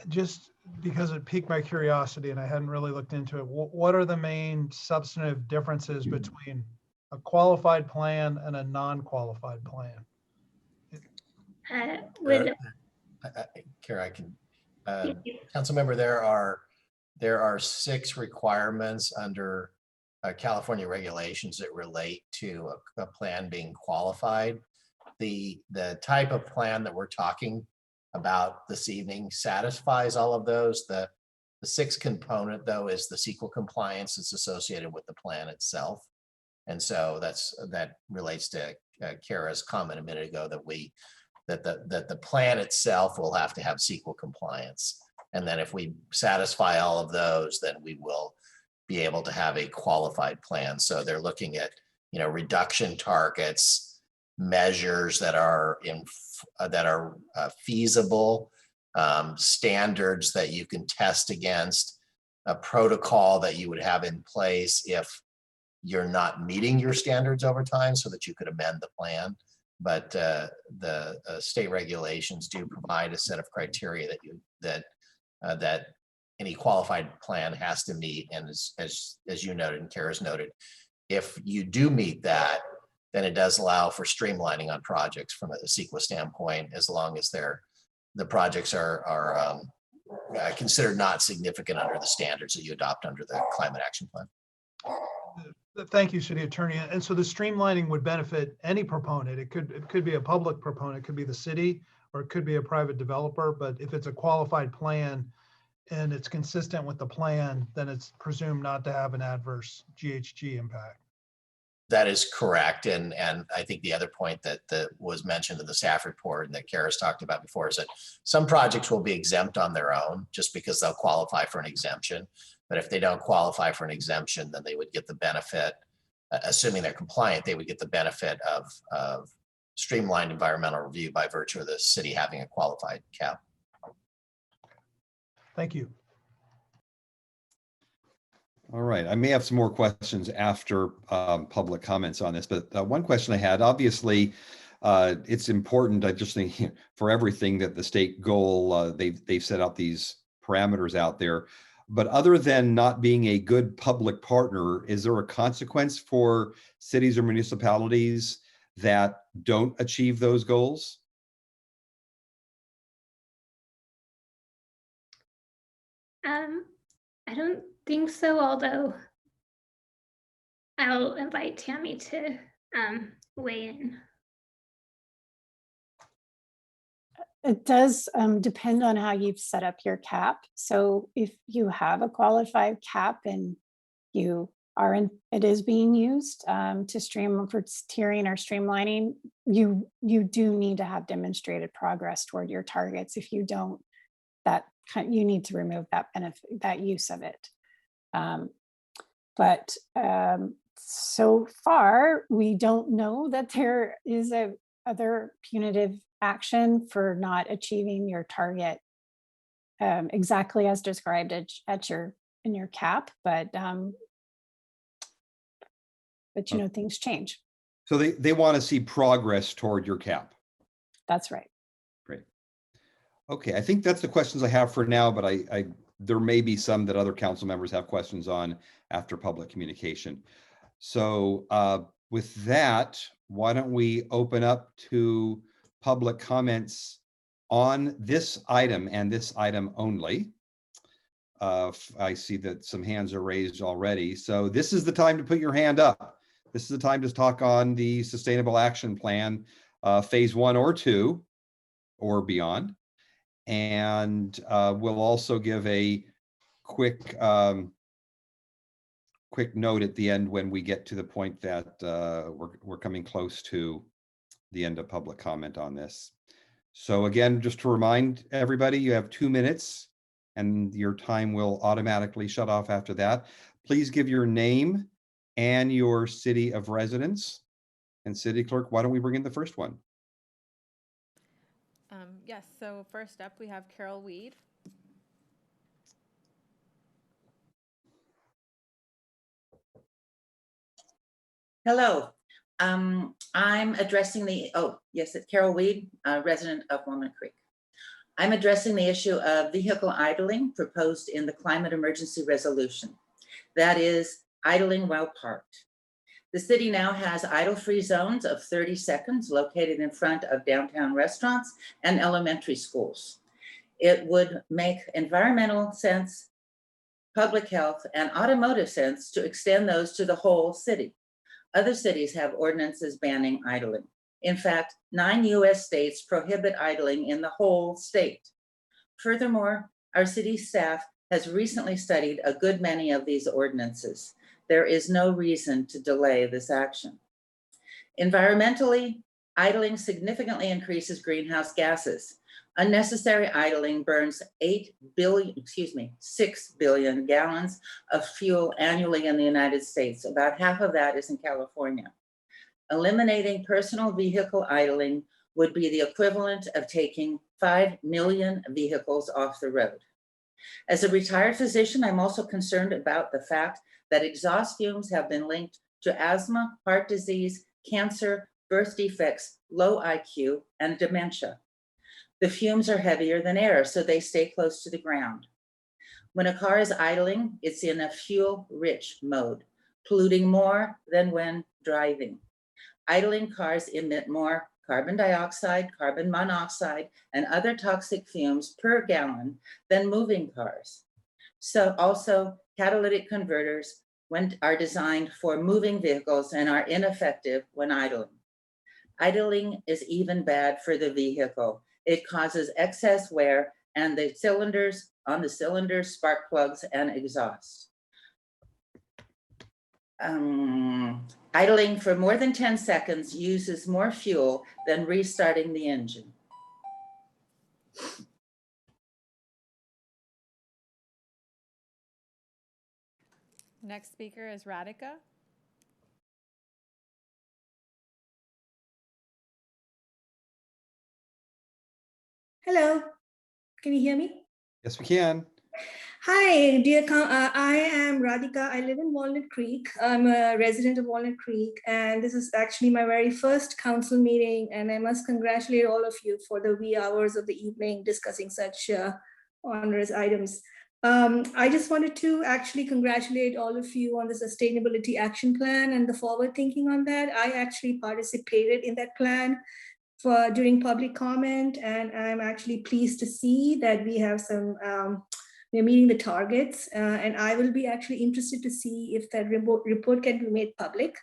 Just because it piqued my curiosity and I hadn't really looked into it, what are the main substantive differences between a qualified plan and a non-qualified plan? Kara, I can, council member, there are 6 requirements under California regulations that relate to a plan being qualified. The type of plan that we're talking about this evening satisfies all of those. The 6th component, though, is the CEQA compliance that's associated with the plan itself. And so that relates to Kara's comment a minute ago that the plan itself will have to have CEQA compliance. And then if we satisfy all of those, then we will be able to have a qualified plan. So they're looking at, reduction targets, measures that are feasible, standards that you can test against, a protocol that you would have in place if you're not meeting your standards over time, so that you could amend the plan. But the state regulations do provide a set of criteria that any qualified plan has to meet. And as you noted and Kara's noted, if you do meet that, then it does allow for streamlining on projects from a CEQA standpoint, as long as the projects are considered not significant under the standards that you adopt under the climate action plan. Thank you, City Attorney. And so the streamlining would benefit any proponent. It could be a public proponent, it could be the city, or it could be a private developer. But if it's a qualified plan and it's consistent with the plan, then it's presumed not to have an adverse GHG impact. That is correct. And I think the other point that was mentioned in the staff report and that Kara's talked about before is that some projects will be exempt on their own just because they'll qualify for an exemption. But if they don't qualify for an exemption, then they would get the benefit, assuming they're compliant, they would get the benefit of streamlined environmental review by virtue of the city having a qualified cap. Thank you. All right, I may have some more questions after public comments on this, but one question I had, obviously, it's important, I just think, for everything that the state goal, they've set out these parameters out there. But other than not being a good public partner, is there a consequence for cities or municipalities that don't achieve those goals? I don't think so, although I'll invite Tammy to weigh in. It does depend on how you've set up your cap. So if you have a qualified cap and it is being used to stream for tiering or streamlining, you do need to have demonstrated progress toward your targets. If you don't, you need to remove that benefit, that use of it. But so far, we don't know that there is other punitive action for not achieving your target exactly as described in your cap, but things change. So they want to see progress toward your cap. That's right. Great. Okay, I think that's the questions I have for now, but there may be some that other council members have questions on after public communication. So with that, why don't we open up to public comments on this item and this item only. I see that some hands are raised already. So this is the time to put your hand up. This is the time to talk on the Sustainable Action Plan, phase 1 or 2 or beyond. And we'll also give a quick note at the end when we get to the point that we're coming close to the end of public comment on this. So again, just to remind everybody, you have 2 minutes and your time will automatically shut off after that. Please give your name and your city of residence. And City Clerk, why don't we bring in the first one? Yes, so first up, we have Carol Weed. Hello. I'm addressing the, oh, yes, it's Carol Weed, resident of Walnut Creek. I'm addressing the issue of vehicle idling proposed in the climate emergency resolution. That is idling while parked. The city now has idle-free zones of 30 seconds located in front of downtown restaurants and elementary schools. It would make environmental sense, public health, and automotive sense to extend those to the whole city. Other cities have ordinances banning idling. In fact, 9 US states prohibit idling in the whole state. Furthermore, our city staff has recently studied a good many of these ordinances. There is no reason to delay this action. Environmentally, idling significantly increases greenhouse gases. Unnecessary idling burns 6 billion gallons of fuel annually in the United States. About half of that is in California. Eliminating personal vehicle idling would be the equivalent of taking 5 million vehicles off the road. As a retired physician, I'm also concerned about the fact that exhaust fumes have been linked to asthma, heart disease, cancer, birth defects, low IQ, and dementia. The fumes are heavier than air, so they stay close to the ground. When a car is idling, it's in a fuel-rich mode, polluting more than when driving. Idling cars emit more carbon dioxide, carbon monoxide, and other toxic fumes per gallon than moving cars. So also, catalytic converters are designed for moving vehicles and are ineffective when idling. Idling is even bad for the vehicle. It causes excess wear and the cylinders, spark plugs, and exhaust. Idling for more than 10 seconds uses more fuel than restarting the engine. Next speaker is Radhika. Hello, can you hear me? Yes, we can. Hi, I am Radhika. I live in Walnut Creek. I'm a resident of Walnut Creek, and this is actually my very first council meeting, and I must congratulate all of you for the wee hours of the evening discussing such onerous items. I just wanted to actually congratulate all of you on the Sustainability Action Plan and the forward thinking on that. I actually participated in that plan during public comment, and I'm actually pleased to see that we have we're meeting the targets, and I will be actually interested to see if that report can be made public.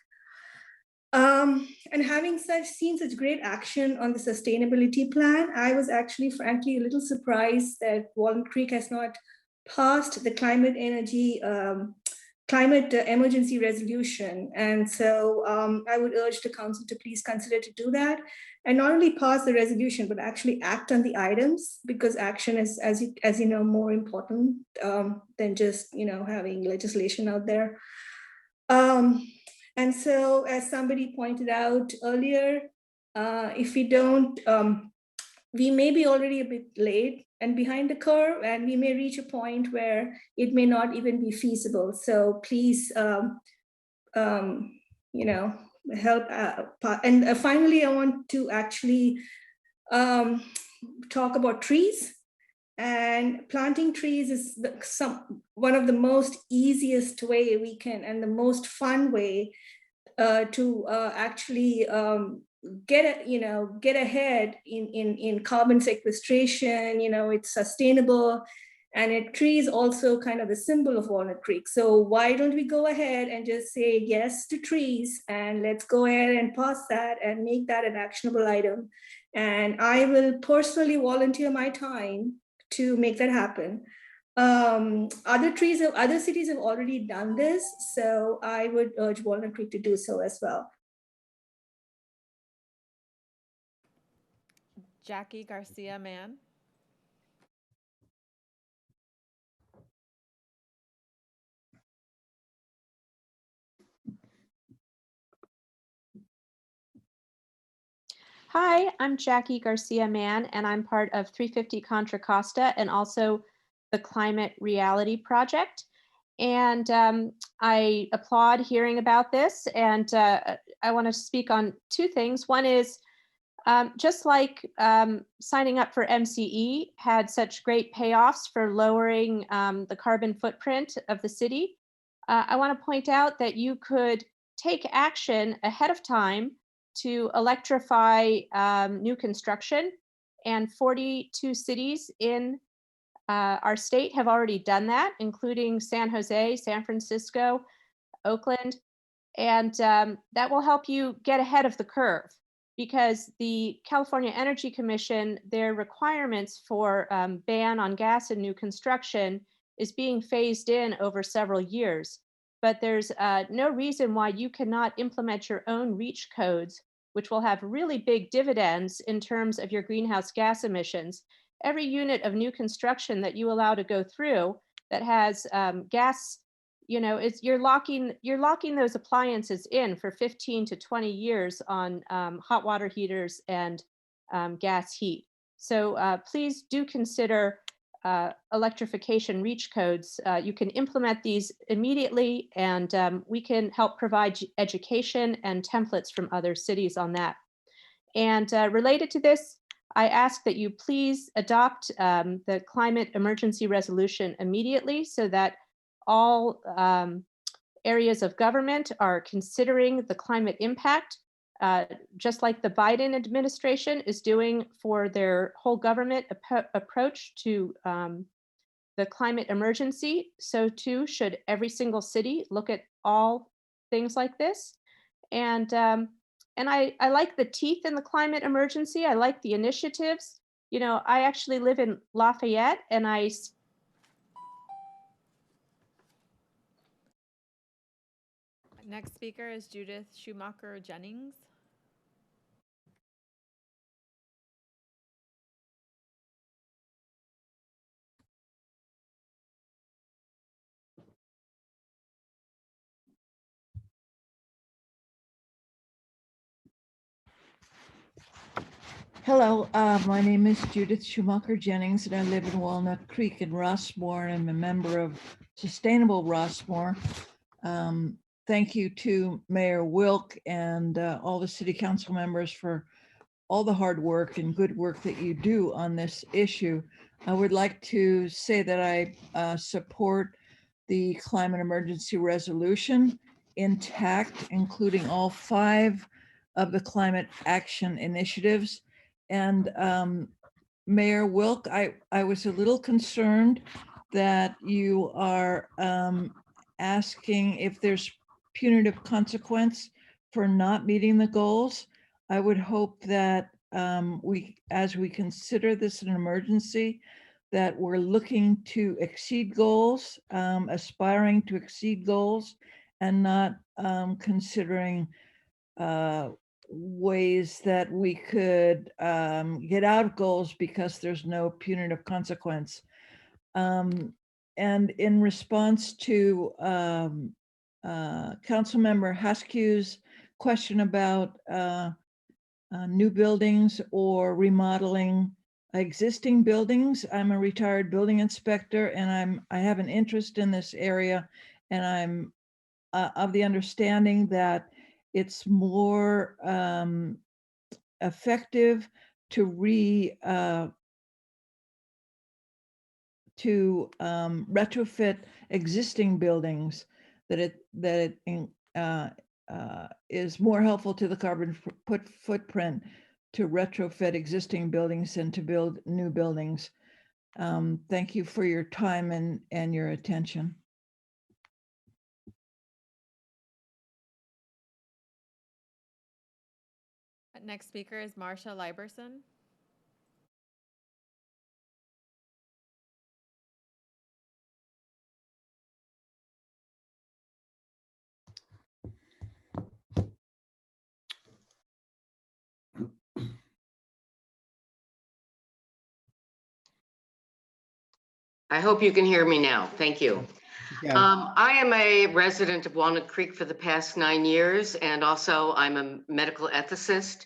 And having seen such great action on the sustainability plan, I was actually frankly a little surprised that Walnut Creek has not passed the climate emergency resolution. And so I would urge the council to please consider to do that, and not only pass the resolution, but actually act on the items, because action is, as you know, more important than just having legislation out there. And so, as somebody pointed out earlier, if we don't, we may be already a bit late and behind the curve, and we may reach a point where it may not even be feasible. So please, help. And finally, I want to actually talk about trees. And planting trees is one of the most easiest way we can, and the most fun way to actually get ahead in carbon sequestration. It's sustainable, and a tree is also kind of the symbol of Walnut Creek. So why don't we go ahead and just say yes to trees, and let's go ahead and pass that and make that an actionable item. And I will personally volunteer my time to make that happen. Other cities have already done this, so I would urge Walnut Creek to do so as well. Jackie Garcia Mann. Hi, I'm Jackie Garcia Mann, and I'm part of 350 Contra Costa and also the Climate Reality Project. And I applaud hearing about this. And I want to speak on two things. One is just like signing up for MCE had such great payoffs for lowering the carbon footprint of the city, I want to point out that you could take action ahead of time to electrify new construction, and 42 cities in our state have already done that, including San Jose, San Francisco, Oakland, and that will help you get ahead of the curve, because the California Energy Commission, their requirements for ban on gas in new construction is being phased in over several years. But there's no reason why you cannot implement your own REACH codes, which will have really big dividends in terms of your greenhouse gas emissions. Every unit of new construction that you allow to go through that has gas, you're locking those appliances in for 15 to 20 years on hot water heaters and gas heat. So please do consider electrification REACH codes. You can implement these immediately, and we can help provide education and templates from other cities on that. And related to this, I ask that you please adopt the climate emergency resolution immediately, so that all areas of government are considering the climate impact, just like the Biden administration is doing for their whole government approach to the climate emergency. So too should every single city look at all things like this. And I like the teeth in the climate emergency. I like the initiatives. I actually live in Lafayette, and Next speaker is Judith Schumacher Jennings. Hello, my name is Judith Schumacher Jennings, and I live in Walnut Creek in Rossmore, and I'm a member of Sustainable Rossmore. Thank you to Mayor Wilk and all the city council members for all the hard work and good work that you do on this issue. I would like to say that I support the climate emergency resolution intact, including all 5 of the climate action initiatives. And Mayor Wilk, I was a little concerned that you are asking if there's punitive consequence for not meeting the goals. I would hope that as we consider this an emergency, that we're looking to exceed goals, aspiring to exceed goals, and not considering ways that we could get out of goals because there's no punitive consequence. And in response to Councilmember Haskew's question about new buildings or remodeling existing buildings, I'm a retired building inspector, and I have an interest in this area, and I'm of the understanding that it's more effective to retrofit existing buildings, that it is more helpful to the carbon footprint to retrofit existing buildings than to build new buildings. Thank you for your time and your attention. Next speaker is Marcia Liberson. I hope you can hear me now. Thank you. I am a resident of Walnut Creek for the past 9 years, and also I'm a medical ethicist.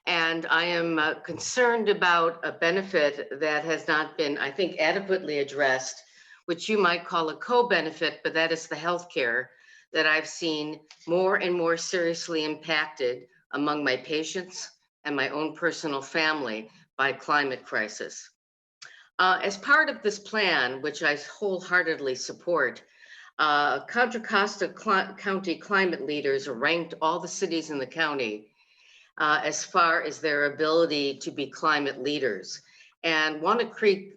And I am concerned about a benefit that has not been, I think, adequately addressed, which you might call a co-benefit, but that is the healthcare that I've seen more and more seriously impacted among my patients and my own personal family by climate crisis. As part of this plan, which I wholeheartedly support, Contra Costa County climate leaders ranked all the cities in the county as far as their ability to be climate leaders. And Walnut Creek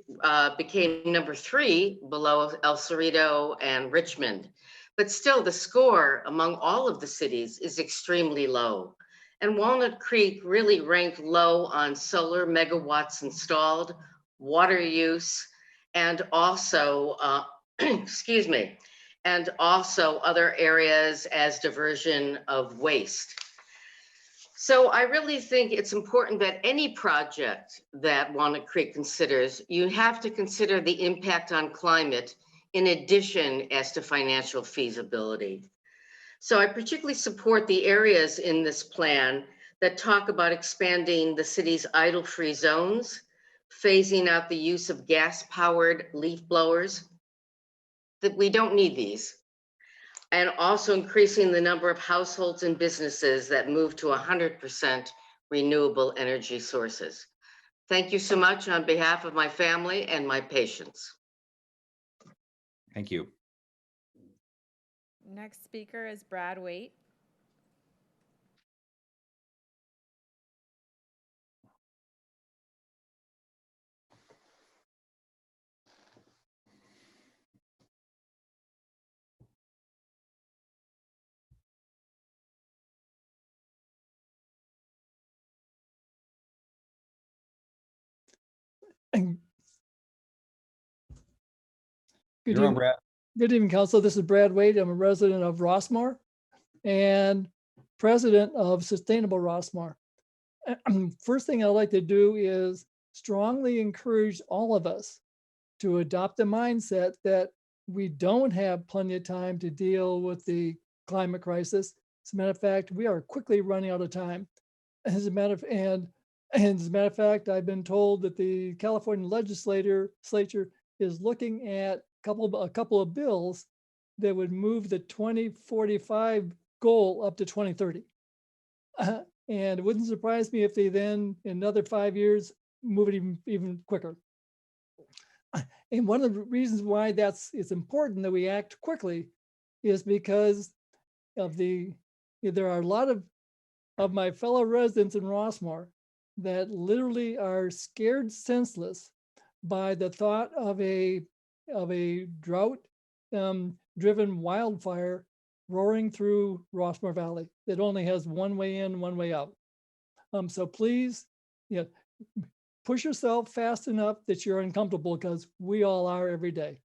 became number 3 below El Cerrito and Richmond. But still the score among all of the cities is extremely low. And Walnut Creek really ranked low on solar megawatts installed, water use, and also, excuse me, and also other areas as diversion of waste. So I really think it's important that any project that Walnut Creek considers, you have to consider the impact on climate in addition as to financial feasibility. So I particularly support the areas in this plan that talk about expanding the city's idle-free zones, phasing out the use of gas-powered leaf blowers, that we don't need these, and also increasing the number of households and businesses that move to 100% renewable energy sources. Thank you so much on behalf of my family and my patients. Thank you. Next speaker is Brad Waite. Good You're on, evening, Brad. good evening, Council. This is Brad Wade. I'm a resident of Rossmore and president of Sustainable Rossmore. First thing I'd like to do is strongly encourage all of us to adopt the mindset that we don't have plenty of time to deal with the climate crisis. As a matter of fact, we are quickly running out of time. As a matter of fact, I've been told that the California legislature is looking at a couple of bills that would move the 2045 goal up to 2030. And it wouldn't surprise me if they then, in another 5 years, move it even quicker. And one of the reasons why it's important that we act quickly is because of there are a lot of my fellow residents in Rossmore that literally are scared senseless by the thought of a drought driven wildfire roaring through Rossmore Valley that only has one way in, one way out. So please, push yourself fast enough that you're uncomfortable, because we all are every day.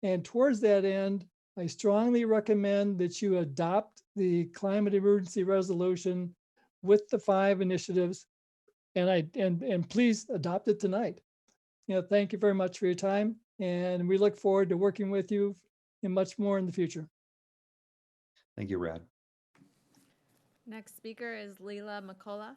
And towards that end, I strongly recommend that you adopt the climate emergency resolution with the 5 initiatives, and please adopt it tonight. Thank you very much for your time, and we look forward to working with you and much more in the future. Thank you, Brad. Next speaker is Leila McCullough.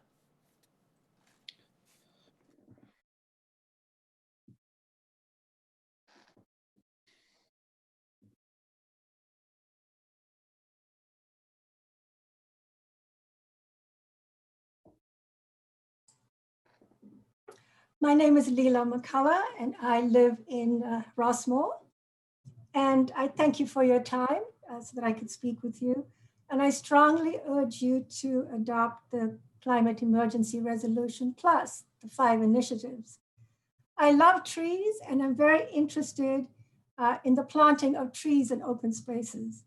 My name is Leila McCullough, and I live in Rossmore. And I thank you for your time so that I could speak with you. And I strongly urge you to adopt the Climate Emergency Resolution plus the 5 initiatives. I love trees, and I'm very interested in the planting of trees in open spaces.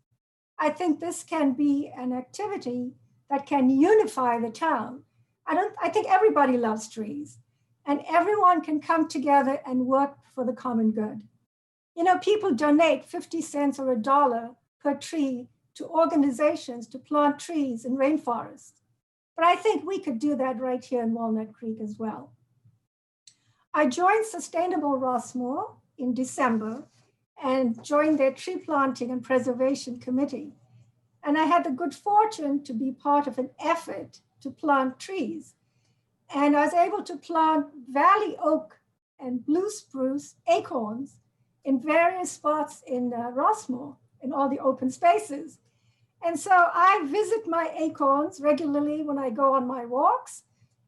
I think this can be an activity that can unify the town. I think everybody loves trees, and everyone can come together and work for the common good. People donate 50 cents or $1 per tree to organizations to plant trees in rainforests. But I think we could do that right here in Walnut Creek as well. I joined Sustainable Rossmore in December and joined their tree planting and preservation committee. And I had the good fortune to be part of an effort to plant trees. And I was able to plant valley oak and blue spruce acorns in various spots in Rossmore, in all the open spaces. And so I visit my acorns regularly when I go on my walks,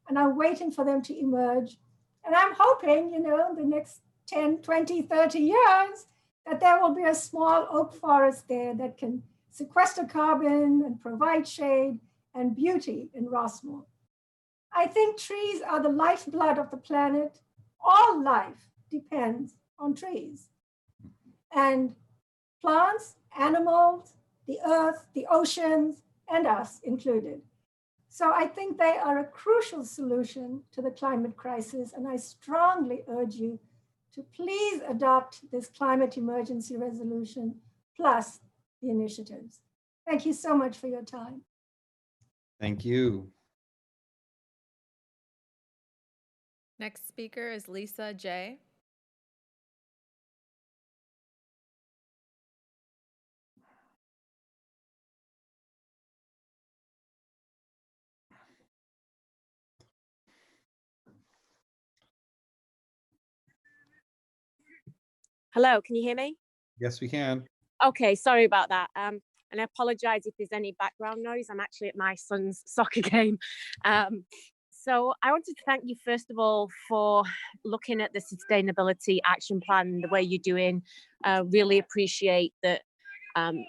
and I'm waiting for them to emerge. And I'm hoping, you know, in the next 10, 20, 30 years, that there will be a small oak forest there that can sequester carbon and provide shade and beauty in Rossmore. I think trees are the lifeblood of the planet. All life depends on trees. And plants, animals, the earth, the oceans, and us included. So I think they are a crucial solution to the climate crisis, and I strongly urge you to please adopt this climate emergency resolution plus the initiatives. Thank you so much for your time. Thank you. Next speaker is Lisa J. Hello, can you hear me? Yes, we can. Okay, sorry about that. And I apologize if there's any background noise. I'm actually at my son's soccer game. So I wanted to thank you, first of all, for looking at the sustainability action plan, the way you're doing. Really appreciate that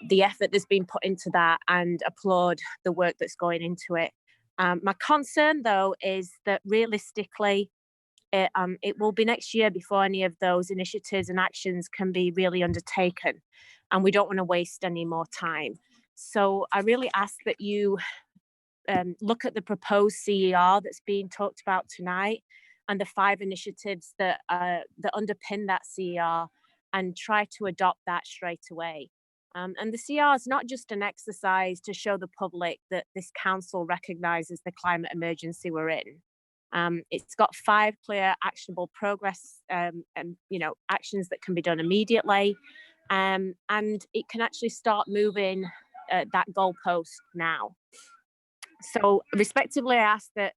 the effort that's been put into that, and applaud the work that's going into it. My concern, though, is that realistically, it will be next year before any of those initiatives and actions can be really undertaken, and we don't want to waste any more time. So I really ask that you look at the proposed CER that's being talked about tonight, and the 5 initiatives that underpin that CER, and try to adopt that straight away. And the CER is not just an exercise to show the public that this council recognises the climate emergency we're in. It's got 5 clear actionable progress and actions that can be done immediately, and it can actually start moving that goalpost now. So respectively, I ask that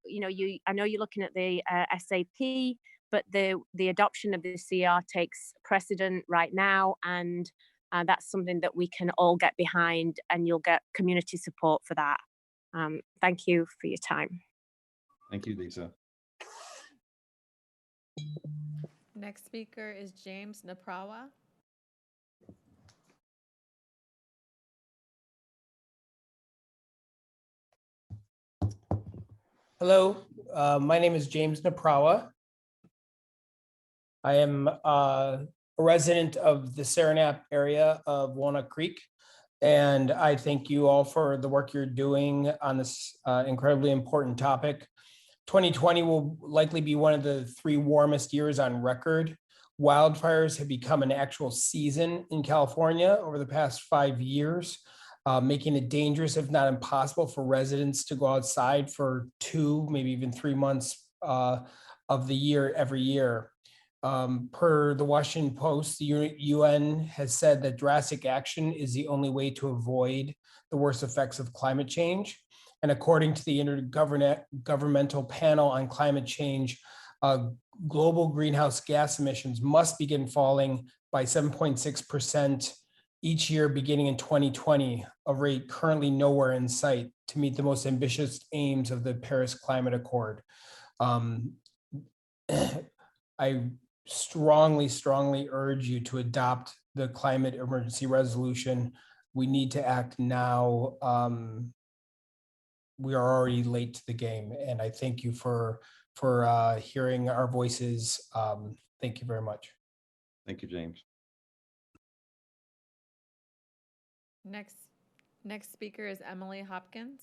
I know you're looking at the SAP, but the adoption of the CR takes precedent right now, and that's something that we can all get behind, and you'll get community support for that. Thank you for your time. Thank you, Lisa. Next speaker is James Naprawa. Hello, my name is James Naprawa. I am a resident of the Saranap area of Walnut Creek, and I thank you all for the work you're doing on this incredibly important topic. 2020 will likely be one of the 3 warmest years on record. Wildfires have become an actual season in California over the past 5 years, making it dangerous, if not impossible, for residents to go outside for 2, maybe even 3 months of the year every year. Per the Washington Post, the UN has said that drastic action is the only way to avoid the worst effects of climate change. And according to the Intergovernmental Panel on Climate Change, global greenhouse gas emissions must begin falling by 7.6% each year beginning in 2020, a rate currently nowhere in sight, to meet the most ambitious aims of the Paris Climate Accord. I strongly urge you to adopt the climate emergency resolution. We need to act now. We are already late to the game, and I thank you for hearing our voices. Thank you very much. Thank you, James. Next speaker is Emily Hopkins.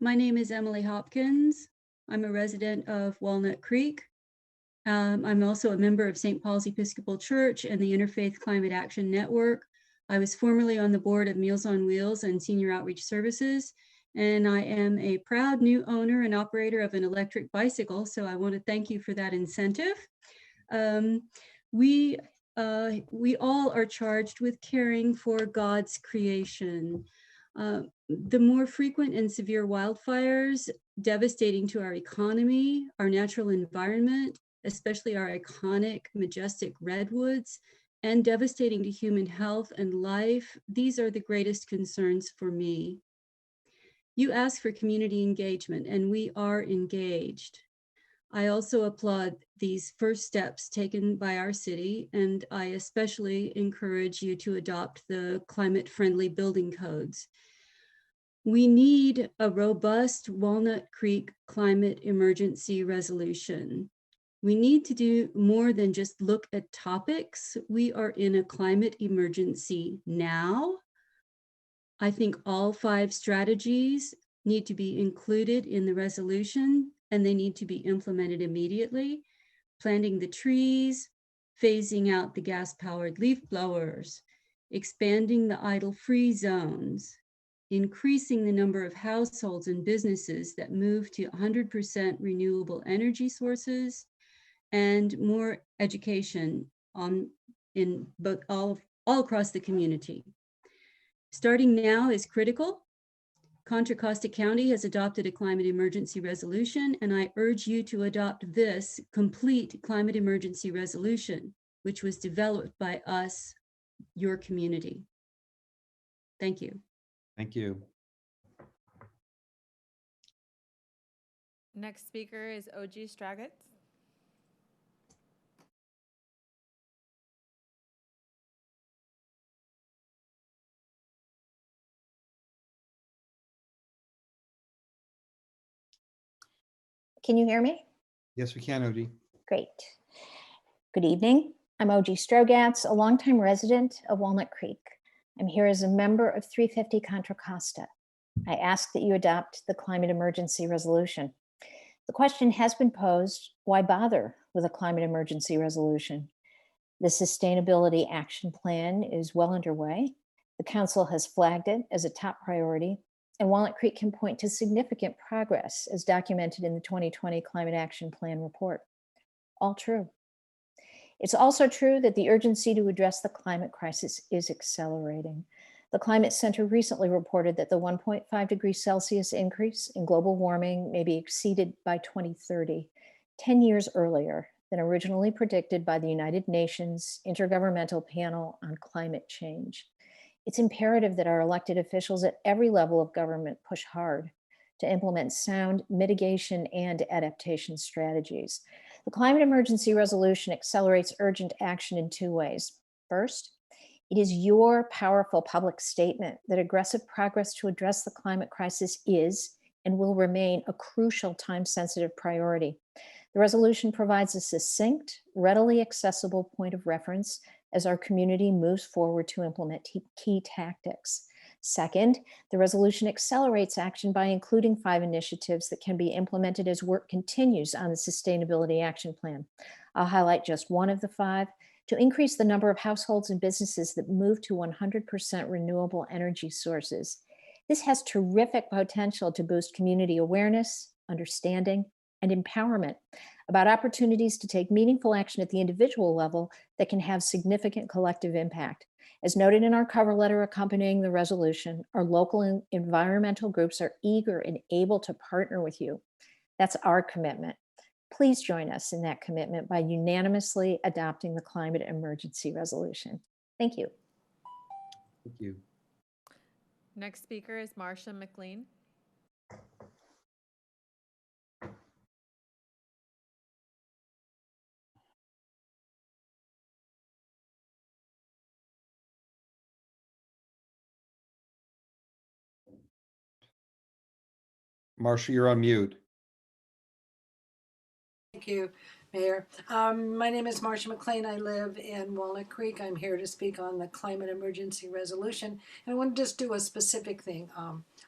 My name is Emily Hopkins. I'm a resident of Walnut Creek. I'm also a member of St. Paul's Episcopal Church and the Interfaith Climate Action Network. I was formerly on the board of Meals on Wheels and Senior Outreach Services, and I am a proud new owner and operator of an electric bicycle, so I want to thank you for that incentive. We all are charged with caring for God's creation. The more frequent and severe wildfires, devastating to our economy, our natural environment, especially our iconic, majestic redwoods, and devastating to human health and life, these are the greatest concerns for me. You ask for community engagement, and we are engaged. I also applaud these first steps taken by our city, and I especially encourage you to adopt the climate-friendly building codes. We need a robust Walnut Creek climate emergency resolution. We need to do more than just look at topics. We are in a climate emergency now. I think all 5 strategies need to be included in the resolution, and they need to be implemented immediately. Planting the trees, phasing out the gas-powered leaf blowers, expanding the idle-free zones, increasing the number of households and businesses that move to 100% renewable energy sources, and more education in both all across the community. Starting now is critical. Contra Costa County has adopted a climate emergency resolution, and I urge you to adopt this complete climate emergency resolution, which was developed by us, your community. Thank you. Thank you. Next speaker is OG Stragatz. Can you hear me? Yes, we can, OG. Great. Good evening. I'm OG Strogatz, a longtime resident of Walnut Creek. I'm here as a member of 350 Contra Costa. I ask that you adopt the climate emergency resolution. The question has been posed, why bother with a climate emergency resolution? The Sustainability Action Plan is well underway. The Council has flagged it as a top priority, and Walnut Creek can point to significant progress as documented in the 2020 Climate Action Plan report. All true. It's also true that the urgency to address the climate crisis is accelerating. The Climate Center recently reported that the 1.5 degrees Celsius increase in global warming may be exceeded by 2030, 10 years earlier than originally predicted by the United Nations Intergovernmental Panel on Climate Change. It's imperative that our elected officials at every level of government push hard to implement sound mitigation and adaptation strategies. The climate emergency resolution accelerates urgent action in 2 ways. First, it is your powerful public statement that aggressive progress to address the climate crisis is and will remain a crucial time-sensitive priority. The resolution provides a succinct, readily accessible point of reference as our community moves forward to implement key tactics. Second, the resolution accelerates action by including 5 initiatives that can be implemented as work continues on the Sustainability Action Plan. I'll highlight just one of the 5: to increase the number of households and businesses that move to 100% renewable energy sources. This has terrific potential to boost community awareness, understanding, and empowerment about opportunities to take meaningful action at the individual level that can have significant collective impact. As noted in our cover letter accompanying the resolution, our local environmental groups are eager and able to partner with you. That's our commitment. Please join us in that commitment by unanimously adopting the climate emergency resolution. Thank you. Thank you. Next speaker is Marcia McLean. Marcia, you're on mute. Thank you, Mayor. My name is Marcia McLean. I live in Walnut Creek. I'm here to speak on the climate emergency resolution. And I want to just do a specific thing.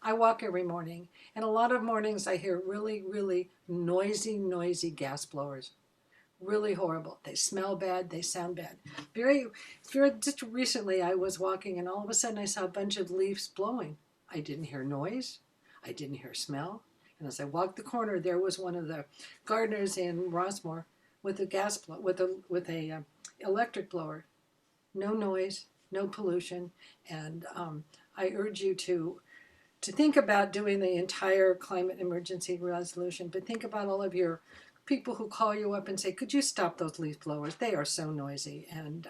I walk every morning, and a lot of mornings I hear really, really noisy gas blowers. really horrible. They smell bad, they sound bad. Just recently I was walking and all of a sudden I saw a bunch of leaves blowing. I didn't hear noise, I didn't hear smell. And as I walked the corner, there was one of the gardeners in Rossmore with a gas blow, with a electric blower. No noise, no pollution, and I urge you to think about doing the entire climate emergency resolution, but think about all of your people who call you up and say, could you stop those leaf blowers? They are so noisy. And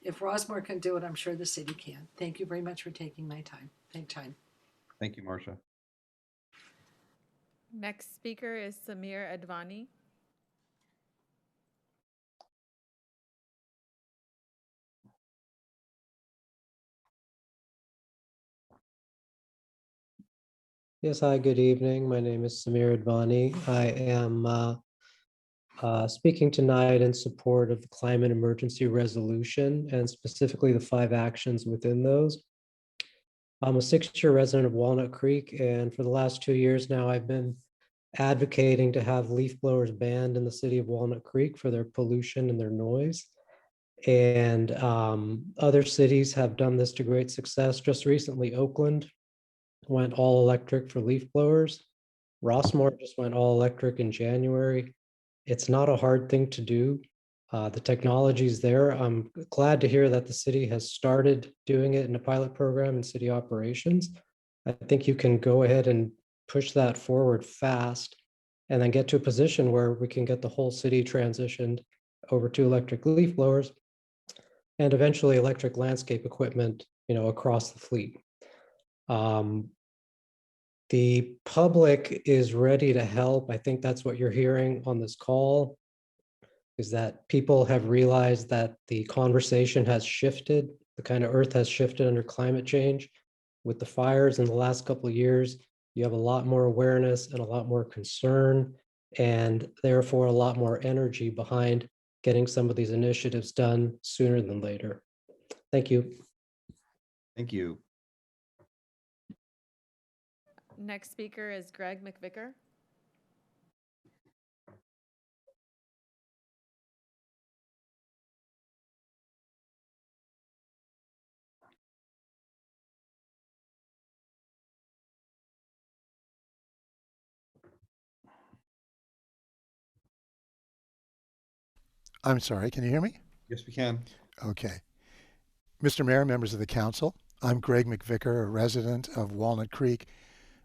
if Rossmore can do it, I'm sure the city can. Thank you very much for taking my time. Thank you, Marcia. Next speaker is Samir Advani. Yes, hi, good evening. My name is Samir Advani. I am speaking tonight in support of the climate emergency resolution and specifically the 5 actions within those. I'm a 6-year resident of Walnut Creek, and for the last 2 years now, I've been advocating to have leaf blowers banned in the city of Walnut Creek for their pollution and their noise. And other cities have done this to great success. Just recently, Oakland went all electric for leaf blowers. Rossmore just went all electric in January. It's not a hard thing to do. The technology is there. I'm glad to hear that the city has started doing it in a pilot program in city operations. I think you can go ahead and push that forward fast and then get to a position where we can get the whole city transitioned over to electric leaf blowers and eventually electric landscape equipment, across the fleet. The public is ready to help. I think that's what you're hearing on this call, is that people have realized that the conversation has shifted. The kind of earth has shifted under climate change. With the fires in the last couple of years, you have a lot more awareness and a lot more concern, and therefore a lot more energy behind getting some of these initiatives done sooner than later. Thank you. Thank you. Next speaker is Greg McVicker. I'm sorry, can you hear me? Yes, we can. Okay. Mr. Mayor, members of the council, I'm Greg McVicker, a resident of Walnut Creek,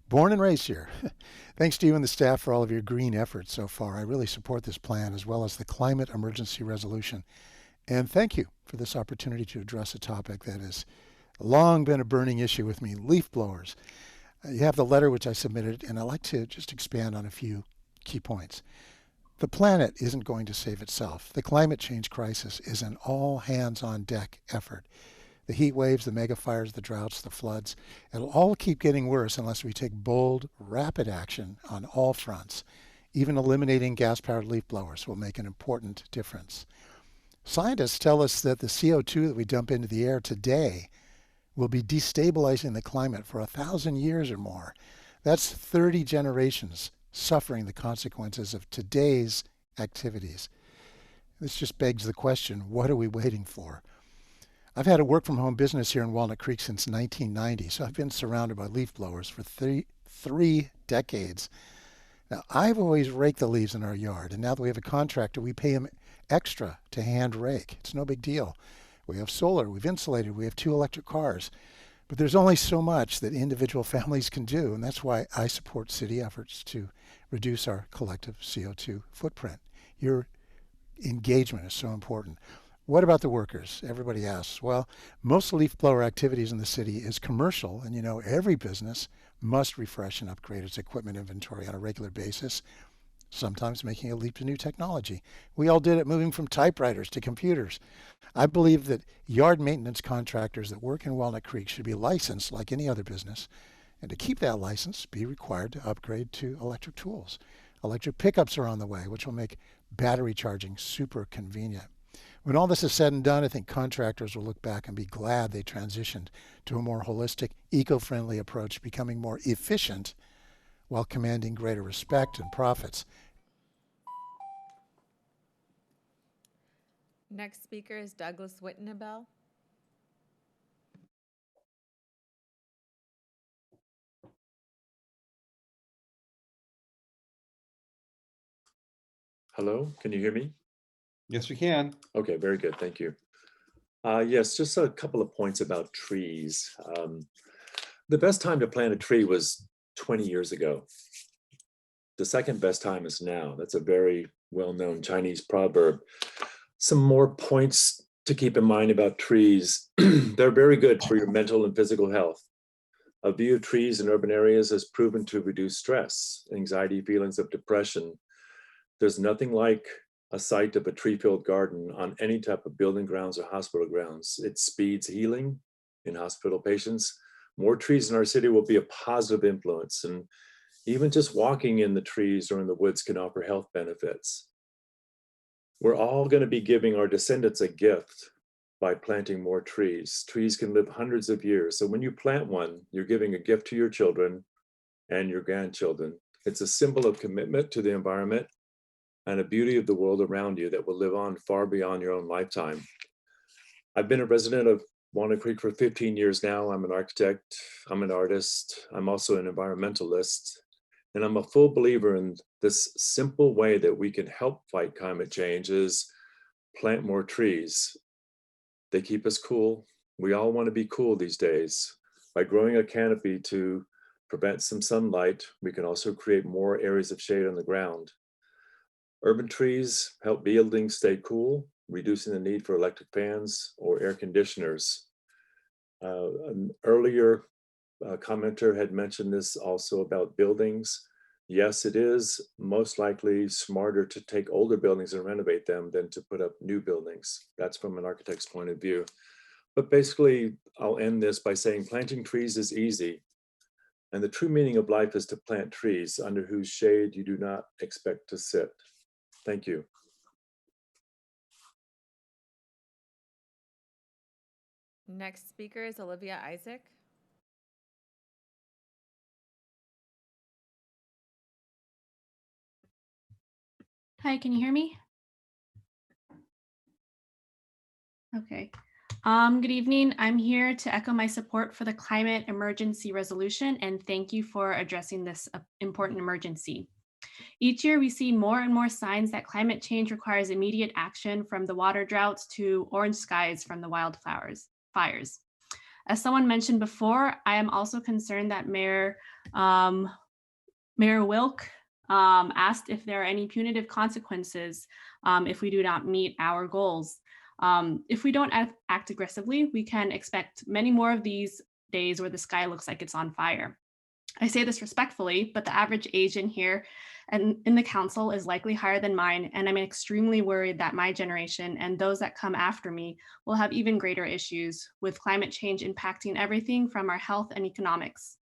born and raised here. Thanks to you and the staff for all of your green efforts so far. I really support this plan as well as the climate emergency resolution. And thank you for this opportunity to address a topic that has long been a burning issue with me, leaf blowers. You have the letter which I submitted, and I'd like to just expand on a few key points. The planet isn't going to save itself. The climate change crisis is an all hands on deck effort. The heat waves, the mega fires, the droughts, the floods, it'll all keep getting worse unless we take bold, rapid action on all fronts. Even eliminating gas-powered leaf blowers will make an important difference. Scientists tell us that the CO2 that we dump into the air today will be destabilizing the climate for 1,000 years or more. That's 30 generations suffering the consequences of today's activities. This just begs the question, what are we waiting for? I've had a work from home business here in Walnut Creek since 1990, so I've been surrounded by leaf blowers for three decades. Now, I've always raked the leaves in our yard, and now that we have a contractor, we pay him extra to hand rake. It's no big deal. We have solar, we've insulated, we have 2 electric cars. But there's only so much that individual families can do, and that's why I support city efforts to reduce our collective CO2 footprint. Your engagement is so important. What about the workers? Everybody asks. Well, most leaf blower activities in the city is commercial, and every business must refresh and upgrade its equipment inventory on a regular basis, sometimes making a leap to new technology. We all did it, moving from typewriters to computers. I believe that yard maintenance contractors that work in Walnut Creek should be licensed like any other business, and to keep that license, be required to upgrade to electric tools. Electric pickups are on the way, which will make battery charging super convenient. When all this is said and done, I think contractors will look back and be glad they transitioned to a more holistic, eco-friendly approach, becoming more efficient while commanding greater respect and profits. Next speaker is Douglas Wittenabell. Hello, can you hear me? Yes, we can. Okay, very good, thank you. Yes, just a couple of points about trees. The best time to plant a tree was 20 years ago. The second best time is now. That's a very well-known Chinese proverb. Some more points to keep in mind about trees. They're very good for your mental and physical health. A view of trees in urban areas has proven to reduce stress, anxiety, feelings of depression. There's nothing like a sight of a tree-filled garden on any type of building grounds or hospital grounds. It speeds healing in hospital patients. More trees in our city will be a positive influence, and even just walking in the trees or in the woods can offer health benefits. We're all going to be giving our descendants a gift by planting more trees. Trees can live hundreds of years. So when you plant one, you're giving a gift to your children and your grandchildren. It's a symbol of commitment to the environment and a beauty of the world around you that will live on far beyond your own lifetime. I've been a resident of Walnut Creek for 15 years now. I'm an architect, I'm an artist, I'm also an environmentalist, and I'm a full believer in this simple way that we can help fight climate change is plant more trees. They keep us cool. We all want to be cool these days. By growing a canopy to prevent some sunlight, we can also create more areas of shade on the ground. Urban trees help buildings stay cool, reducing the need for electric fans or air conditioners. An earlier commenter had mentioned this also about buildings. Yes, it is most likely smarter to take older buildings and renovate them than to put up new buildings. That's from an architect's point of view. But basically, I'll end this by saying planting trees is easy. And the true meaning of life is to plant trees under whose shade you do not expect to sit. Thank you. Next speaker is Olivia Isaac. Hi, can you hear me? Okay. Good evening. I'm here to echo my support for the climate emergency resolution and thank you for addressing this important emergency. Each year, we see more and more signs that climate change requires immediate action, from the water droughts to orange skies from the fires. As someone mentioned before, I am also concerned that Mayor Wilk asked if there are any punitive consequences if we do not meet our goals. If we don't act aggressively, we can expect many more of these days where the sky looks like it's on fire. I say this respectfully, but the average age in here and in the council is likely higher than mine, and I'm extremely worried that my generation and those that come after me will have even greater issues with climate change impacting everything from our health and economics.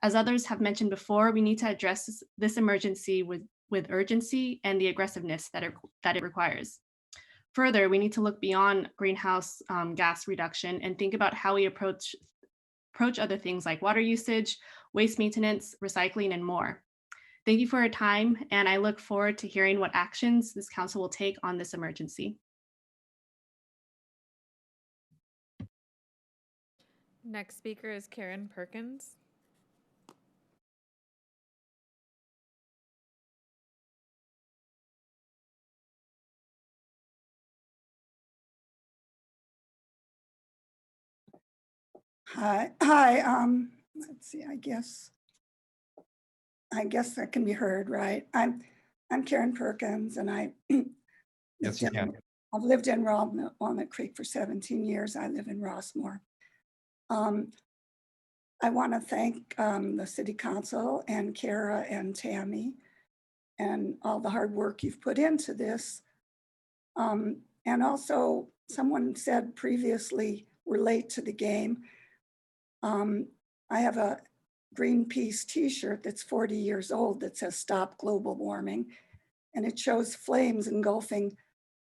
As others have mentioned before, we need to address this emergency with urgency and the aggressiveness that it requires. Further, we need to look beyond greenhouse gas reduction and think about how we approach other things like water usage, waste maintenance, recycling, and more. Thank you for your time, and I look forward to hearing what actions this council will take on this emergency. Next speaker is Karen Perkins. Hi. Let's see. I guess that can be heard, right? I'm Karen Perkins, and Yes, you can. I've lived in Walnut Creek for 17 years. I live in Rossmore. I want to thank the City Council and Kara and Tammy and all the hard work you've put into this. And also, someone said previously, we're late to the game. I have a Greenpeace t-shirt that's 40 years old that says "Stop Global Warming," and it shows flames engulfing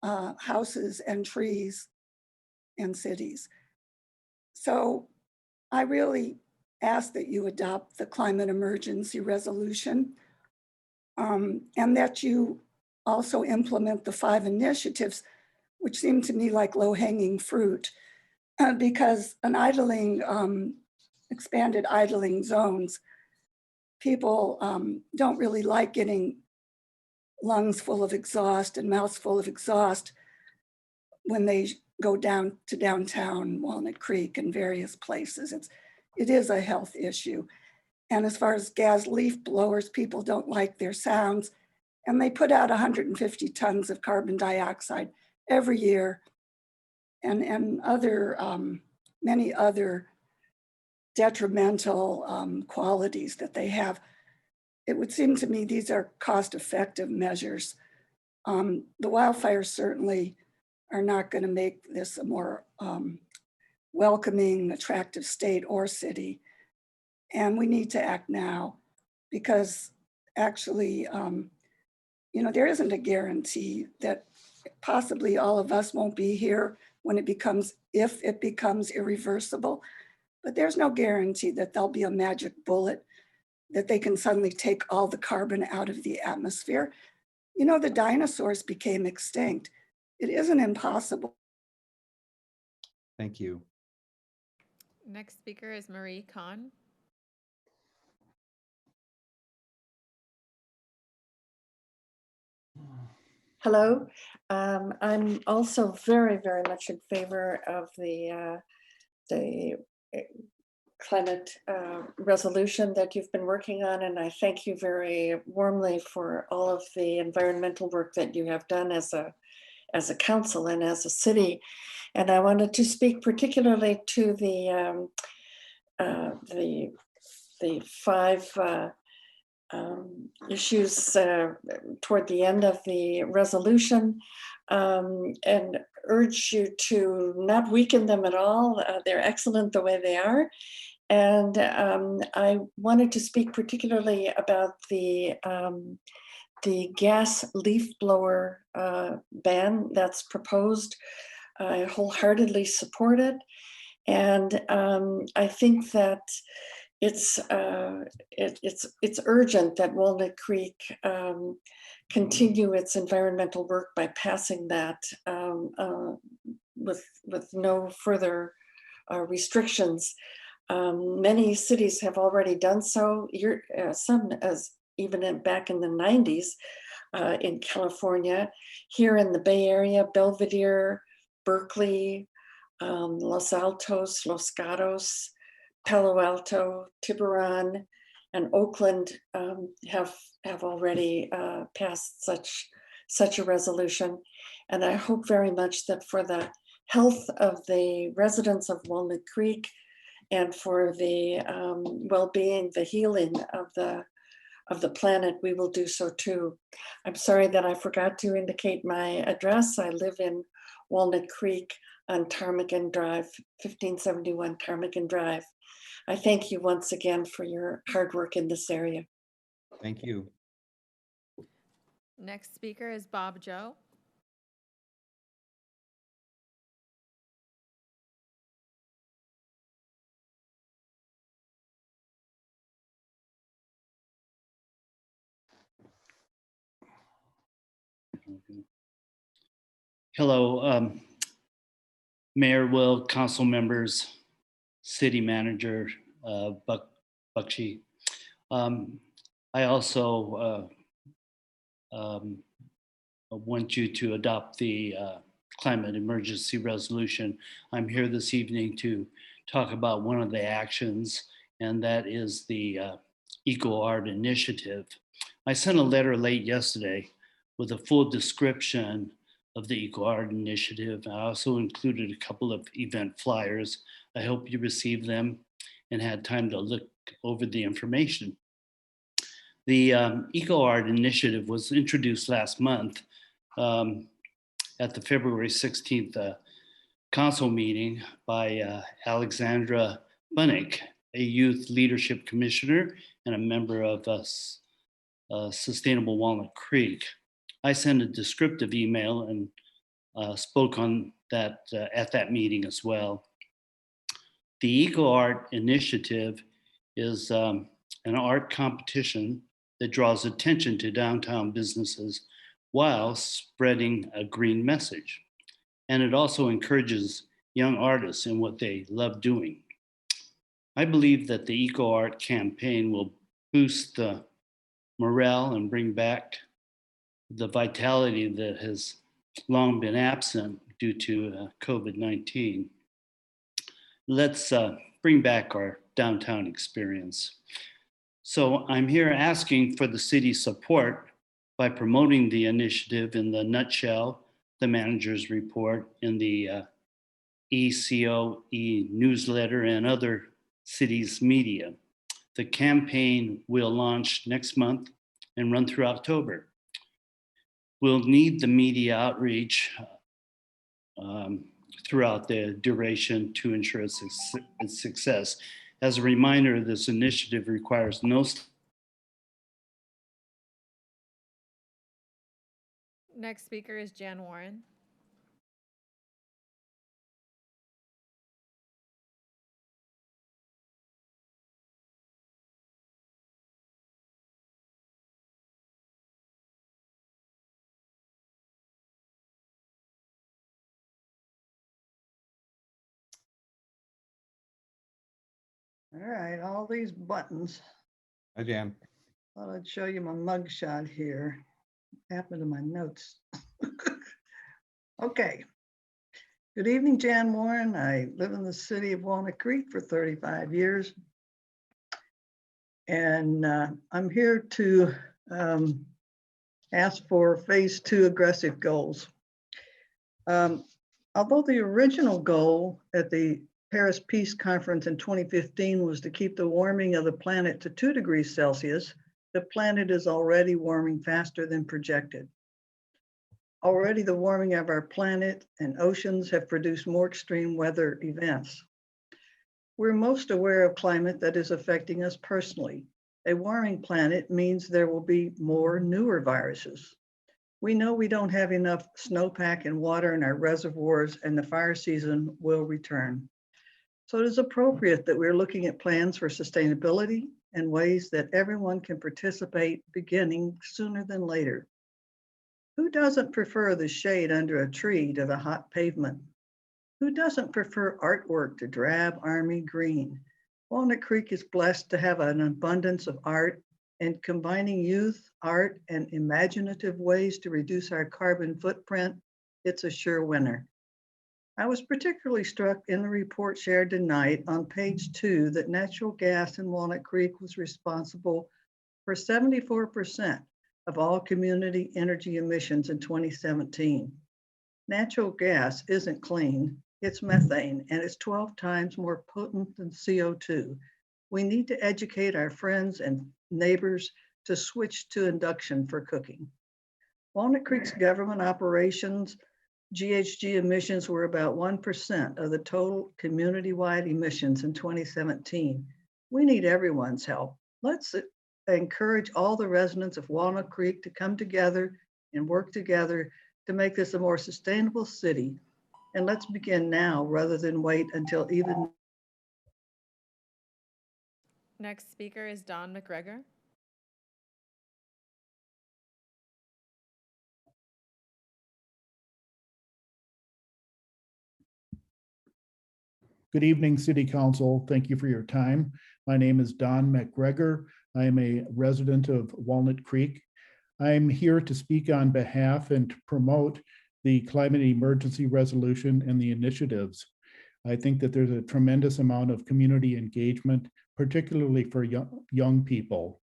houses and trees and cities. So I really ask that you adopt the climate emergency resolution and that you also implement the 5 initiatives which seem to me like low-hanging fruit, because an idling, expanded idling zones, people don't really like getting lungs full of exhaust and mouths full of exhaust when they go down to downtown Walnut Creek and various places. It is a health issue. And as far as gas leaf blowers, people don't like their sounds, and they put out 150 tons of carbon dioxide every year, and other many other detrimental qualities that they have. It would seem to me these are cost-effective measures. The wildfires certainly are not going to make this a more welcoming, attractive state or city. And we need to act now, because actually, there isn't a guarantee that possibly all of us won't be here when if it becomes irreversible. But there's no guarantee that there'll be a magic bullet that they can suddenly take all the carbon out of the atmosphere. The dinosaurs became extinct. It isn't impossible. Thank you. Next speaker is Marie Kahn. Hello. I'm also very, very much in favor of the climate resolution that you've been working on, and I thank you very warmly for all of the environmental work that you have done as a council and as a city. And I wanted to speak particularly to the 5 issues toward the end of the resolution, and urge you to not weaken them at all. They're excellent the way they are. And I wanted to speak particularly about the gas leaf blower ban that's proposed. I wholeheartedly support it. And I think that it's urgent that Walnut Creek continue its environmental work by passing that with no further restrictions. Many cities have already done so. Some as even back in the 90s in California. Here in the Bay Area, Belvedere, Berkeley, Los Altos, Los Gatos, Palo Alto, Tiburon, and Oakland have already passed such a resolution. And I hope very much that for the health of the residents of Walnut Creek and for the well-being, the healing of the planet, we will do so too. I'm sorry that I forgot to indicate my address. I live in Walnut Creek on Ptarmigan Drive, 1571 Ptarmigan Drive. I thank you once again for your hard work in this area. Thank you. Next speaker is Bob Joe. Hello, Mayor Will, council members, city manager, Bakshi. I also want you to adopt the climate emergency resolution. I'm here this evening to talk about one of the actions, and that is the Eco Art Initiative. I sent a letter late yesterday with a full description of the Eco Art Initiative. I also included a couple of event flyers. I hope you received them and had time to look over the information. The Eco Art Initiative was introduced last month at the February 16th council meeting by Alexandra Bunnick, a youth leadership commissioner and a member of Sustainable Walnut Creek. I sent a descriptive email and spoke on that at that meeting as well. The Eco Art Initiative is an art competition that draws attention to downtown businesses while spreading a green message. and it also encourages young artists in what they love doing. I believe that the Eco Art campaign will boost the morale and bring back the vitality that has long been absent due to COVID-19. Let's bring back our downtown experience. So I'm here asking for the city's support by promoting the initiative in the nutshell, the manager's report, in the ECOE newsletter and other cities' media. The campaign will launch next month and run through October. We'll need the media outreach throughout the duration to ensure its success. As a reminder, this initiative requires no Next speaker is Jan Warren. All right, all these buttons. Hi, Jan. Thought I'd show you my mugshot here. What happened to my notes? Okay. Good evening, Jan Warren. I live in the city of Walnut Creek for 35 years. And I'm here to ask for phase 2 aggressive goals. Although the original goal at the Paris Peace Conference in 2015 was to keep the warming of the planet to 2 degrees Celsius, the planet is already warming faster than projected. Already the warming of our planet and oceans have produced more extreme weather events. We're most aware of climate that is affecting us personally. A warming planet means there will be more newer viruses. We know we don't have enough snowpack and water in our reservoirs, and the fire season will return. So it is appropriate that we're looking at plans for sustainability and ways that everyone can participate beginning sooner than later. Who doesn't prefer the shade under a tree to the hot pavement? Who doesn't prefer artwork to drab army green? Walnut Creek is blessed to have an abundance of art, and combining youth, art, and imaginative ways to reduce our carbon footprint, it's a sure winner. I was particularly struck in the report shared tonight on page 2 that natural gas in Walnut Creek was responsible for 74% of all community energy emissions in 2017. Natural gas isn't clean, it's methane, and it's 12 times more potent than CO2. We need to educate our friends and neighbors to switch to induction for cooking. Walnut Creek's government operations GHG emissions were about 1% of the total community-wide emissions in 2017. We need everyone's help. Let's encourage all the residents of Walnut Creek to come together and work together to make this a more sustainable city. And let's begin now rather than wait until even. Next speaker is Don McGregor. Good evening, City Council. Thank you for your time. My name is Don McGregor. I am a resident of Walnut Creek. I'm here to speak on behalf and to promote the climate emergency resolution and the initiatives. I think that there's a tremendous amount of community engagement, particularly for young people.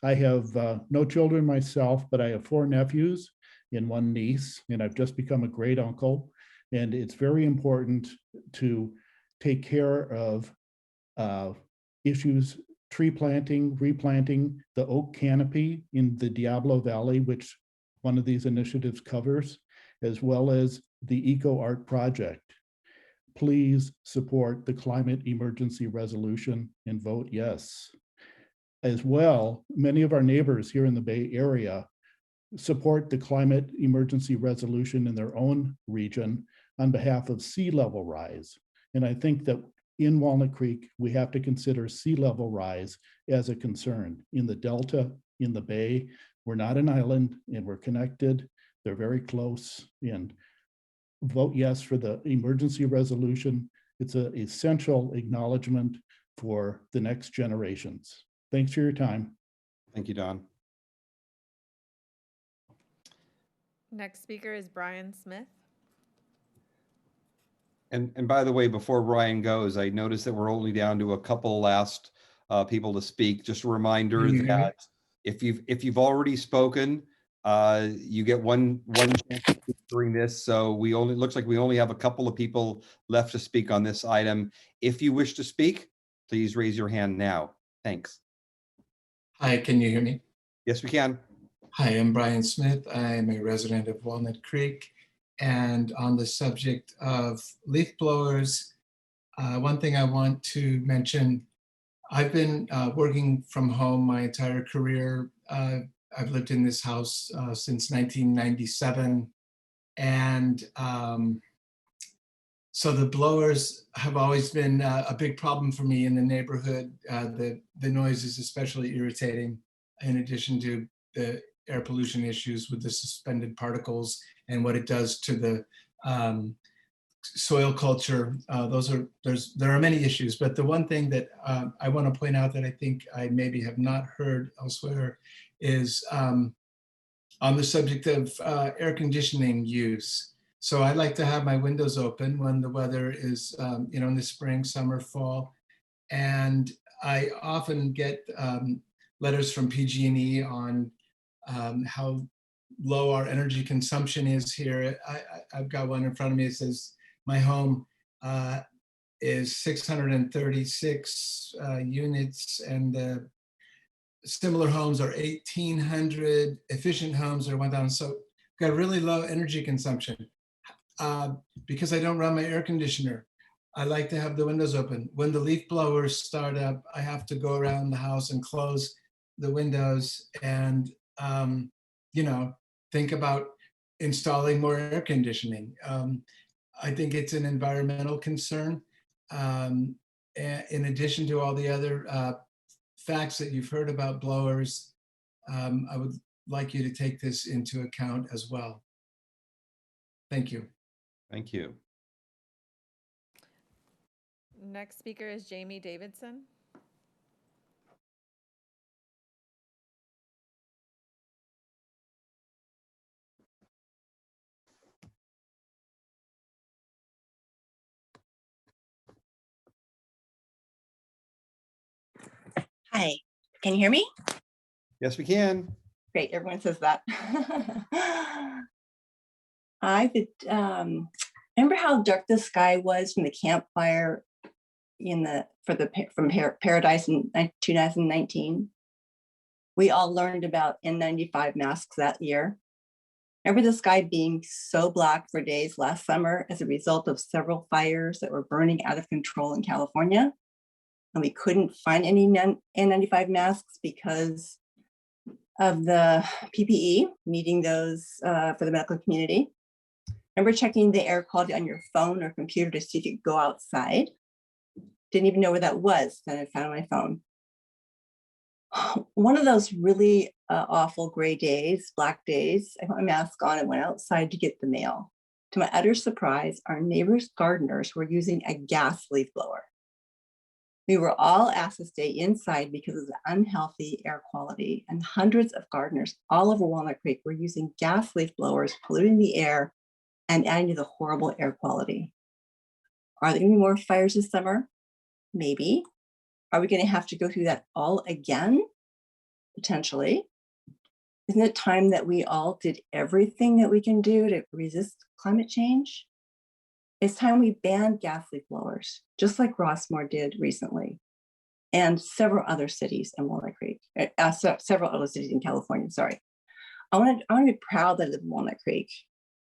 I have no children myself, but I have 4 nephews and 1 niece, and I've just become a great uncle. And it's very important to take care of issues, tree planting, replanting the oak canopy in the Diablo Valley, which one of these initiatives covers, as well as the Eco Art Project. Please support the climate emergency resolution and vote yes. As well, many of our neighbors here in the Bay Area support the climate emergency resolution in their own region on behalf of sea level rise. And I think that in Walnut Creek, we have to consider sea level rise as a concern. In the Delta, in the Bay, we're not an island and we're connected. They're very close. And vote yes for the emergency resolution. It's an essential acknowledgement for the next generations. Thanks for your time. Thank you, Don. Next speaker is Brian Smith. And by the way, before Brian goes, I noticed that we're only down to a couple last people to speak. Just a reminder Can you hear me? that if you've already spoken, you get one chance to speak during this. So looks like we only have a couple of people left to speak on this item. If you wish to speak, please raise your hand now. Thanks. Hi, can you hear me? Yes, we can. Hi, I'm Brian Smith. I'm a resident of Walnut Creek. And on the subject of leaf blowers, one thing I want to mention, I've been working from home my entire career. I've lived in this house since 1997. And so the blowers have always been a big problem for me in the neighborhood. The noise is especially irritating, in addition to the air pollution issues with the suspended particles and what it does to the soil culture. There are many issues, but the one thing that I want to point out that I think I maybe have not heard elsewhere is on the subject of air conditioning use. So I like to have my windows open when the weather is, in the spring, summer, fall, and I often get letters from PG&E on how low our energy consumption is here. I've got one in front of me. It says my home is 636 units, and the similar homes are 1,800. Efficient homes are 1,000. So got really low energy consumption. Because I don't run my air conditioner, I like to have the windows open. When the leaf blowers start up, I have to go around the house and close the windows and think about installing more air conditioning. I think it's an environmental concern. In addition to all the other facts that you've heard about blowers, I would like you to take this into account as well. Thank you. Thank you. Next speaker is Jamie Davidson. Hi, can you hear me? Yes, we can. Great, everyone says that. I remember how dark the sky was from the campfire from Paradise in 2019. We all learned about N95 masks that year. Remember the sky being so black for days last summer as a result of several fires that were burning out of control in California? And we couldn't find any N95 masks because of the PPE, needing those for the medical community. Remember checking the air quality on your phone or computer to see if you could go outside? Didn't even know where that was, then I found my phone. One of those really awful gray days, black days, I put my mask on and went outside to get the mail. To my utter surprise, our neighbors' gardeners were using a gas leaf blower. We were all asked to stay inside because of the unhealthy air quality, and hundreds of gardeners all over Walnut Creek were using gas leaf blowers, polluting the air and adding to the horrible air quality. Are there going to be more fires this summer? Maybe. Are we going to have to go through that all again? Potentially. Isn't it time that we all did everything that we can do to resist climate change? It's time we banned gas leaf blowers, just like Rossmore did recently, and several other cities in Walnut Creek, several other cities in California, sorry. I want to be proud that I live in Walnut Creek,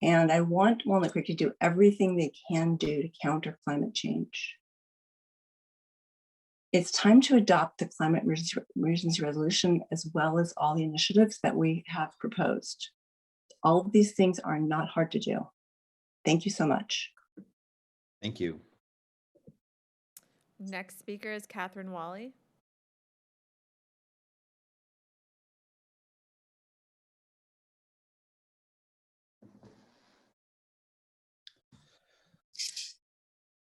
and I want Walnut Creek to do everything they can do to counter climate change. It's time to adopt the climate emergency resolution as well as all the initiatives that we have proposed. All of these things are not hard to do. Thank you so much. Thank you. Next speaker is Catherine Wally.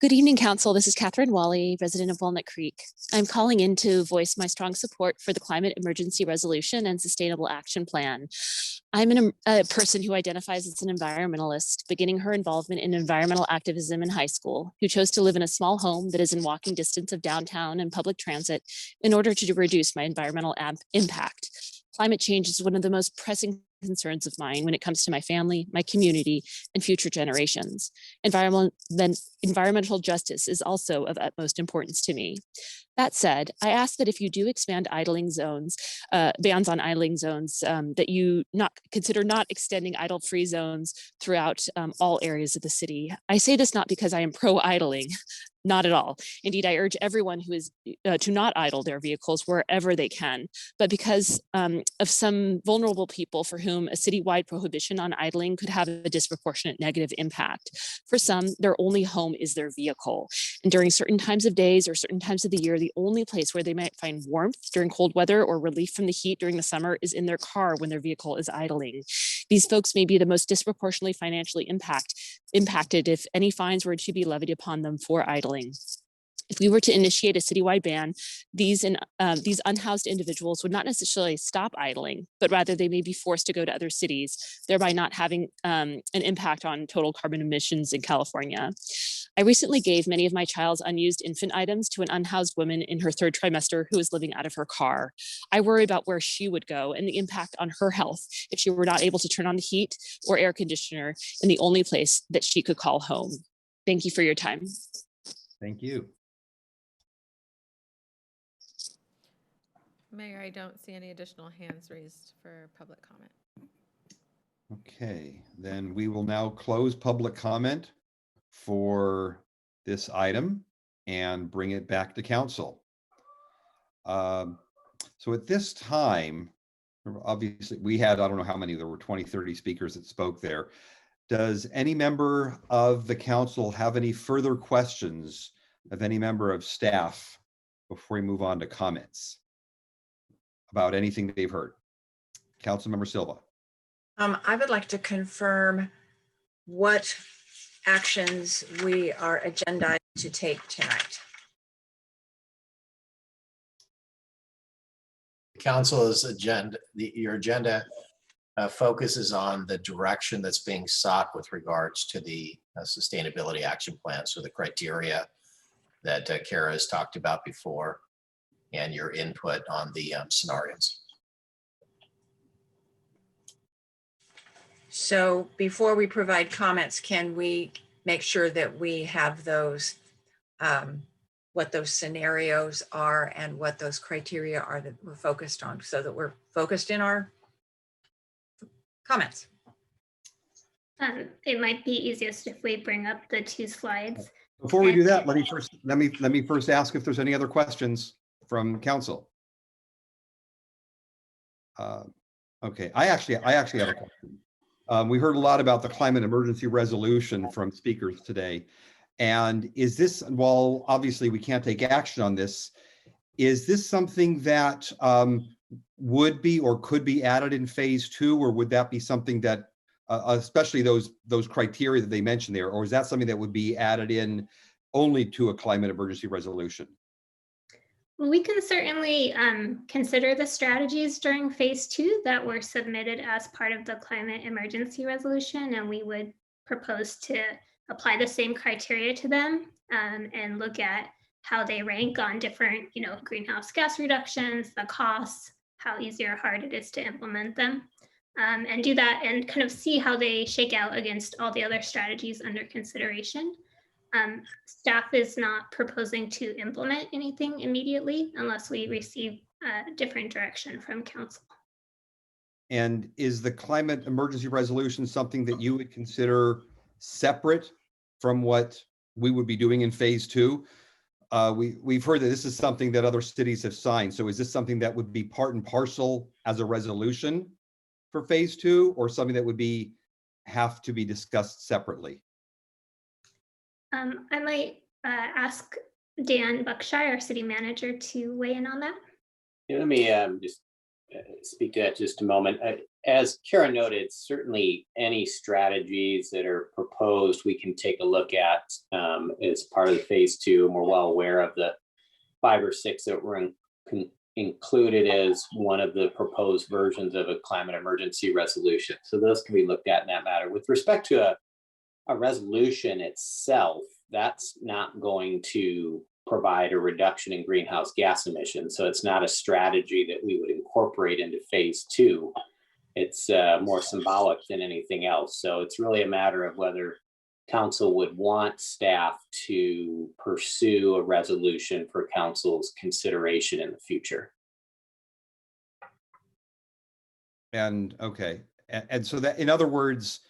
Good evening, Council. This is Catherine Wally, resident of Walnut Creek. I'm calling in to voice my strong support for the Climate Emergency Resolution and Sustainable Action Plan. I'm a person who identifies as an environmentalist, beginning her involvement in environmental activism in high school, who chose to live in a small home that is in walking distance of downtown and public transit in order to reduce my environmental impact. Climate change is one of the most pressing concerns of mine when it comes to my family, my community, and future generations. Environmental justice is also of utmost importance to me. That said, I ask that if you do expand idling zones, bans on idling zones, that you consider not extending idle-free zones throughout all areas of the city. I say this not because I am pro-idling, not at all. Indeed, I urge everyone who is to not idle their vehicles wherever they can, but because of some vulnerable people for whom a citywide prohibition on idling could have a disproportionate negative impact. For some, their only home is their vehicle. And during certain times of days or certain times of the year, the only place where they might find warmth during cold weather or relief from the heat during the summer is in their car when their vehicle is idling. These folks may be the most disproportionately financially impacted if any fines were to be levied upon them for idling. If we were to initiate a citywide ban, these unhoused individuals would not necessarily stop idling, but rather they may be forced to go to other cities, thereby not having an impact on total carbon emissions in California. I recently gave many of my child's unused infant items to an unhoused woman in her 3rd trimester who is living out of her car. I worry about where she would go and the impact on her health if she were not able to turn on the heat or air conditioner in the only place that she could call home. Thank you for your time. Thank you. Mayor, I don't see any additional hands raised for public comment. Okay, then we will now close public comment for this item and bring it back to council. So at this time, obviously we had, I don't know how many, there were 20, 30 speakers that spoke there. Does any member of the council have any further questions of any member of staff before we move on to comments about anything they've heard? Councilmember Silva. I would like to confirm what actions we are agendized to take tonight. Council's agenda, your agenda focuses on the direction that's being sought with regards to the sustainability action plan. So the criteria that Kara has talked about before and your input on the scenarios. So before we provide comments, can we make sure that we have those, what those scenarios are and what those criteria are that we're focused on, so that we're focused in our comments? It might be easiest if we bring up the 2 slides. Before we do that, let me first ask if there's any other questions from council. Okay, I actually have a question. We heard a lot about the climate emergency resolution from speakers today. And is this, while obviously we can't take action on this, is this something that would be or could be added in phase 2, or would that be something that, especially those criteria that they mentioned there, or is that something that would be added in only to a climate emergency resolution? Well, we can certainly consider the strategies during phase 2 that were submitted as part of the climate emergency resolution, and we would propose to apply the same criteria to them and look at how they rank on different, greenhouse gas reductions, the costs, how easy or hard it is to implement them, and do that and kind of see how they shake out against all the other strategies under consideration. Staff is not proposing to implement anything immediately unless we receive different direction from council. And is the climate emergency resolution something that you would consider separate from what we would be doing in phase 2? We've heard that this is something that other cities have signed. So is this something that would be part and parcel as a resolution for phase 2, or something that would have to be discussed separately? I might ask Dan Buckshire, our city manager, to weigh in on that. Yeah, let me just speak to that just a moment. as Kara noted, certainly any strategies that are proposed, we can take a look at as part of the phase 2. And we're well aware of the 5 or 6 that were included as one of the proposed versions of a climate emergency resolution. So those can be looked at in that matter. With respect to a resolution itself, that's not going to provide a reduction in greenhouse gas emissions. So it's not a strategy that we would incorporate into phase 2. It's more symbolic than anything else. So it's really a matter of whether council would want staff to pursue a resolution for council's consideration in the future. And okay. And so that, in other words,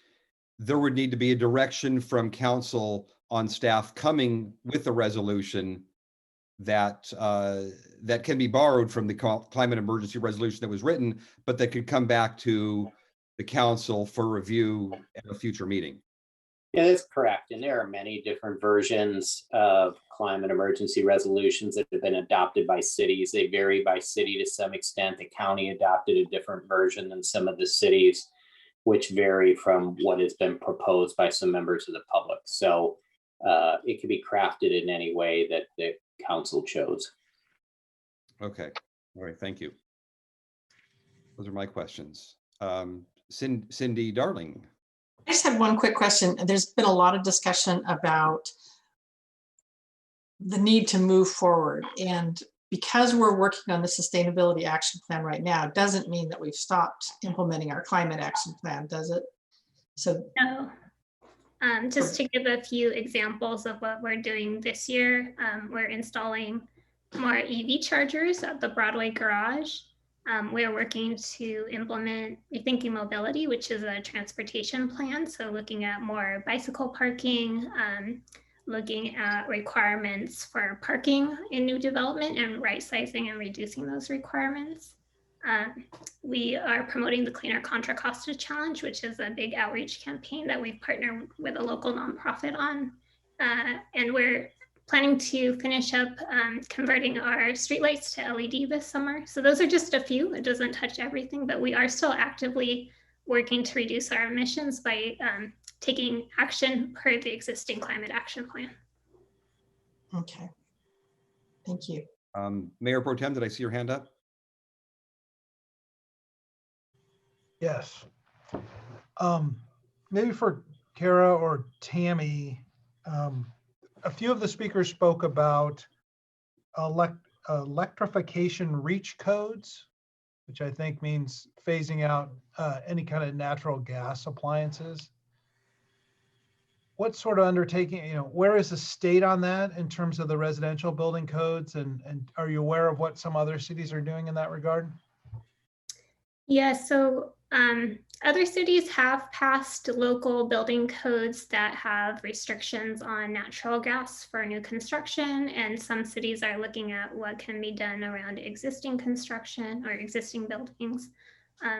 there would need to be a direction from council on staff coming with a resolution that that can be borrowed from the climate emergency resolution that was written, but that could come back to the council for review at a future meeting. Yeah, that's correct. And there are many different versions of climate emergency resolutions that have been adopted by cities. They vary by city to some extent. The county adopted a different version than some of the cities, which vary from what has been proposed by some members of the public. So it can be crafted in any way that the council chose. Okay. All right. Thank you. Those are my questions. Cindy Darling. I just had one quick question. There's been a lot of discussion about the need to move forward. And because we're working on the sustainability action plan right now, doesn't mean that we've stopped implementing our climate action plan, does it? So no. Just to give a few examples of what we're doing this year, we're installing more EV chargers at the Broadway garage. We're working to implement Rethinking Mobility, which is a transportation plan. So looking at more bicycle parking, looking at requirements for parking in new development and right sizing and reducing those requirements. We are promoting the Cleaner Contra Costa Challenge, which is a big outreach campaign that we've partnered with a local nonprofit on. And we're planning to finish up converting our streetlights to LED this summer. So those are just a few. It doesn't touch everything, but we are still actively working to reduce our emissions by taking action per the existing climate action plan. okay, thank you. Mayor Pro Tem, did I see your hand up? Yes. Maybe for Kara or Tammy, a few of the speakers spoke about electrification reach codes, which I think means phasing out any kind of natural gas appliances. What sort of undertaking, where is the state on that in terms of the residential building codes? And are you aware of what some other cities are doing in that regard? Yeah, so other cities have passed local building codes that have restrictions on natural gas for new construction, and some cities are looking at what can be done around existing construction or existing buildings.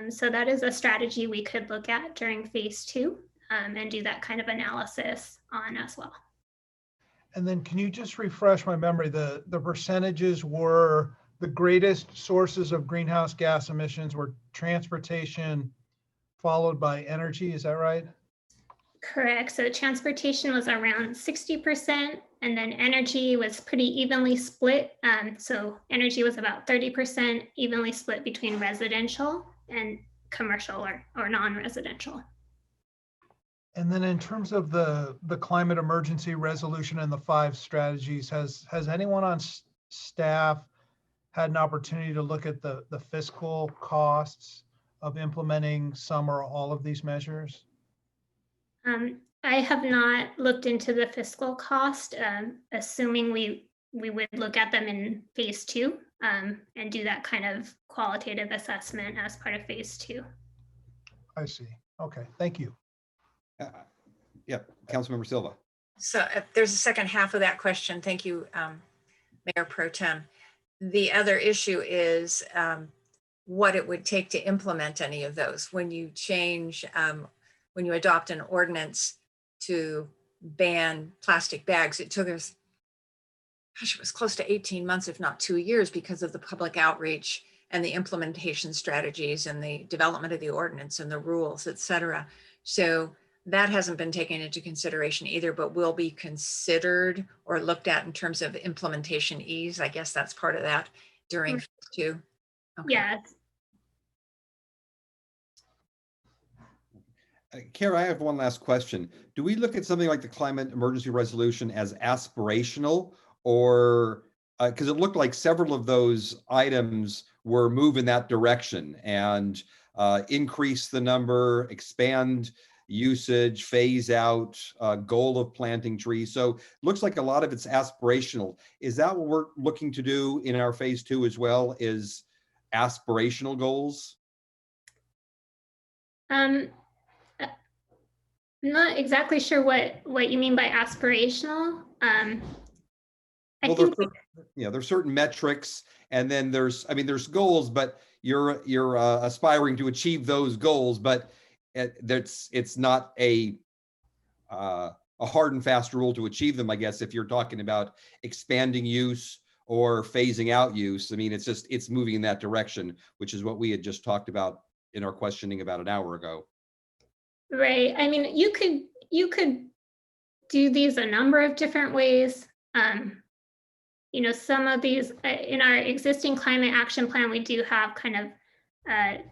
So that is a strategy we could look at during phase 2 and do that kind of analysis on as well. And then can you just refresh my memory? The percentages were the greatest sources of greenhouse gas emissions were transportation, followed by energy. Is that right? Correct. So transportation was around 60%, and then energy was pretty evenly split. So energy was about 30% evenly split between residential and commercial or non-residential. And then in terms of the climate emergency resolution and the 5 strategies, has anyone on staff had an opportunity to look at the fiscal costs of implementing some or all of these measures? I have not looked into the fiscal cost, assuming we would look at them in phase 2 and do that kind of qualitative assessment as part of phase 2. I see. Okay, thank you. Yeah, Councilmember Silva. So there's a second half of that question. Thank you, Mayor Pro Tem. The other issue is what it would take to implement any of those. When you change, when you adopt an ordinance to ban plastic bags, it took us, gosh, it was close to 18 months, if not 2 years, because of the public outreach and the implementation strategies and the development of the ordinance and the rules, et cetera. So that hasn't been taken into consideration either, but will be considered or looked at in terms of implementation ease. I guess that's part of that during phase 2. Okay. Yeah. Kara, I have one last question. Do we look at something like the climate emergency resolution as aspirational, or because it looked like several of those items were move in that direction and increase the number, expand usage, phase out, goal of planting trees. So it looks like a lot of it's aspirational. Is that what we're looking to do in our phase 2 as well, is aspirational goals? I'm not exactly sure what you mean by aspirational. I think There's certain metrics, and then there's goals, but you're aspiring to achieve those goals, but it's not a hard and fast rule to achieve them. I guess if you're talking about expanding use or phasing out use, I mean, it's moving in that direction, which is what we had just talked about in our questioning about an hour ago. right. I mean, you could do these a number of different ways. Some of these in our existing climate action plan, we do have kind of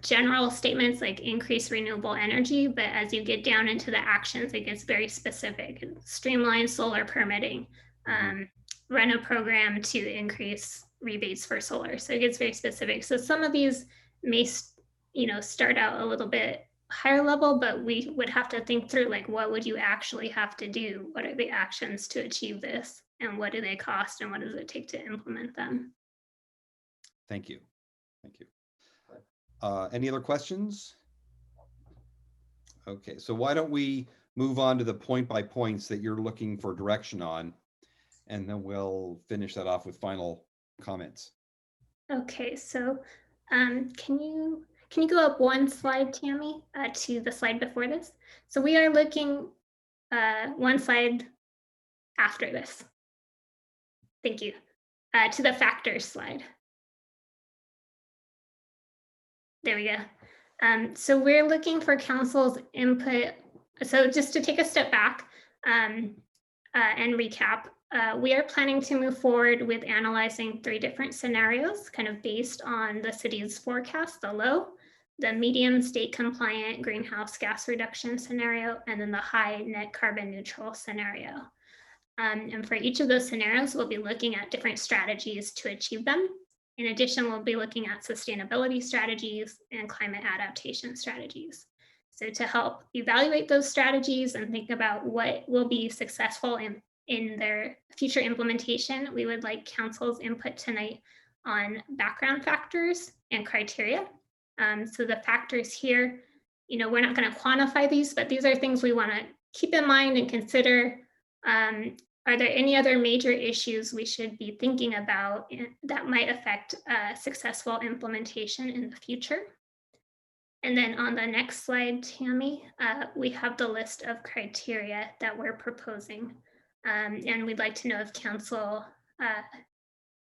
general statements like increase renewable energy, but as you get down into the actions, it gets very specific. Streamline solar permitting, run a program to increase rebates for solar. So it gets very specific. So some of these may, start out a little bit higher level, but we would have to think through, like, what would you actually have to do? What are the actions to achieve this? And what do they cost? And what does it take to implement them? Thank you. Thank you. Any other questions? Okay, so why don't we move on to the point by points that you're looking for direction on, and then we'll finish that off with final comments. Okay, so can you go up one slide, Tammy, to the slide before this? So we are looking one slide after this. Thank you. To the factors slide. There we go. So we're looking for council's input. So just to take a step back and recap, we are planning to move forward with analyzing 3 different scenarios, kind of based on the city's forecast, the low, the medium state compliant greenhouse gas reduction scenario, and then the high net carbon neutral scenario. And for each of those scenarios, we'll be looking at different strategies to achieve them. In addition, we'll be looking at sustainability strategies and climate adaptation strategies. So to help evaluate those strategies and think about what will be successful in their future implementation, we would like council's input tonight on background factors and criteria. So the factors here, we're not going to quantify these, but these are things we want to keep in mind and consider. Are there any other major issues we should be thinking about that might affect successful implementation in the future? And then on the next slide, Tammy, we have the list of criteria that we're proposing. And we'd like to know if council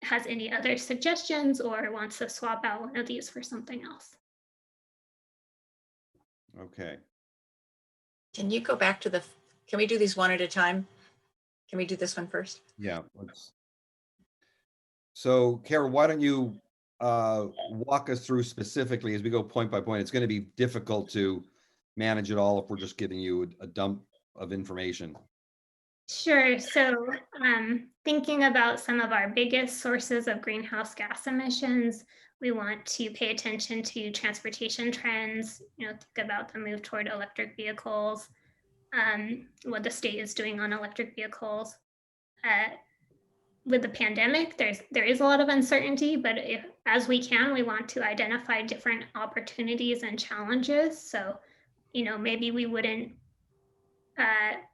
has any other suggestions or wants to swap out one of these for something else. Okay. Can you go back to can we do these one at a time? Can we do this one first? Yeah. So, Kara, why don't you walk us through specifically as we go point by point? It's going to be difficult to manage it all if we're just giving you a dump of information. Sure. So thinking about some of our biggest sources of greenhouse gas emissions, we want to pay attention to transportation trends, think about the move toward electric vehicles, what the state is doing on electric vehicles. With the pandemic, there is a lot of uncertainty, but as we can, we want to identify different opportunities and challenges. So, maybe we wouldn't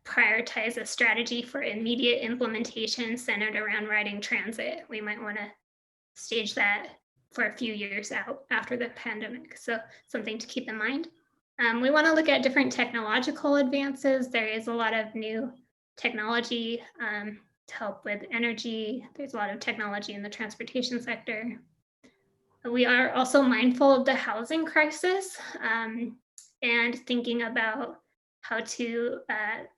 prioritize a strategy for immediate implementation centered around riding transit. We might want to stage that for a few years out after the pandemic. So something to keep in mind. We want to look at different technological advances. There is a lot of new technology to help with energy. There's a lot of technology in the transportation sector. We are also mindful of the housing crisis and thinking about how to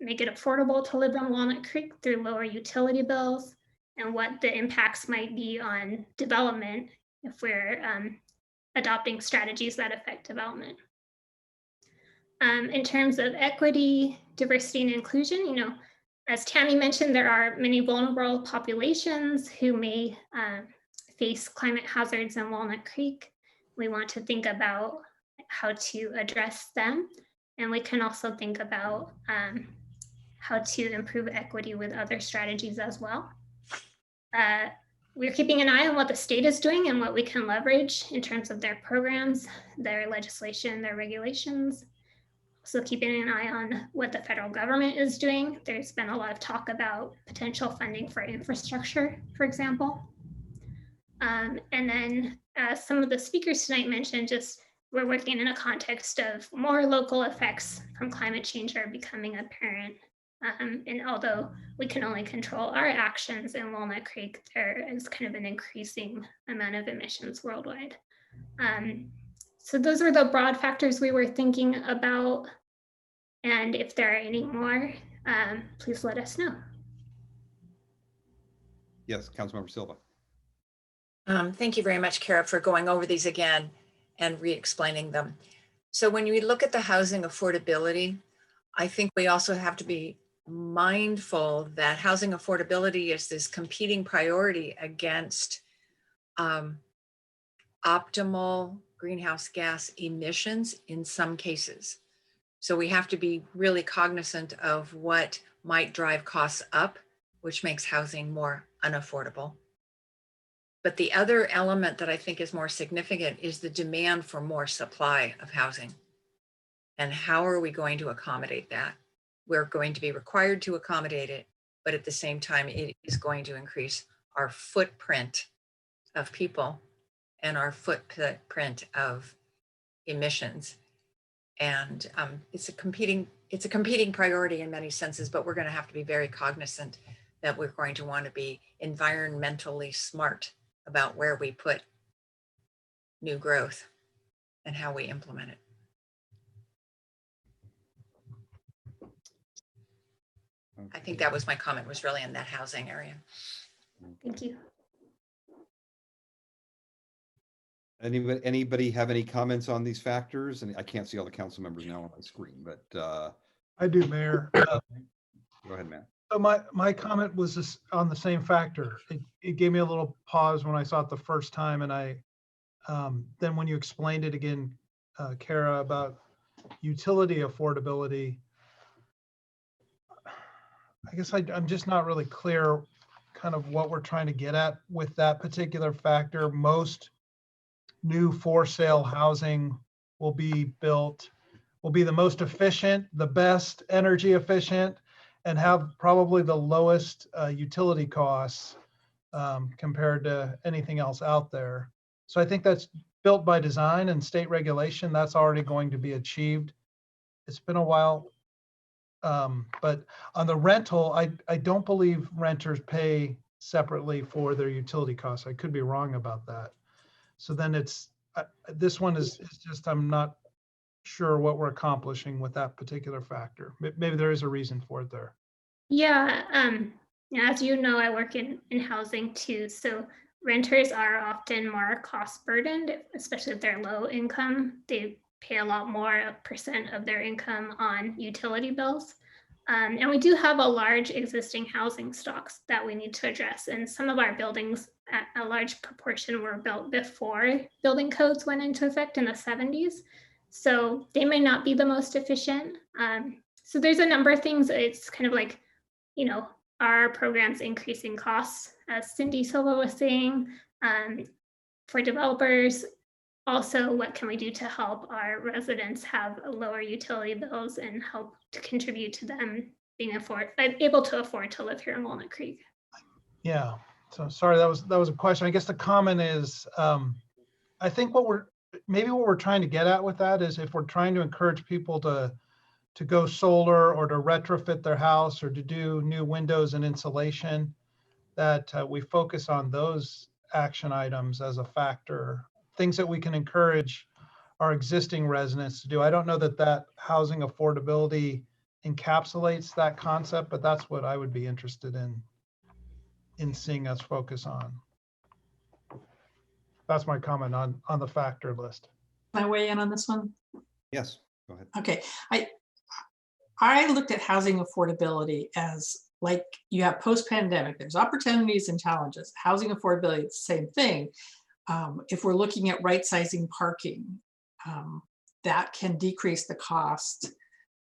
make it affordable to live on Walnut Creek through lower utility bills and what the impacts might be on development if we're adopting strategies that affect development. In terms of equity, diversity, and inclusion, you know, as Tammy mentioned, there are many vulnerable populations who may face climate hazards in Walnut Creek. We want to think about how to address them. And we can also think about how to improve equity with other strategies as well. We're keeping an eye on what the state is doing and what we can leverage in terms of their programs, their legislation, their regulations. So keeping an eye on what the federal government is doing. There's been a lot of talk about potential funding for infrastructure, for example. And then as some of the speakers tonight mentioned, just we're working in a context of more local effects from climate change are becoming apparent. And although we can only control our actions in Walnut Creek, there is kind of an increasing amount of emissions worldwide. So those are the broad factors we were thinking about. And if there are any more, please let us know. Yes, Councilmember Silva. Thank you very much, Kara, for going over these again and re-explaining them. So when we look at the housing affordability, I think we also have to be mindful that housing affordability is this competing priority against optimal greenhouse gas emissions in some cases. So we have to be really cognizant of what might drive costs up, which makes housing more unaffordable. But the other element that I think is more significant is the demand for more supply of housing. And how are we going to accommodate that? We're going to be required to accommodate it, but at the same time, it is going to increase our footprint of people and our footprint of emissions. And it's a competing priority in many senses, but we're going to have to be very cognizant that we're going to want to be environmentally smart about where we put new growth and how we implement it. Okay. I think that was my comment, was really in that housing area. Thank you. Anybody have any comments on these factors? And I can't see all the council members now on my screen, but I do, Mayor. Go ahead, Matt. So my comment was just on the same factor. It gave me a little pause when I saw it the first time, and I then when you explained it again, Kara, about utility affordability, I guess I'm just not really clear kind of what we're trying to get at with that particular factor. Most new for sale housing will be the most efficient, the best energy efficient, and have probably the lowest utility costs compared to anything else out there. So I think that's built by design and state regulation. That's already going to be achieved. It's been a while, but on the rental, I don't believe renters pay separately for their utility costs. I could be wrong about that. So then it's, this one is just, I'm not sure what we're accomplishing with that particular factor. Maybe there is a reason for it there. Yeah, as you know, I work in housing too. So renters are often more cost burdened, especially if they're low income. They pay a lot more % of their income on utility bills. And we do have a large existing housing stocks that we need to address. And some of our buildings, a large proportion were built before building codes went into effect in the 70s. So they may not be the most efficient. So there's a number of things. It's kind of like, you know, our programs increasing costs, as Cindy Silva was saying, for developers. Also, what can we do to help our residents have lower utility bills and help to contribute to them being able to afford to live here in Walnut Creek? Yeah, so sorry, that was a question. I guess the comment is, I think what we're trying to get at with that is if we're trying to encourage people to go solar or to retrofit their house or to do new windows and insulation, that we focus on those action items as a factor things that we can encourage our existing residents to do. I don't know that that housing affordability encapsulates that concept, but that's what I would be interested in seeing us focus on. That's my comment on the factor list. Can I weigh in on this one? Yes, go ahead. Okay, I looked at housing affordability as like you have post-pandemic, there's opportunities and challenges. Housing affordability, it's the same thing. If we're looking at right-sizing parking, that can decrease the cost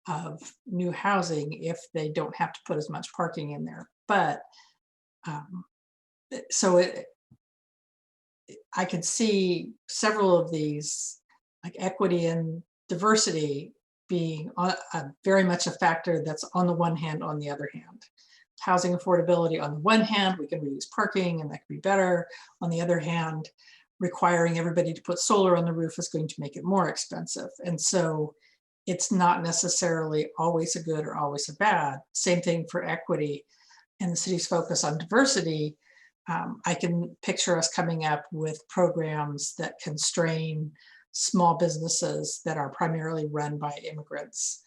of new housing if they don't have to put as much parking in there. But I could see several of these, like equity and diversity, being very much a factor that's on the one hand, on the other hand. Housing affordability on the one hand, we can reduce parking and that could be better. On the other hand, requiring everybody to put solar on the roof is going to make it more expensive. And so it's not necessarily always a good or always a bad. Same thing for equity and the city's focus on diversity. I can picture us coming up with programs that constrain small businesses that are primarily run by immigrants.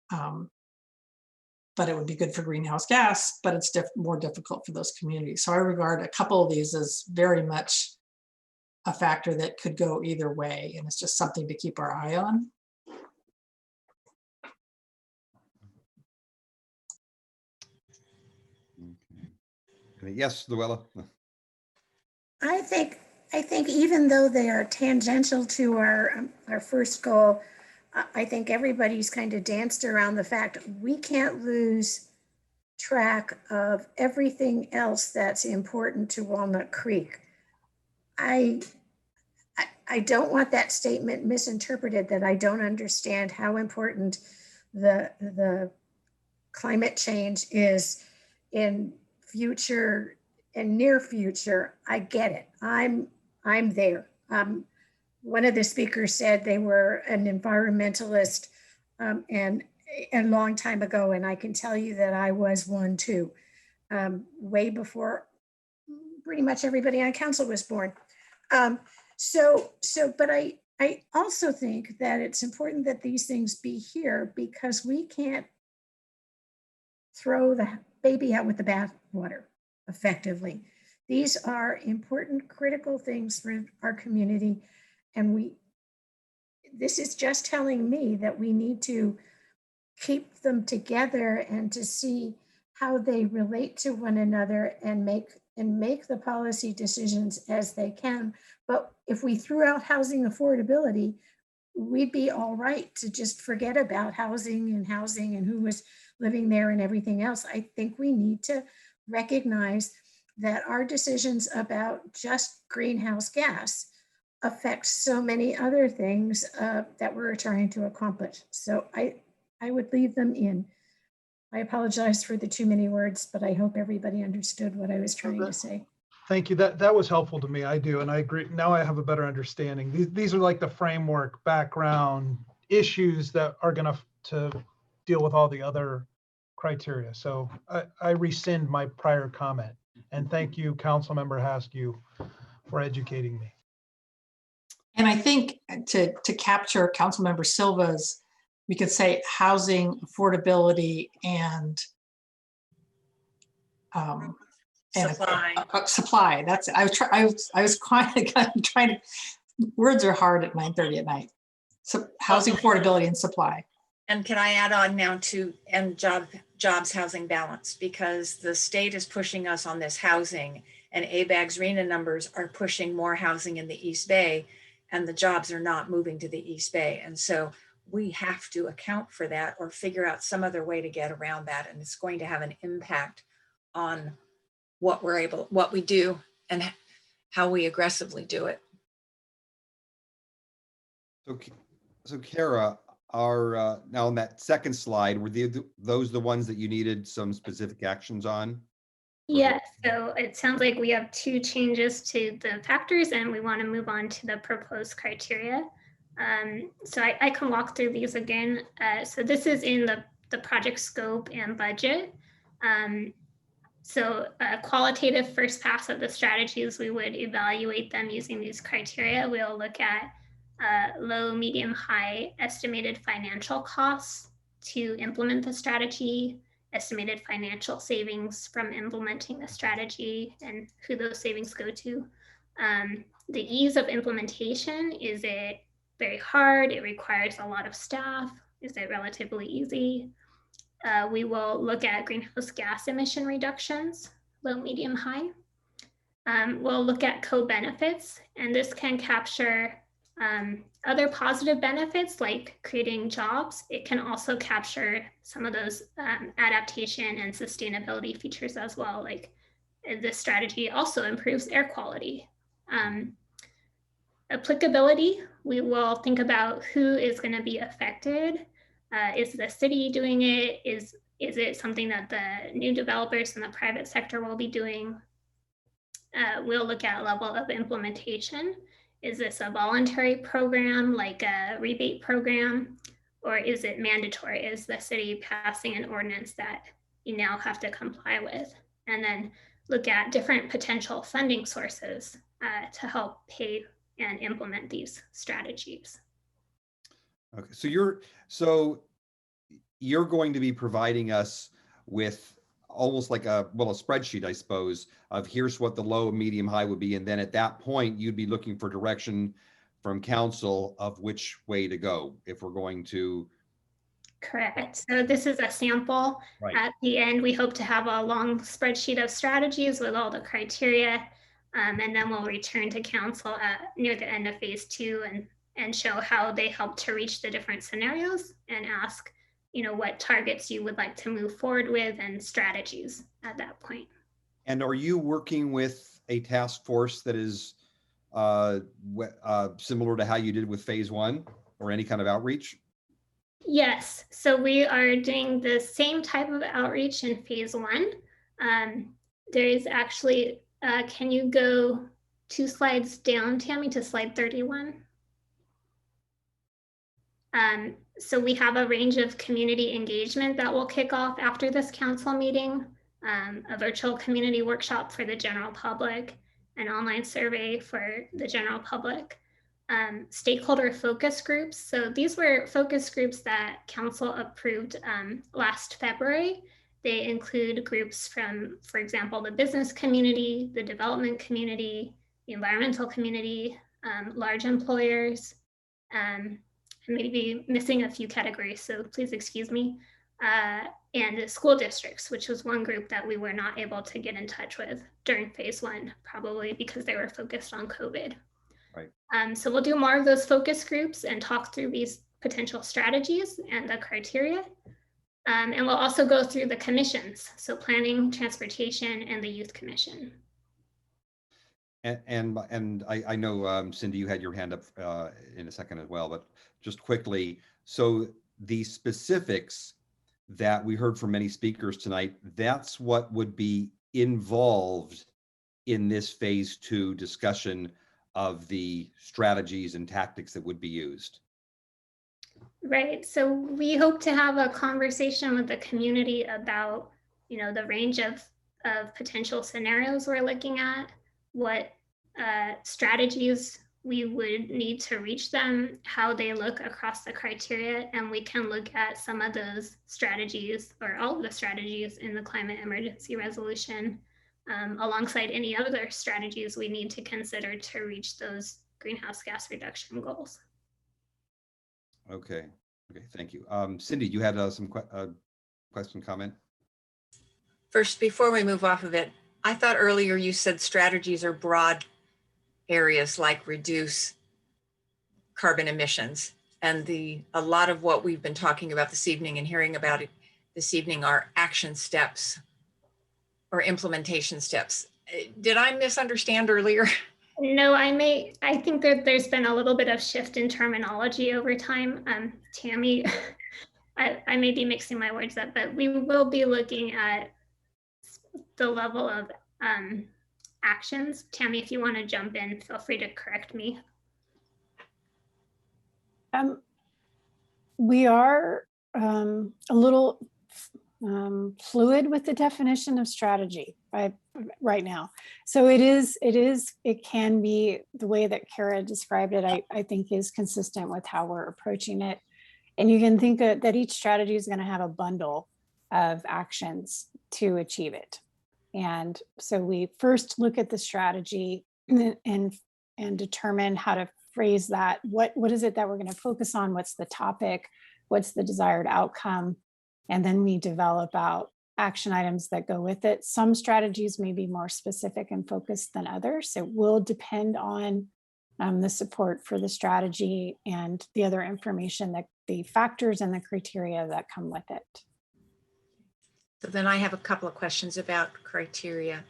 But it would be good for greenhouse gas, but it's more difficult for those communities. So I regard a couple of these as very much a factor that could go either way. And it's just something to keep our eye on. Okay. Yes, Luella. I think even though they are tangential to our first goal, I think everybody's kind of danced around the fact we can't lose track of everything else that's important to Walnut Creek. I don't want that statement misinterpreted that I don't understand how important the climate change is in future and near future. I get it. I'm there. One of the speakers said they were an environmentalist and a long time ago, and I can tell you that I was one too, way before pretty much everybody on council was born. But I also think that it's important that these things be here because we can't throw the baby out with the bathwater effectively. These are important, critical things for our community. And this is just telling me that we need to keep them together and to see how they relate to one another and make the policy decisions as they can. But if we threw out housing affordability, we'd be all right to just forget about housing and who was living there and everything else. I think we need to recognize that our decisions about just greenhouse gas affect so many other things that we're trying to accomplish. So I would leave them in. I apologize for the too many words, but I hope everybody understood what I was trying to say. Thank you. That was helpful to me. I do, and I agree. Now I have a better understanding. These are like the framework, background issues that are going to deal with all the other criteria. So I rescind my prior comment, and thank you, Councilmember Haskew, for educating me. And I think to capture Councilmember Silva's, we could say housing affordability and Supply. Supply. That's I was kind of trying to. Words are hard at 9:30 at night. So housing affordability and supply. And can I add on now to jobs housing balance, because the state is pushing us on this housing, and ABAG's RENA numbers are pushing more housing in the East Bay, and the jobs are not moving to the East Bay. And so we have to account for that or figure out some other way to get around that. And it's going to have an impact on what we do and how we aggressively do it. So Kara, now on that second slide, were those the ones that you needed some specific actions on? Yeah, so it sounds like we have two changes to the factors and we want to move on to the proposed criteria. So I can walk through these again. So this is in the project scope and budget. So a qualitative first pass of the strategies, we would evaluate them using these criteria. We'll look at low, medium, high estimated financial costs to implement the strategy, estimated financial savings from implementing the strategy and who those savings go to. The ease of implementation, is it very hard? It requires a lot of staff. Is it relatively easy? We will look at greenhouse gas emission reductions, low, medium, high. We'll look at co-benefits, and this can capture other positive benefits like creating jobs. It can also capture some of those adaptation and sustainability features as well. Like this strategy also improves air quality. Applicability, we will think about who is going to be affected. Is the city doing it? Is it something that the new developers in the private sector will be doing? We'll look at level of implementation. Is this a voluntary program like a rebate program, or is it mandatory? Is the city passing an ordinance that you now have to comply with? And then look at different potential funding sources to help pay and implement these strategies. Okay, so you're going to be providing us with almost like a spreadsheet, I suppose, of here's what the low, medium, high would be, and then at that point you'd be looking for direction from council of which way to go if we're going to. Correct. So this is a sample. Right. At the end, we hope to have a long spreadsheet of strategies with all the criteria. And then we'll return to council near the end of phase 2 and show how they help to reach the different scenarios and ask, what targets you would like to move forward with and strategies at that point. And are you working with a task force that is similar to how you did with phase 1 or any kind of outreach? Yes, so we are doing the same type of outreach in phase 1. There is actually, can you go 2 slides down, Tammy, to slide 31? So we have a range of community engagement that will kick off after this council meeting, a virtual community workshop for the general public, an online survey for the general public, stakeholder focus groups. So these were focus groups that council approved last February. They include groups from, for example, the business community, the development community, the environmental community, large employers, maybe missing a few categories, so please excuse me, and the school districts, which was one group that we were not able to get in touch with during phase 1, probably because they were focused on COVID. Right. So we'll do more of those focus groups and talk through these potential strategies and the criteria. And we'll also go through the commissions, so planning, transportation, and the youth commission. And I know, Cindy, you had your hand up in a second as well, but just quickly, so the specifics that we heard from many speakers tonight, that's what would be involved in this phase 2 discussion of the strategies and tactics that would be used. Right, so we hope to have a conversation with the community about, the range of potential scenarios we're looking at, what strategies we would need to reach them, how they look across the criteria, and we can look at some of those strategies or all of the strategies in the climate emergency resolution alongside any other strategies we need to consider to reach those greenhouse gas reduction goals. Okay, thank you. Cindy, you had some question, comment? First, before we move off of it, I thought earlier you said strategies are broad areas like reduce carbon emissions. And a lot of what we've been talking about this evening and hearing about it this evening are action steps or implementation steps. Did I misunderstand earlier? No, I think that there's been a little bit of shift in terminology over time. Tammy, I may be mixing my words up, but we will be looking at the level of actions. Tammy, if you want to jump in, feel free to correct me. We are a little fluid with the definition of strategy right now. So it can be the way that Kara described it, I think is consistent with how we're approaching it. And you can think that each strategy is going to have a bundle of actions to achieve it. And so we first look at the strategy and determine how to phrase that. What is it that we're going to focus on? What's the topic? What's the desired outcome? And then we develop out action items that go with it. Some strategies may be more specific and focused than others. It will depend on the support for the strategy and the other information, that the factors and the criteria that come with it. So then I have a couple of questions about criteria.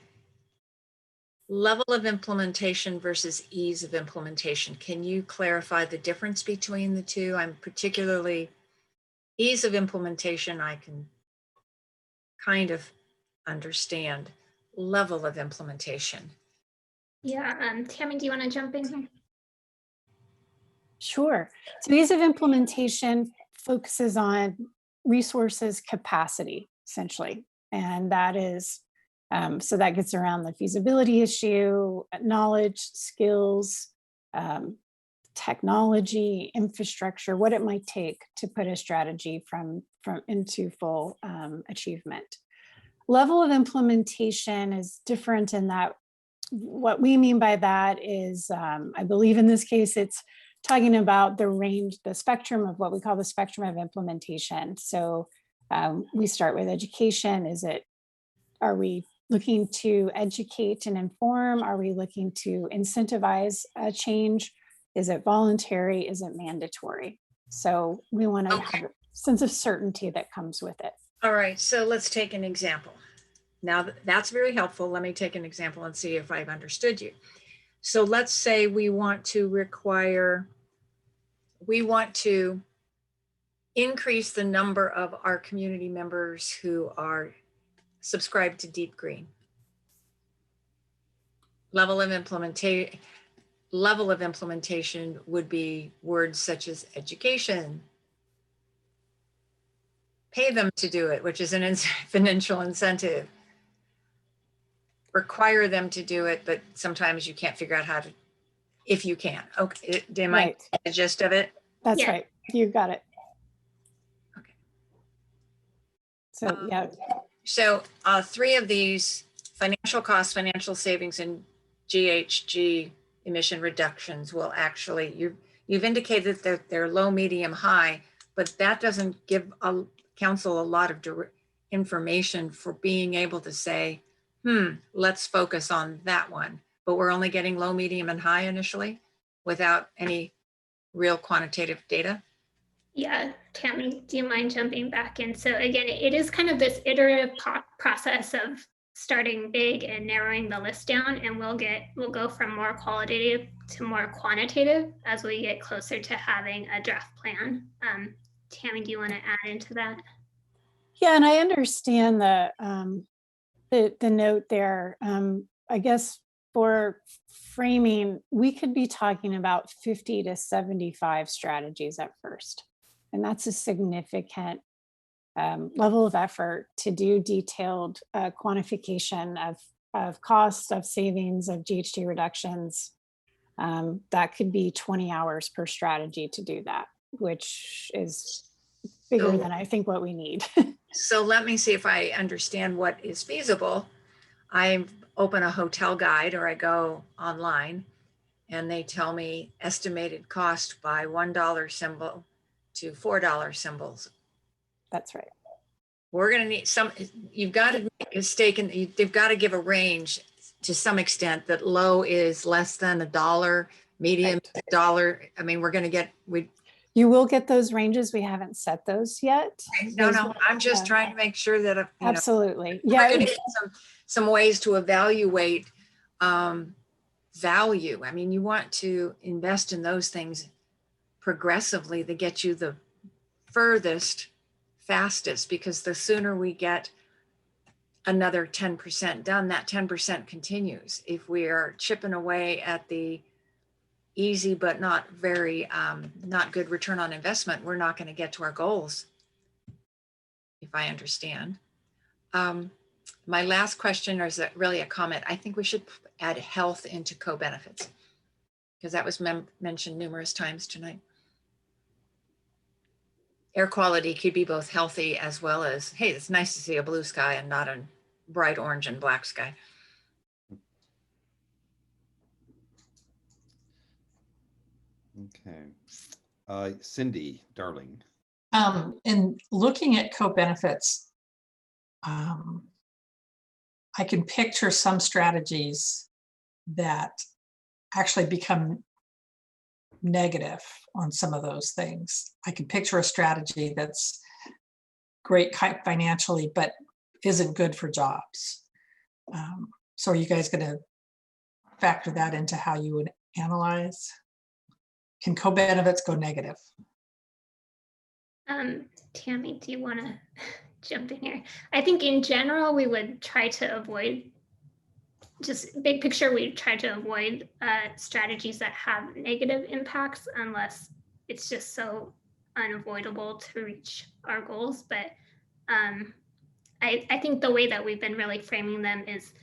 Level of implementation versus ease of implementation. Can you clarify the difference between the two? I'm particularly ease of implementation, I can kind of understand. Level of implementation. Yeah, Tammy, do you want to jump in here? Sure. So ease of implementation focuses on resources capacity, essentially. And that is, so that gets around the feasibility issue, knowledge, skills, technology, infrastructure, what it might take to put a strategy from into full achievement. Level of implementation is different in that what we mean by that is, I believe in this case, it's talking about the range, the spectrum of what we call the spectrum of implementation. So we start with education. Are we looking to educate and inform? Are we looking to incentivize a change? Is it voluntary? Is it mandatory? So we want to have a sense of certainty that comes with it. All right, so let's take an example. Now that's very helpful. Let me take an example and see if I've understood you. So let's say we want to increase the number of our community members who are subscribed to Deep Green. Level of implementation would be words such as education, pay them to do it, which is an financial incentive, require them to do it, but sometimes you can't figure out how to, if you can. Okay, am I the gist of it? That's right. You got it. Okay. So yeah. So three of these: financial costs, financial savings, and GHG emission reductions will actually, you've indicated that they're low, medium, high, but that doesn't give council a lot of information for being able to say, let's focus on that one. But we're only getting low, medium, and high initially without any real quantitative data. Yeah, Tammy, do you mind jumping back in? So again, it is kind of this iterative process of starting big and narrowing the list down, and we'll go from more qualitative to more quantitative as we get closer to having a draft plan. Tammy, do you want to add into that? Yeah, and I understand the note there. I guess for framing, we could be talking about 50 to 75 strategies at first. And that's a significant level of effort to do detailed quantification of costs, of savings, of GHG reductions. That could be 20 hours per strategy to do that, which is bigger than I think what we need. So let me see if I understand what is feasible. I open a hotel guide or I go online and they tell me estimated cost by $1 symbol to $4 symbols. That's right. We're going to need you've got to make a stake in, they've got to give a range to some extent that low is less than $1, medium $1. I mean, we're going to get, you will get those ranges. We haven't set those yet. No, I'm just trying to make sure that absolutely. Yeah, we're going to get some ways to evaluate value. I mean, you want to invest in those things progressively that get you the fastest, because the sooner we get another 10% done, that 10% continues. If we are chipping away at the easy but not very not good return on investment, we're not going to get to our goals. if I understand. My last question, or is it really a comment? I think we should add health into co-benefits because that was mentioned numerous times tonight. Air quality could be both healthy as well as, hey, it's nice to see a blue sky and not a bright orange and black sky. Okay. Cindy, darling. In looking at co-benefits, I can picture some strategies that actually become negative on some of those things. I can picture a strategy that's great financially, but isn't good for jobs. So are you guys going to factor that into how you would analyze? Can co-benefits go negative? Tammy, do you want to jump in here? I think in general, we would try to avoid, just big picture, we try to avoid strategies that have negative impacts unless it's just so unavoidable to reach our goals. But I think the way that we've been really framing them is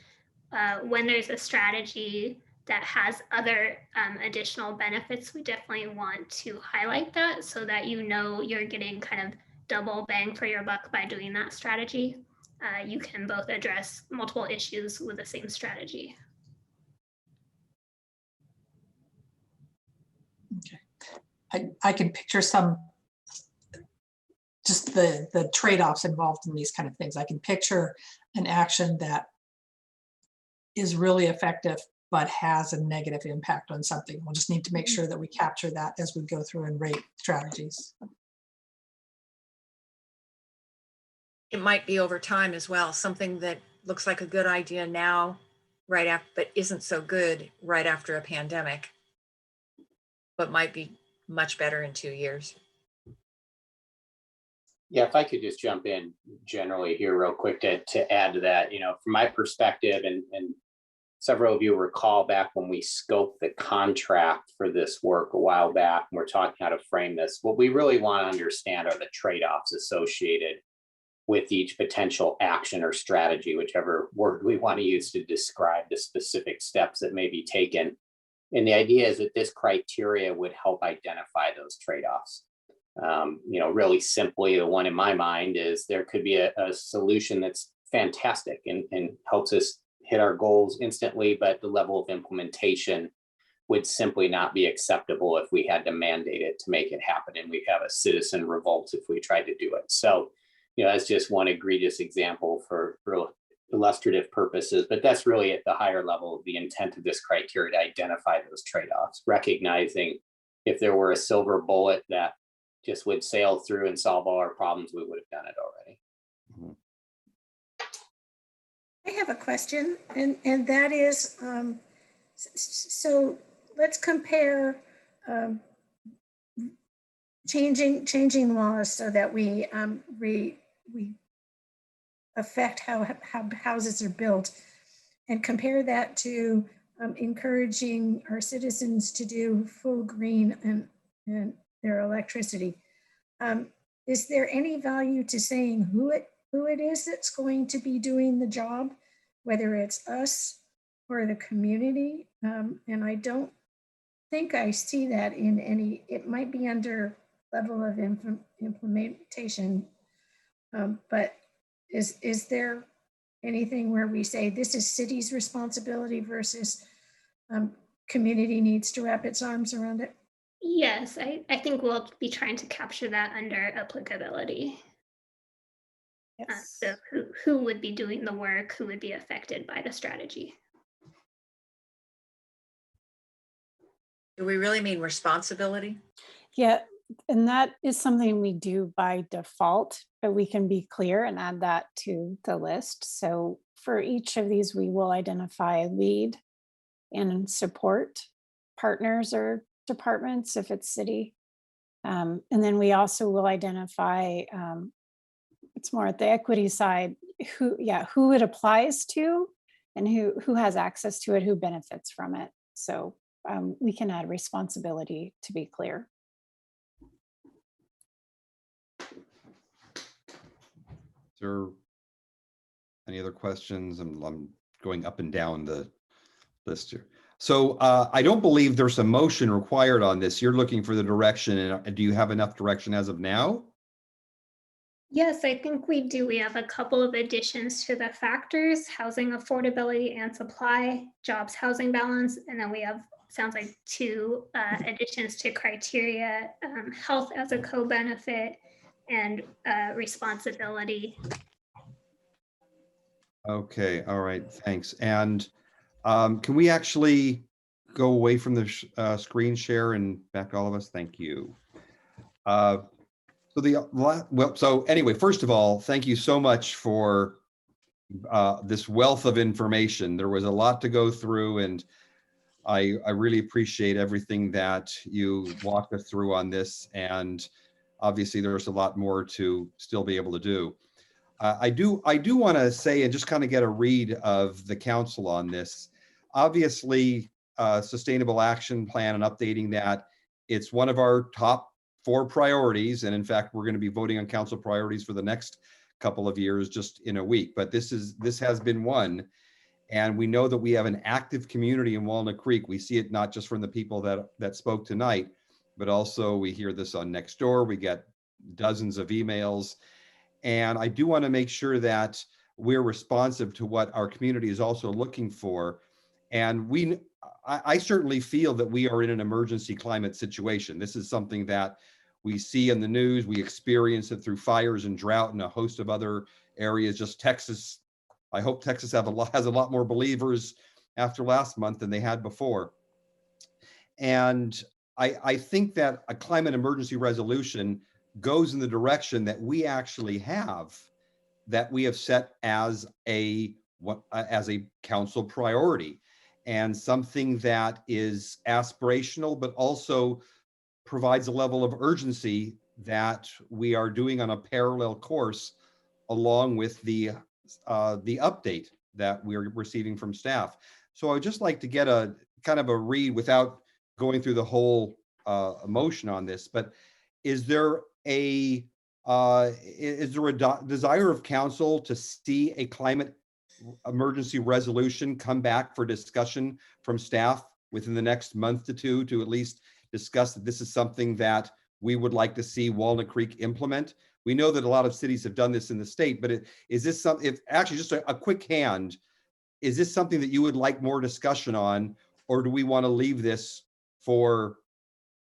when there's a strategy that has other additional benefits, we definitely want to highlight that so that you know you're getting kind of double bang for your buck by doing that strategy. You can both address multiple issues with the same strategy. Okay. I can picture some, just the trade-offs involved in these kind of things. I can picture an action that is really effective but has a negative impact on something. We'll just need to make sure that we capture that as we go through and rate strategies. It might be over time as well, something that looks like a good idea now, right after, but isn't so good right after a pandemic, but might be much better in 2 years. Yeah, if I could just jump in generally here real quick to add to that, you know, from my perspective, and several of you recall back when we scoped the contract for this work a while back, and we're talking how to frame this, what we really want to understand are the trade-offs associated with each potential action or strategy, whichever word we want to use to describe the specific steps that may be taken. And the idea is that this criteria would help identify those trade-offs. You know, really simply, the one in my mind is there could be a solution that's fantastic and helps us hit our goals instantly, but the level of implementation would simply not be acceptable if we had to mandate it to make it happen. And we'd have a citizen revolt if we tried to do it. So, you know, that's just one egregious example for illustrative purposes, but that's really at the higher level of the intent of this criteria to identify those trade-offs, recognizing if there were a silver bullet that just would sail through and solve all our problems, we would have done it already. I have a question, and that is, so let's compare changing laws so that we affect how houses are built, and compare that to encouraging our citizens to do full green and their electricity. Is there any value to saying who it is that's going to be doing the job, whether it's us or the community? And I don't think I see that in any, it might be under level of implementation, but is there anything where we say this is city's responsibility versus community needs to wrap its arms around it? Yes, I think we'll be trying to capture that under applicability. Yes. So who would be doing the work, who would be affected by the strategy? Do we really mean responsibility? Yeah, and that is something we do by default, but we can be clear and add that to the list. So for each of these, we will identify lead and support partners or departments if it's city. And then we also will identify, it's more at the equity side, who it applies to and who has access to it, who benefits from it. So we can add responsibility to be clear. there any other questions? I'm going up and down the list here. So I don't believe there's a motion required on this. You're looking for the direction, and do you have enough direction as of now? Yes, I think we do. We have a couple of additions to the factors: housing affordability and supply, jobs housing balance, and then we have, sounds like, two additions to criteria: health as a co-benefit and responsibility. Okay, all right, thanks. And can we actually go away from the screen share and back to all of us? Thank you. So anyway, first of all, thank you so much for this wealth of information. There was a lot to go through, and I really appreciate everything that you walked us through on this. And obviously there's a lot more to still be able to do. I do want to say, and just kind of get a read of the council on this. Obviously, sustainable action plan and updating that, it's one of our top 4 priorities. And in fact, we're going to be voting on council priorities for the next couple of years just in a week. But this has been one. And we know that we have an active community in Walnut Creek. We see it not just from the people that spoke tonight, but also we hear this on Nextdoor. We get dozens of emails. And I do want to make sure that we're responsive to what our community is also looking for. And I certainly feel that we are in an emergency climate situation. This is something that we see in the news. We experience it through fires and drought and a host of other areas. Just Texas, I hope Texas has a lot more believers after last month than they had before. And I think that a climate emergency resolution goes in the direction that we actually have, that we have set as a council priority, and something that is aspirational, but also provides a level of urgency that we are doing on a parallel course along with the update that we're receiving from staff. So I would just like to get a kind of a read without going through the whole emotion on this, but is there a desire of council to see a climate emergency resolution come back for discussion from staff within the next month to 2 to at least discuss that this is something that we would like to see Walnut Creek implement? We know that a lot of cities have done this in the state, but is this something, if actually just a quick hand, is this something that you would like more discussion on, or do we want to leave this for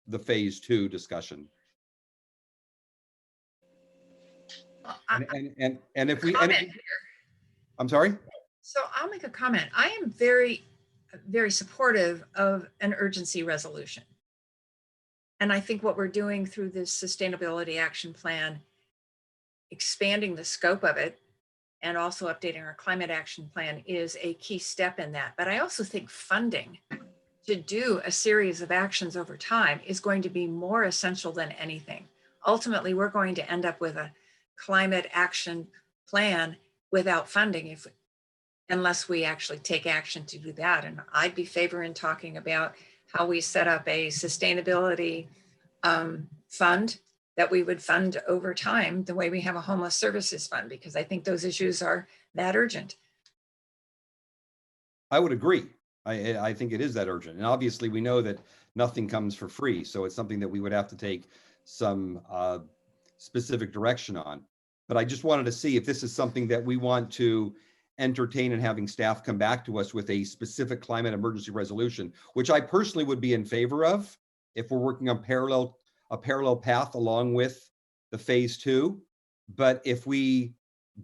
the phase 2 discussion? And if we, I'm sorry? So I'll make a comment. I am very, very supportive of an urgency resolution. And I think what we're doing through this sustainability action plan, expanding the scope of it and also updating our climate action plan, is a key step in that. But I also think funding to do a series of actions over time is going to be more essential than anything. Ultimately, we're going to end up with a climate action plan without funding unless we actually take action to do that. And I'd be favoring talking about how we set up a sustainability fund that we would fund over time the way we have a homeless services fund, because I think those issues are that urgent. I would agree. I think it is that urgent. And obviously we know that nothing comes for free. So it's something that we would have to take some specific direction on. But I just wanted to see if this is something that we want to entertain and having staff come back to us with a specific climate emergency resolution, which I personally would be in favor of if we're working on a parallel path along with the phase 2. But if we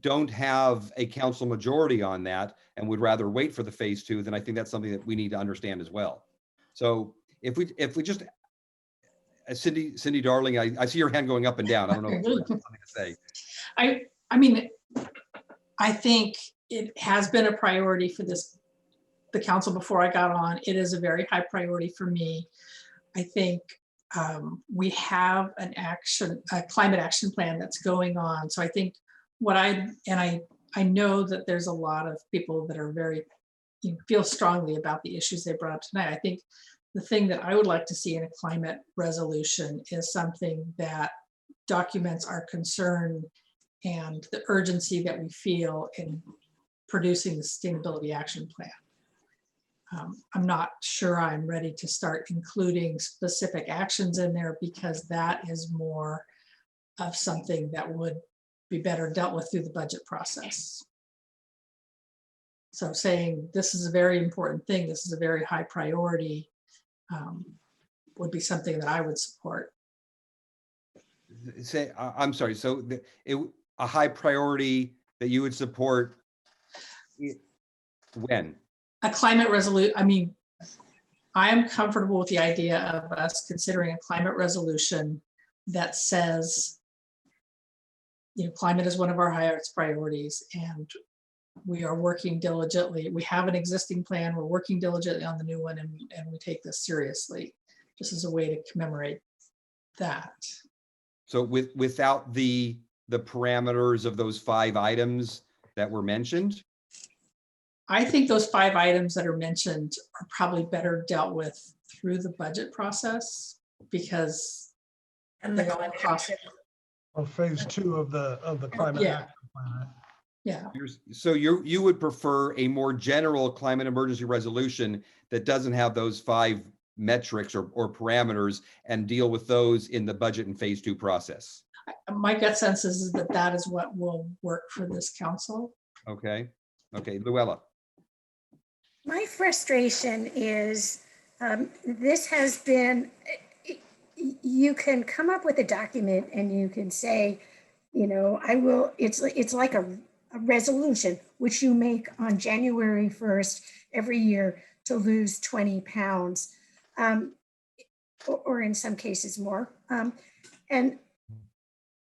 don't have a council majority on that and would rather wait for the phase 2, then I think that's something that we need to understand as well. So if we just, Cindy Darling, I see your hand going up and down. I don't know if you have something to say. I mean, I think it has been a priority for the council before I got on. It is a very high priority for me. I think we have a climate action plan that's going on. So I think I know that there's a lot of people that are feel strongly about the issues they brought up tonight. I think the thing that I would like to see in a climate resolution is something that documents our concern and the urgency that we feel in producing the sustainability action plan. I'm not sure I'm ready to start including specific actions in there, because that is more of something that would be better dealt with through the budget process. So saying this is a very important thing, this is a very high priority, would be something that I would support. Say, I'm sorry, so a high priority that you would support when? A climate resolution, I mean, I am comfortable with the idea of us considering a climate resolution that says, climate is one of our highest priorities, and we are working diligently. We have an existing plan, we're working diligently on the new one, and we take this seriously, just as a way to commemorate that. So without the parameters of those 5 items that were mentioned? I think those 5 items that are mentioned are probably better dealt with through the budget process, because they all cost. Well, phase 2 of the climate action plan. Yeah. So you would prefer a more general climate emergency resolution that doesn't have those 5 metrics or parameters, and deal with those in the budget and phase 2 process? My gut sense is that that is what will work for this council. Okay. Luella. My frustration is this has been, you can come up with a document and you can say, I will, it's like a resolution which you make on January 1st every year to lose 20 pounds, or in some cases more. And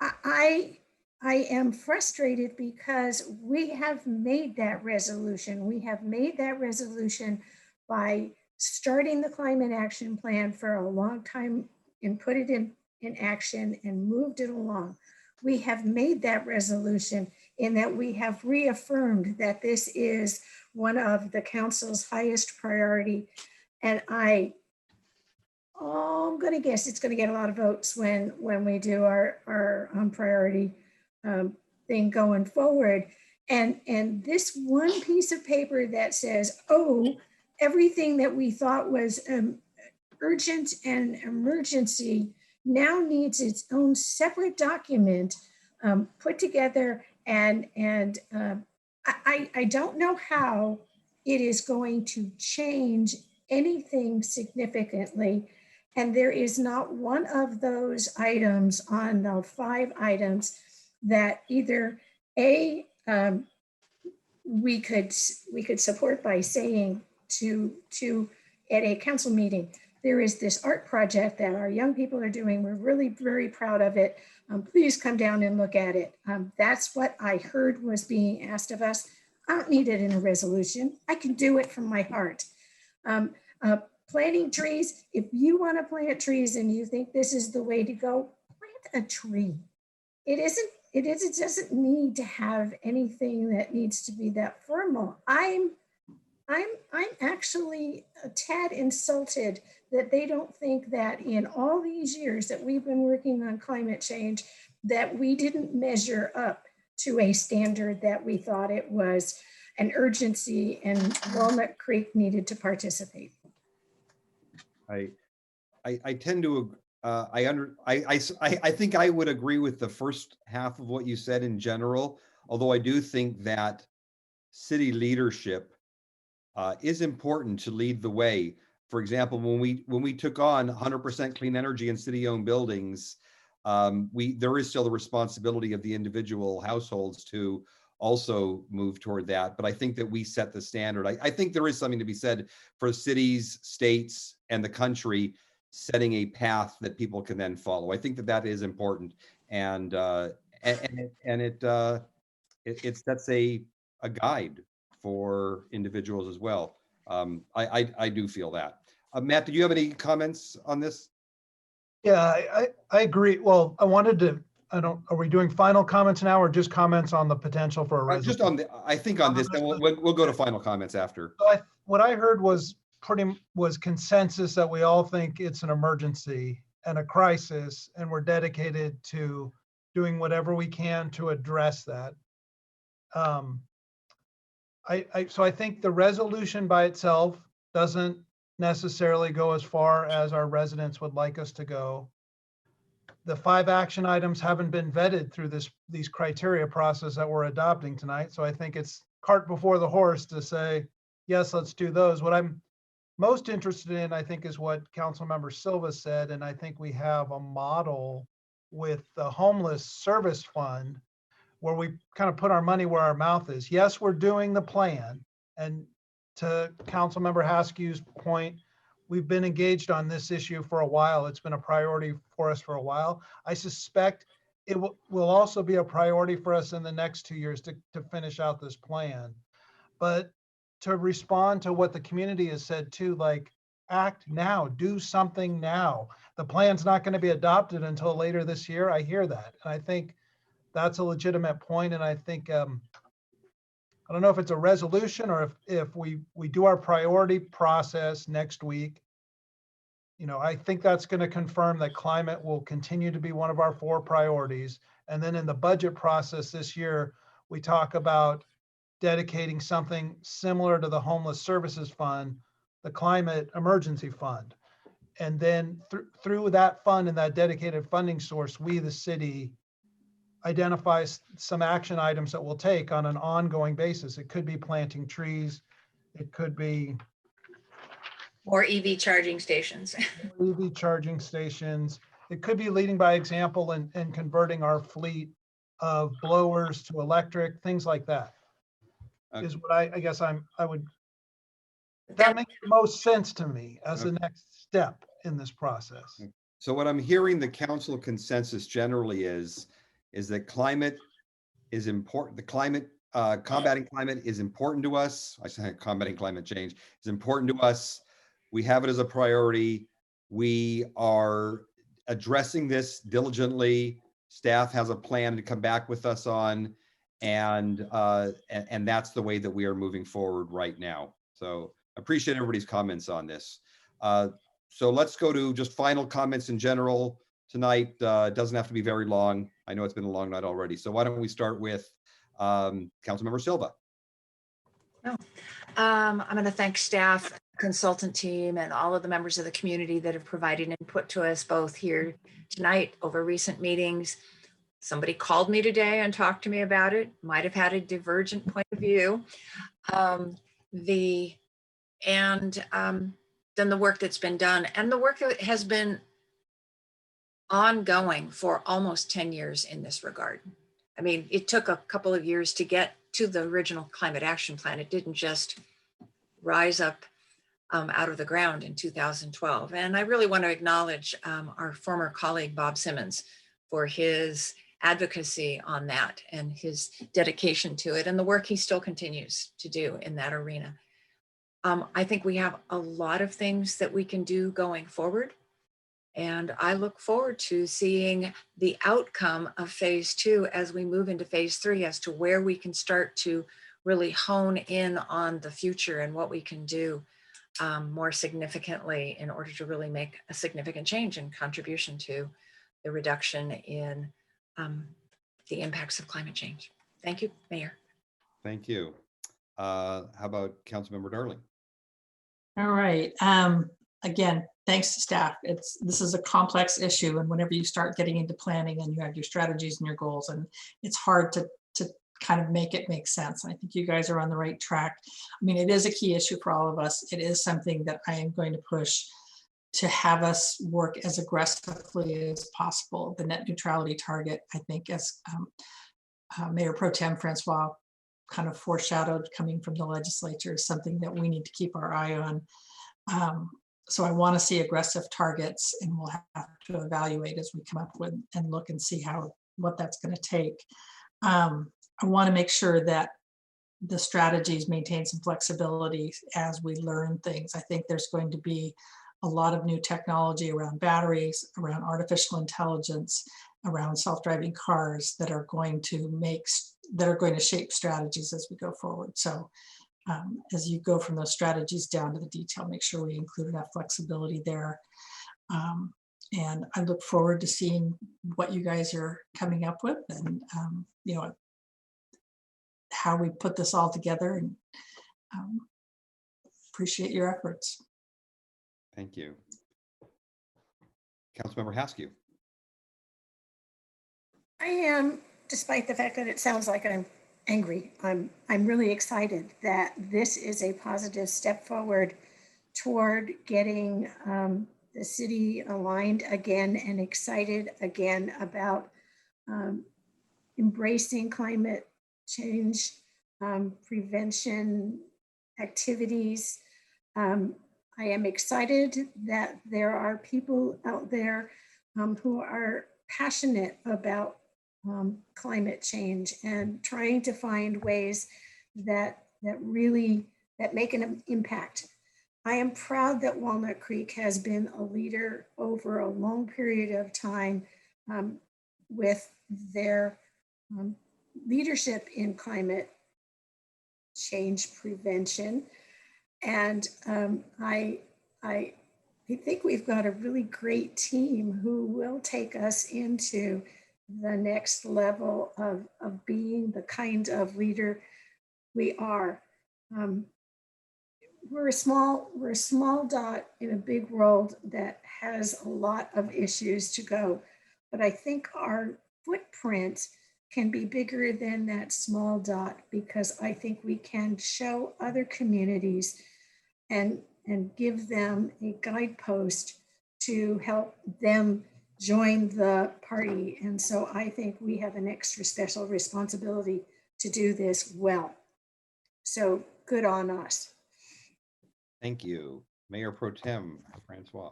I am frustrated because we have made that resolution. We have made that resolution by starting the climate action plan for a long time and put it in action and moved it along. We have made that resolution in that we have reaffirmed that this is one of the council's highest priority. And I'm going to guess it's going to get a lot of votes when we do our priority thing going forward. And this one piece of paper that says, oh, everything that we thought was urgent and emergency now needs its own separate document put together. And I don't know how it is going to change anything significantly. And there is not one of those items on the 5 items that either we could support by saying to at a council meeting, there is this art project that our young people are doing. We're really very proud of it. Please come down and look at it. That's what I heard was being asked of us. I don't need it in a resolution. I can do it from my heart. Planting trees, if you want to plant trees and you think this is the way to go, plant a tree. It doesn't need to have anything that needs to be that formal. I'm actually a tad insulted that they don't think that in all these years that we've been working on climate change, that we didn't measure up to a standard that we thought it was an urgency and Walnut Creek needed to participate. I tend to I think I would agree with the first half of what you said in general, although I do think that city leadership is important to lead the way. For example, when we took on 100% clean energy in city-owned buildings, there is still the responsibility of the individual households to also move toward that. But I think that we set the standard. I think there is something to be said for cities, states, and the country setting a path that people can then follow. I think that is important, and it sets a guide for individuals as well. I do feel that. Matt, did you have any comments on this? Yeah, I agree. Well, are we doing final comments now or just comments on the potential for a resolution? Just on I think on this, then we'll go to final comments after. So what I heard was consensus that we all think it's an emergency and a crisis, and we're dedicated to doing whatever we can to address that. So I think the resolution by itself doesn't necessarily go as far as our residents would like us to go. The 5 action items haven't been vetted through these criteria process that we're adopting tonight. So I think it's cart before the horse to say, yes, let's do those. What I'm most interested in, I think, is what Councilmember Silva said. And I think we have a model with the Homeless Service Fund where we kind of put our money where our mouth is. Yes, we're doing the plan. And to Councilmember Haskew's point, we've been engaged on this issue for a while. It's been a priority for us for a while. I suspect it will also be a priority for us in the next 2 years to finish out this plan. But to respond to what the community has said too, like, act now, do something now. The plan's not going to be adopted until later this year. I hear that. And I think that's a legitimate point. And I think, I don't know if it's a resolution or if we do our priority process next week. You know, I think that's going to confirm that climate will continue to be one of our 4 priorities. And then in the budget process this year, we talk about dedicating something similar to the Homeless Services Fund, the Climate Emergency Fund. And then through that fund and that dedicated funding source, we, the city, identify some action items that we'll take on an ongoing basis. It could be planting trees. It could be More EV charging stations. EV charging stations. It could be leading by example and converting our fleet of blowers to electric, things like that. Is what I guess I would, that makes the most sense to me as the next step in this process. So what I'm hearing the council consensus generally is that climate is important. The climate, combating climate is important to us. I say combating climate change is important to us. We have it as a priority. We are addressing this diligently. Staff has a plan to come back with us on, and that's the way that we are moving forward right now. So appreciate everybody's comments on this. So let's go to just final comments in general tonight. It doesn't have to be very long. I know it's been a long night already. So why don't we start with Councilmember Silva? I'm going to thank staff, consultant team, and all of the members of the community that have provided input to us both here tonight over recent meetings. Somebody called me today and talked to me about it, might have had a divergent point of view. Then the work that's been done and the work that has been ongoing for almost 10 years in this regard. I mean, it took a couple of years to get to the original climate action plan. It didn't just rise up out of the ground in 2012. And I really want to acknowledge our former colleague, Bob Simmons, for his advocacy on that and his dedication to it and the work he still continues to do in that arena. I think we have a lot of things that we can do going forward. And I look forward to seeing the outcome of phase 2 as we move into phase 3 as to where we can start to really hone in on the future and what we can do more significantly in order to really make a significant change and contribution to the reduction in the impacts of climate change. Thank you, Mayor. Thank you. How about Councilmember Darling? All right. Again, thanks to staff. This is a complex issue, and whenever you start getting into planning and you have your strategies and your goals, and it's hard to kind of make it make sense. And I think you guys are on the right track. I mean, it is a key issue for all of us. It is something that I am going to push to have us work as aggressively as possible. The net neutrality target, I think, as Mayor Pro Tem Francois kind of foreshadowed coming from the legislature, is something that we need to keep our eye on. So I want to see aggressive targets, and we'll have to evaluate as we come up with and look and see what that's going to take. I want to make sure that the strategies maintain some flexibility as we learn things. I think there's going to be a lot of new technology around batteries, around artificial intelligence, around self-driving cars that are going to shape strategies as we go forward. So as you go from those strategies down to the detail, make sure we include enough flexibility there. And I look forward to seeing what you guys are coming up with and, you know, how we put this all together, and appreciate your efforts. Thank you. Councilmember Haskew. I am, despite the fact that it sounds like I'm angry, I'm really excited that this is a positive step forward toward getting the city aligned again and excited again about embracing climate change prevention activities. I am excited that there are people out there who are passionate about climate change and trying to find ways that really make an impact. I am proud that Walnut Creek has been a leader over a long period of time with their leadership in climate change prevention. And I think we've got a really great team who will take us into the next level of being the kind of leader we are. We're a small dot in a big world that has a lot of issues to go, but I think our footprint can be bigger than that small dot, because I think we can show other communities and give them a guidepost to help them join the party. And so I think we have an extra special responsibility to do this well. So good on us. Thank you. Mayor Pro Tem Francois.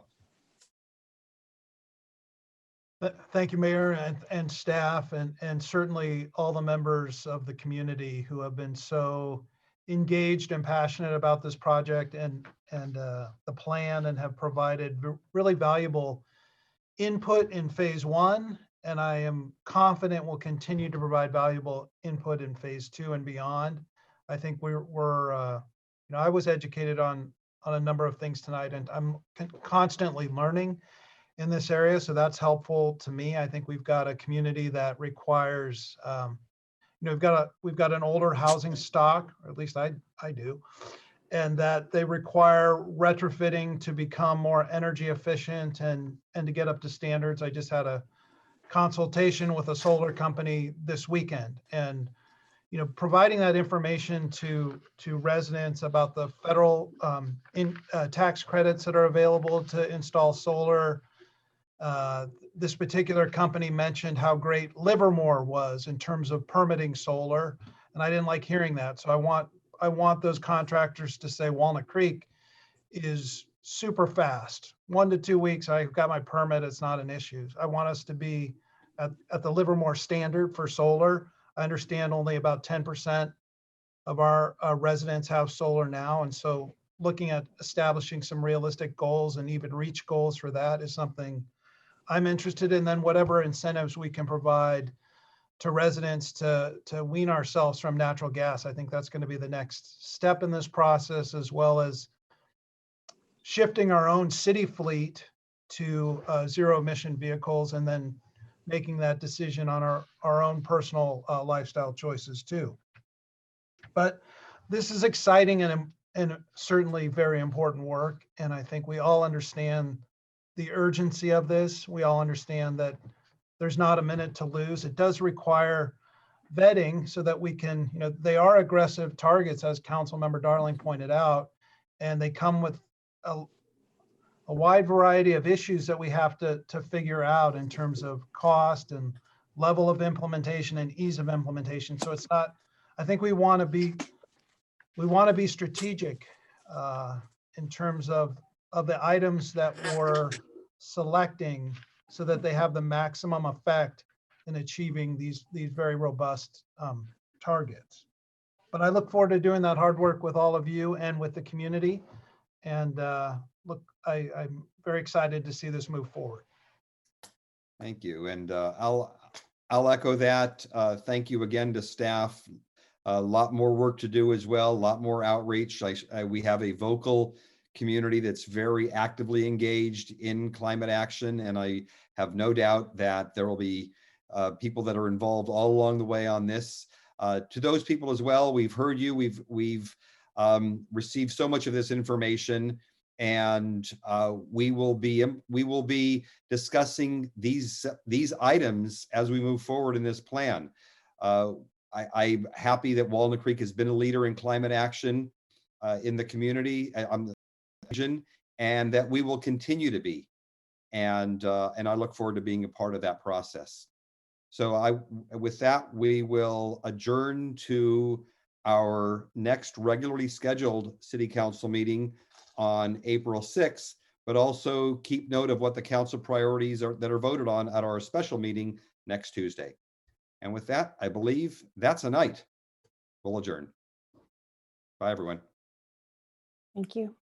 Thank you, Mayor and staff, and certainly all the members of the community who have been so engaged and passionate about this project and the plan, and have provided really valuable input in phase 1. And I am confident we'll continue to provide valuable input in phase 2 and beyond. I think we're you know, I was educated on a number of things tonight, and I'm constantly learning in this area. So that's helpful to me. I think we've got a community that requires, you know, we've got an older housing stock, or at least I do, and that they require retrofitting to become more energy efficient and to get up to standards. I just had a consultation with a solar company this weekend, and you know, providing that information to residents about the federal tax credits that are available to install solar. This particular company mentioned how great Livermore was in terms of permitting solar, and I didn't like hearing that. So I want those contractors to say Walnut Creek is super fast. 1 to 2 weeks, I've got my permit, it's not an issue. I want us to be at the Livermore standard for solar. I understand only about 10% of our residents have solar now. And so looking at establishing some realistic goals and even reach goals for that is something I'm interested in. Then whatever incentives we can provide to residents to wean ourselves from natural gas. I think that's going to be the next step in this process, as well as shifting our own city fleet to zero emission vehicles, and then making that decision on our own personal lifestyle choices too. But this is exciting and certainly very important work. And I think we all understand the urgency of this. We all understand that there's not a minute to lose. It does require vetting so that we can, you know, they are aggressive targets, as Councilmember Darling pointed out, and they come with a wide variety of issues that we have to figure out in terms of cost and level of implementation and ease of implementation. So it's not, I think we want to be strategic in terms of the items that we're selecting, so that they have the maximum effect in achieving these very robust targets. But I look forward to doing that hard work with all of you and with the community. And I'm very excited to see this move forward. Thank you. And I'll echo that. Thank you again to staff. A lot more work to do as well, a lot more outreach. We have a vocal community that's very actively engaged in climate action. And I have no doubt that there will be people that are involved all along the way on this. To those people as well, we've heard you, we've received so much of this information, and we will be discussing these items as we move forward in this plan. I'm happy that Walnut Creek has been a leader in climate action in the community, and that we will continue to be. And I look forward to being a part of that process. So with that, we will adjourn to our next regularly scheduled city council meeting on April 6th, but also keep note of what the council priorities are that are voted on at our special meeting next Tuesday. And with that, I believe that's a night. We'll adjourn. Bye, everyone. Thank you.